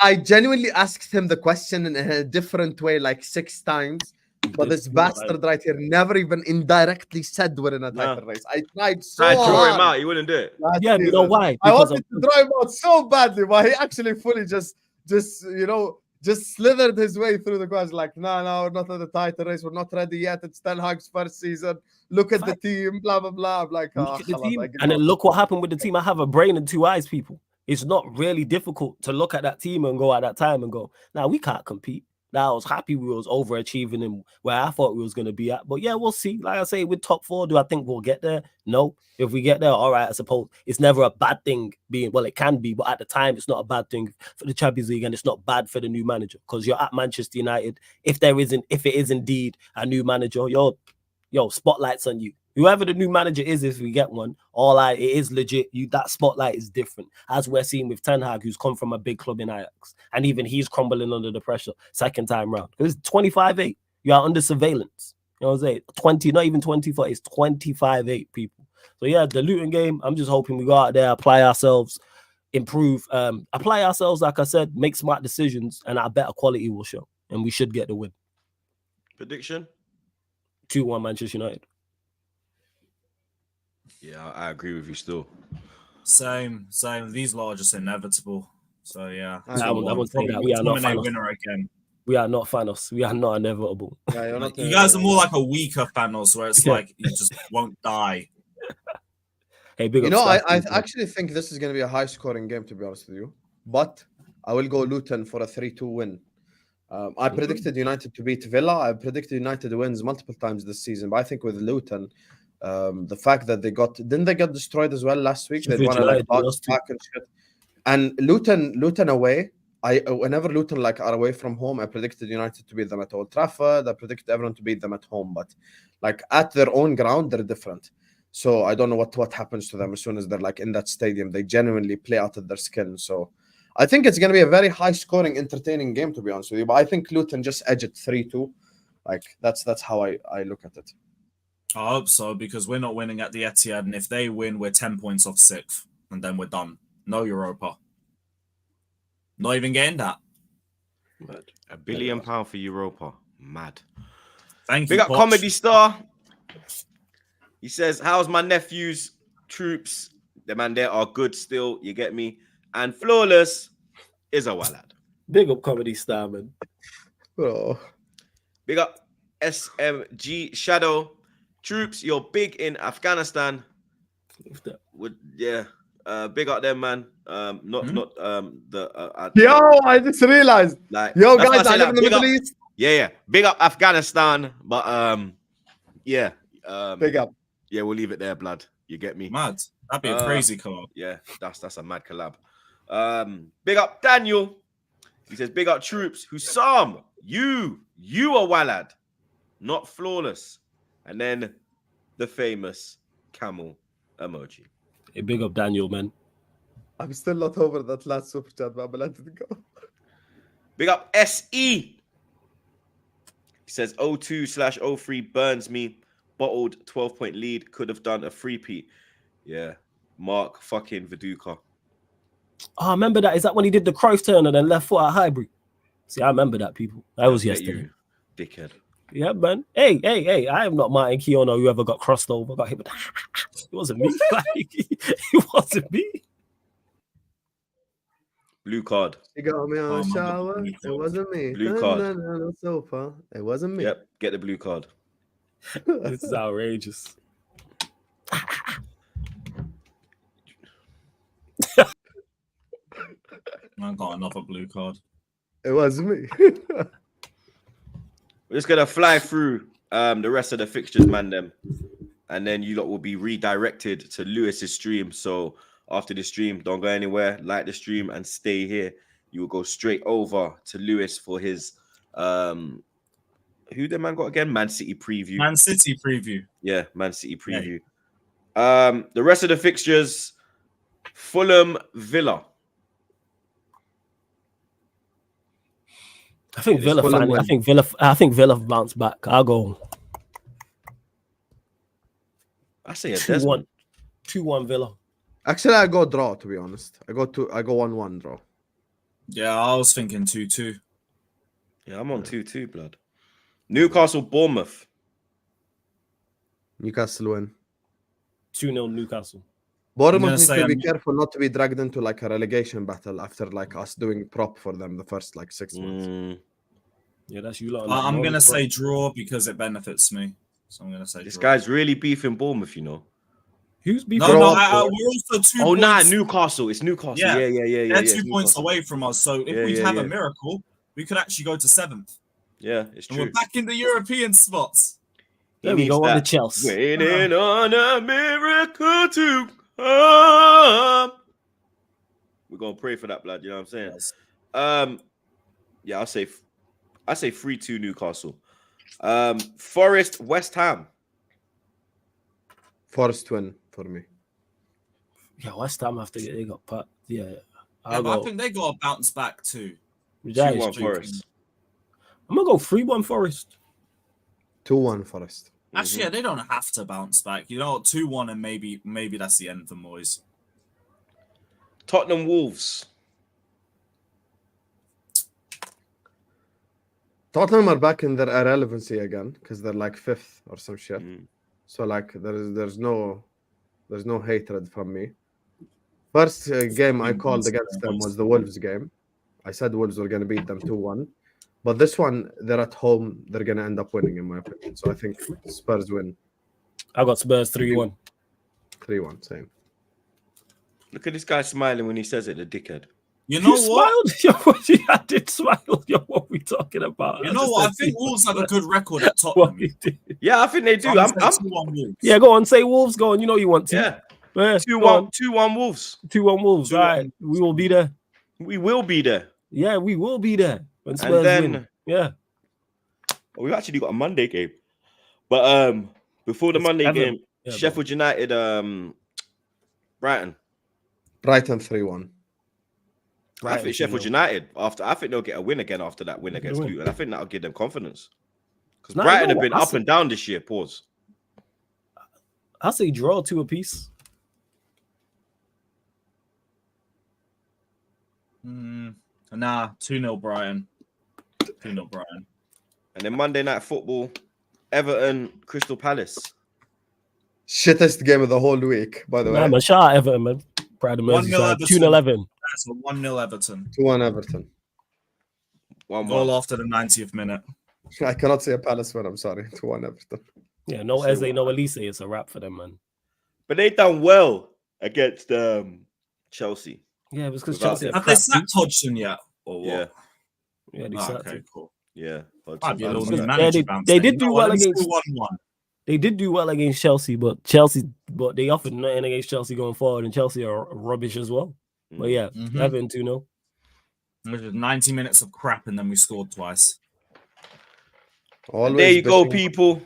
I genuinely asked him the question in a different way like 6 times, but this bastard right here never even indirectly said we're in a title race. I tried so Tried to draw him hard. out. He wouldn't do it. last Yeah, you know season. why? I Because wanted to draw him out so badly, but he actually fully just slithered his way through the guys like, no, we're not in the title race. We're not ready yet. It's Ten Hag's first season. Look at the team, blah, blah, blah. I'm like, look at the khalas, team. I give And then up. look what happened with the team. I have a brain and 2 eyes, people. It's not really difficult to look at that team and go at that time and go, nah, we can't compete. Now I was happy we was overachieving and where I thought we was going to be at. But yeah, we'll see. Like I say, with top 4, do I think we'll get there? No. If we get there, all right, I suppose it's never a bad thing being, well, it can be, but at the time, it's not a bad thing for the Champions League and it's not bad for the new manager because you're at Manchester United. If it is indeed a new manager, yo, spotlight's on you. Whoever the new manager is, if we get one, it is legit. That spotlight is different, as we're seeing with Ten Hag, who's come from a big club in Ajax, and even he's crumbling under the pressure second time round. It's 25-8. You are under surveillance. You know what I'm saying? 20, not even 24. It's 25-8, people. So yeah, the Luton game. I'm just hoping we go out there, apply ourselves, improve, apply ourselves. Like I said, make smart decisions, and our better quality will show, and we should get the win. Prediction? 2-1 Manchester United. Yeah, I agree with you still. Same. These lot are just inevitable. So yeah. I won't say that. We are not Dominate Thanos. winner again. We are not Thanos. We are not inevitable. Yeah, you're not You guys are more like a weaker Thanos, where it's like you just won't die. Hey, big You up know, I Sky, man. actually think this is going to be a high-scoring game, to be honest with you. But I will go Luton for a 3-2 win. I predicted United to beat Villa. I predicted United wins multiple times this season. But I think with Luton, the fact that didn't they get destroyed as well last week? They Sheffield won like United bounce lost back and shit. And Luton away. Whenever Luton like are away from home, I predicted United to beat them at Old Trafford. I predicted everyone to beat them at home, but like at their own ground, they're different. So I don't know what happens to them as soon as they're like in that stadium. They genuinely play out of their skin. So I think it's going to be a very high-scoring, entertaining game, to be honest with you. But I think Luton just edge it 3-2. Like that's how I look at it. I hope so, because we're not winning at the Etihad, and if they win, we're 10 points off 6th, and then we're done. No Europa. Not even getting that. £1 billion for Europa. Mad. Thank Big you, up Poch. Comedy Star. He says, how's my nephews, Troops? The man there are good still, you get me? And Flawless is a walad. Big up Comedy Star, man. Oh. Big up SMG Shadow. Troops, you're big in Afghanistan. Big up them, man. Yo, I just realized. Like, Yo, that's why guys, say I live in the big Middle up- East. Yeah. Big up Afghanistan, but Big up. Yeah, we'll leave it there, blood. You get me? Mad. That'd be a crazy collab. Yeah, that's a mad collab. Big up Daniel. He says, big up Troops. Hussam, you are Walad, not Flawless. And then the famous camel emoji. Hey, big up Daniel, man. I'm still not over that last super chat, but I'm gonna let it go. Big up SE. He says 02/03 burns me. Bottled 12-point lead. Could have done a 3-peat. Yeah. Mark fucking Viduka. Oh, I remember that. Is that when he did the Cruyff turn and then left foot at Highbury? See, I remember that, people. That was yesterday. You, dickhead. Yeah, man. Hey. I am not Martin Keown or whoever got crossed over. Got hit with it wasn't me. Like, it wasn't me. Blue card. She got me on Oh, the man, shower. blue It card. wasn't me. Blue Dun, card. dun, dun, on the sofa. It wasn't me. Yep, get the blue card. This is outrageous. I got another blue card. It wasn't me. We're just gonna fly through the rest of the fixtures, man. Them, and then you lot will be redirected to Lewis's stream. So after the stream, don't go anywhere. Like the stream and stay here. You will go straight over to Lewis for his who the man got again? Man City preview. Man City preview. Yeah, Man City preview. The rest of the fixtures: Fulham, Villa. I think Villa. Fulham Finally, win. I think Villa bounce back. I'll go I say a 2-1. Desmond. 2-1 Villa. Actually, I go draw, to be honest. I go 1-1 draw. Yeah, I was thinking 2-2. Yeah, I'm on 2-2, blood. Newcastle, Bournemouth. Newcastle win. 2-0 Newcastle. Bournemouth gonna needs say to be I'm- careful not to be dragged into like a relegation battle after like us doing prop for them the first like 6 months. Yeah, that's you lot. I'm going to say draw because it benefits me. So I'm going to say This draw. guy's really beefing Bournemouth, you know. Who's beefing? No, Draw. we're also 2 Oh, points. nah, Newcastle. It's Newcastle. Yeah. Yeah. They're it's 2 points Newcastle. away from us. So if Yeah, we'd yeah, have yeah. a miracle, we could actually go to 7th. Yeah, it's And true. we're back in the European spots. He There we needs go on the that Chelsea. Waiting on a miracle to come. We're gonna pray for that, blood. You know what I'm saying? Yeah, I say 3-2 Newcastle. Forest, West Ham. Forest win for me. Yeah, West Ham after they got put. Yeah, Yeah, I'll but I go. think they got to bounce back too. That is 2-1 true. Forest. I'm gonna go 3-1 Forest. 2-1 Forest. Actually, yeah, they don't have to bounce back. You know, 2-1 and maybe that's the end for Moyes. Tottenham, Wolves. Tottenham are back in their irrelevancy again because they're like 5th or some shit. Mm. So like there's no hatred from me. First game I called against them was the Wolves game. I said Wolves were going to beat them 2-1. But this one, they're at home. They're going to end up winning, in my opinion. So I think Spurs win I got Spurs 3-1. 3-1. Same. Look at this guy smiling when he says it, the dickhead. You know You what? smiled. I did smile. Yo, what are we talking about? You know what? I think Wolves have a good record at What Tottenham. we did. Yeah, I think they do. I'm I'm, saying 2-1 Wolves. Yeah, go on. Say Wolves. Go on. You know you want to. yeah. Yeah, 2-1 Wolves. 2-1 Wolves. 2-1. All right, we will be there. We will be there. Yeah, we will be there when And Spurs then win. Yeah, we've actually got a Monday game. But before the It's Monday Everton. game, Yeah, Sheffield United, Brighton. Brighton 3-1. I think Sheffield United I think they'll get a win again after that win against win. Luton. I think that'll give them confidence. Because Nah, Brighton you know have been what? up and down this year. Pause. I'll say draw 2 apiece. Nah, 2-0 Brighton. 2-0 Brighton. And then Monday Night Football, Everton, Crystal Palace. Shittest game of the whole week, by the way. Nah, man, shout out Everton, man. Proud of 1-0 Merseyside. Everton. 2-0 Everton. That's a 1-0 Everton. 2-1 Everton. 1-1. Goal after the 90th minute. I cannot say a Palace win, I'm sorry. 2-1 Everton. Yeah, no Say Eze, what? no Elise. It's a wrap for them, man. But they done well against Chelsea. Yeah, it was because Without Chelsea them. have Have they crap sacked Hodgson yet? Or what? Yeah, Yeah, they Oh, sacked okay, him. cool. yeah. Might be a Yeah, little they- new yeah, manager they- bounce they there. did You do know well what? Let's against- do 1-1. They did do well against Chelsea, but they offered nothing against Chelsea going forward, and Chelsea are rubbish as well. But yeah, Mhm. Everton 2-0. Which is 90 minutes of crap and then we scored twice. Always There you go, bitching. people.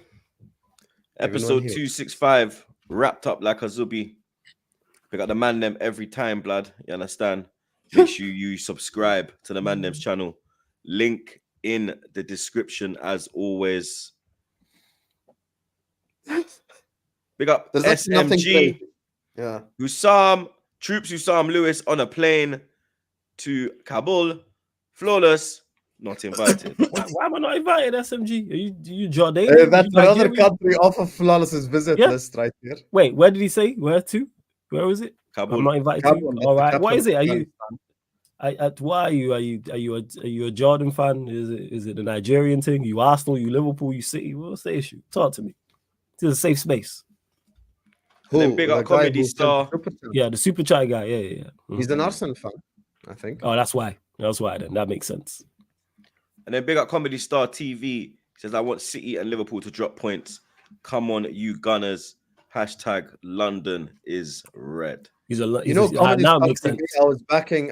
Everyone Episode here. 265 wrapped up like a zubi. We got the man them every time, blood. You understand? Make sure you subscribe to the man them's channel. Link in the description as always. Big up There's actually nothing SMG, crazy. Yeah. Hussam Lewis on a plane to Kabul. Flawless, not invited. Why am I not invited, SMG? Are you Jordanian? That's You another Nigerian? country off of Flawless's visit Yeah. list right here. Wait, where did he say? Where to? Where was it? I'm Kabul. not invited Kabul, to. that's All the right. What capital is it? of Are you? Why are you? Are you a Jordan fan? Is it a Nigerian thing? You Arsenal? You Liverpool? You City? What's the issue? Talk to me. It's a safe space. And then Who? big up The guy comedy who sent star. the super chat? Yeah, the super chat guy. Yeah. He's an Arsenal fan, I think. Oh, that's why. Then that makes sense. And then big up comedy star TV says, I want City and Liverpool to drop points. Come on, you Gunners. Hashtag London is red. Comedy now Star it makes TV, sense.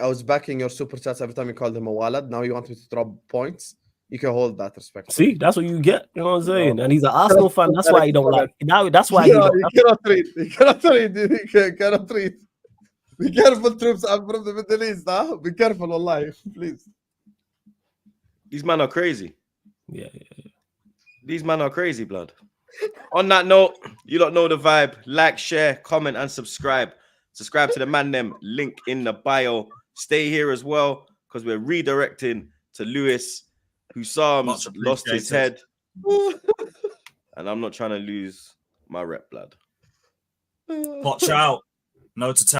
I was backing your super chats every time you called him a walad. Now you want me to drop points. You can hold that respect. See, that's what you get. You know what I'm saying? And he's an Arsenal fan. That's why he don't like. Now that's why he don't. You cannot read. You cannot read. You cannot read. Be careful, troops. I'm from the Middle East. Huh? Be careful, Allah, please. These men are crazy. Yeah. These men are crazy, blood. On that note, you don't know the vibe. Like, share, comment, and subscribe. Subscribe to the man them link in the bio. Stay here as well because we're redirecting to Lewis, who Psalms lost his head. And I'm not trying to lose my rep, blood. Watch out. No to tell.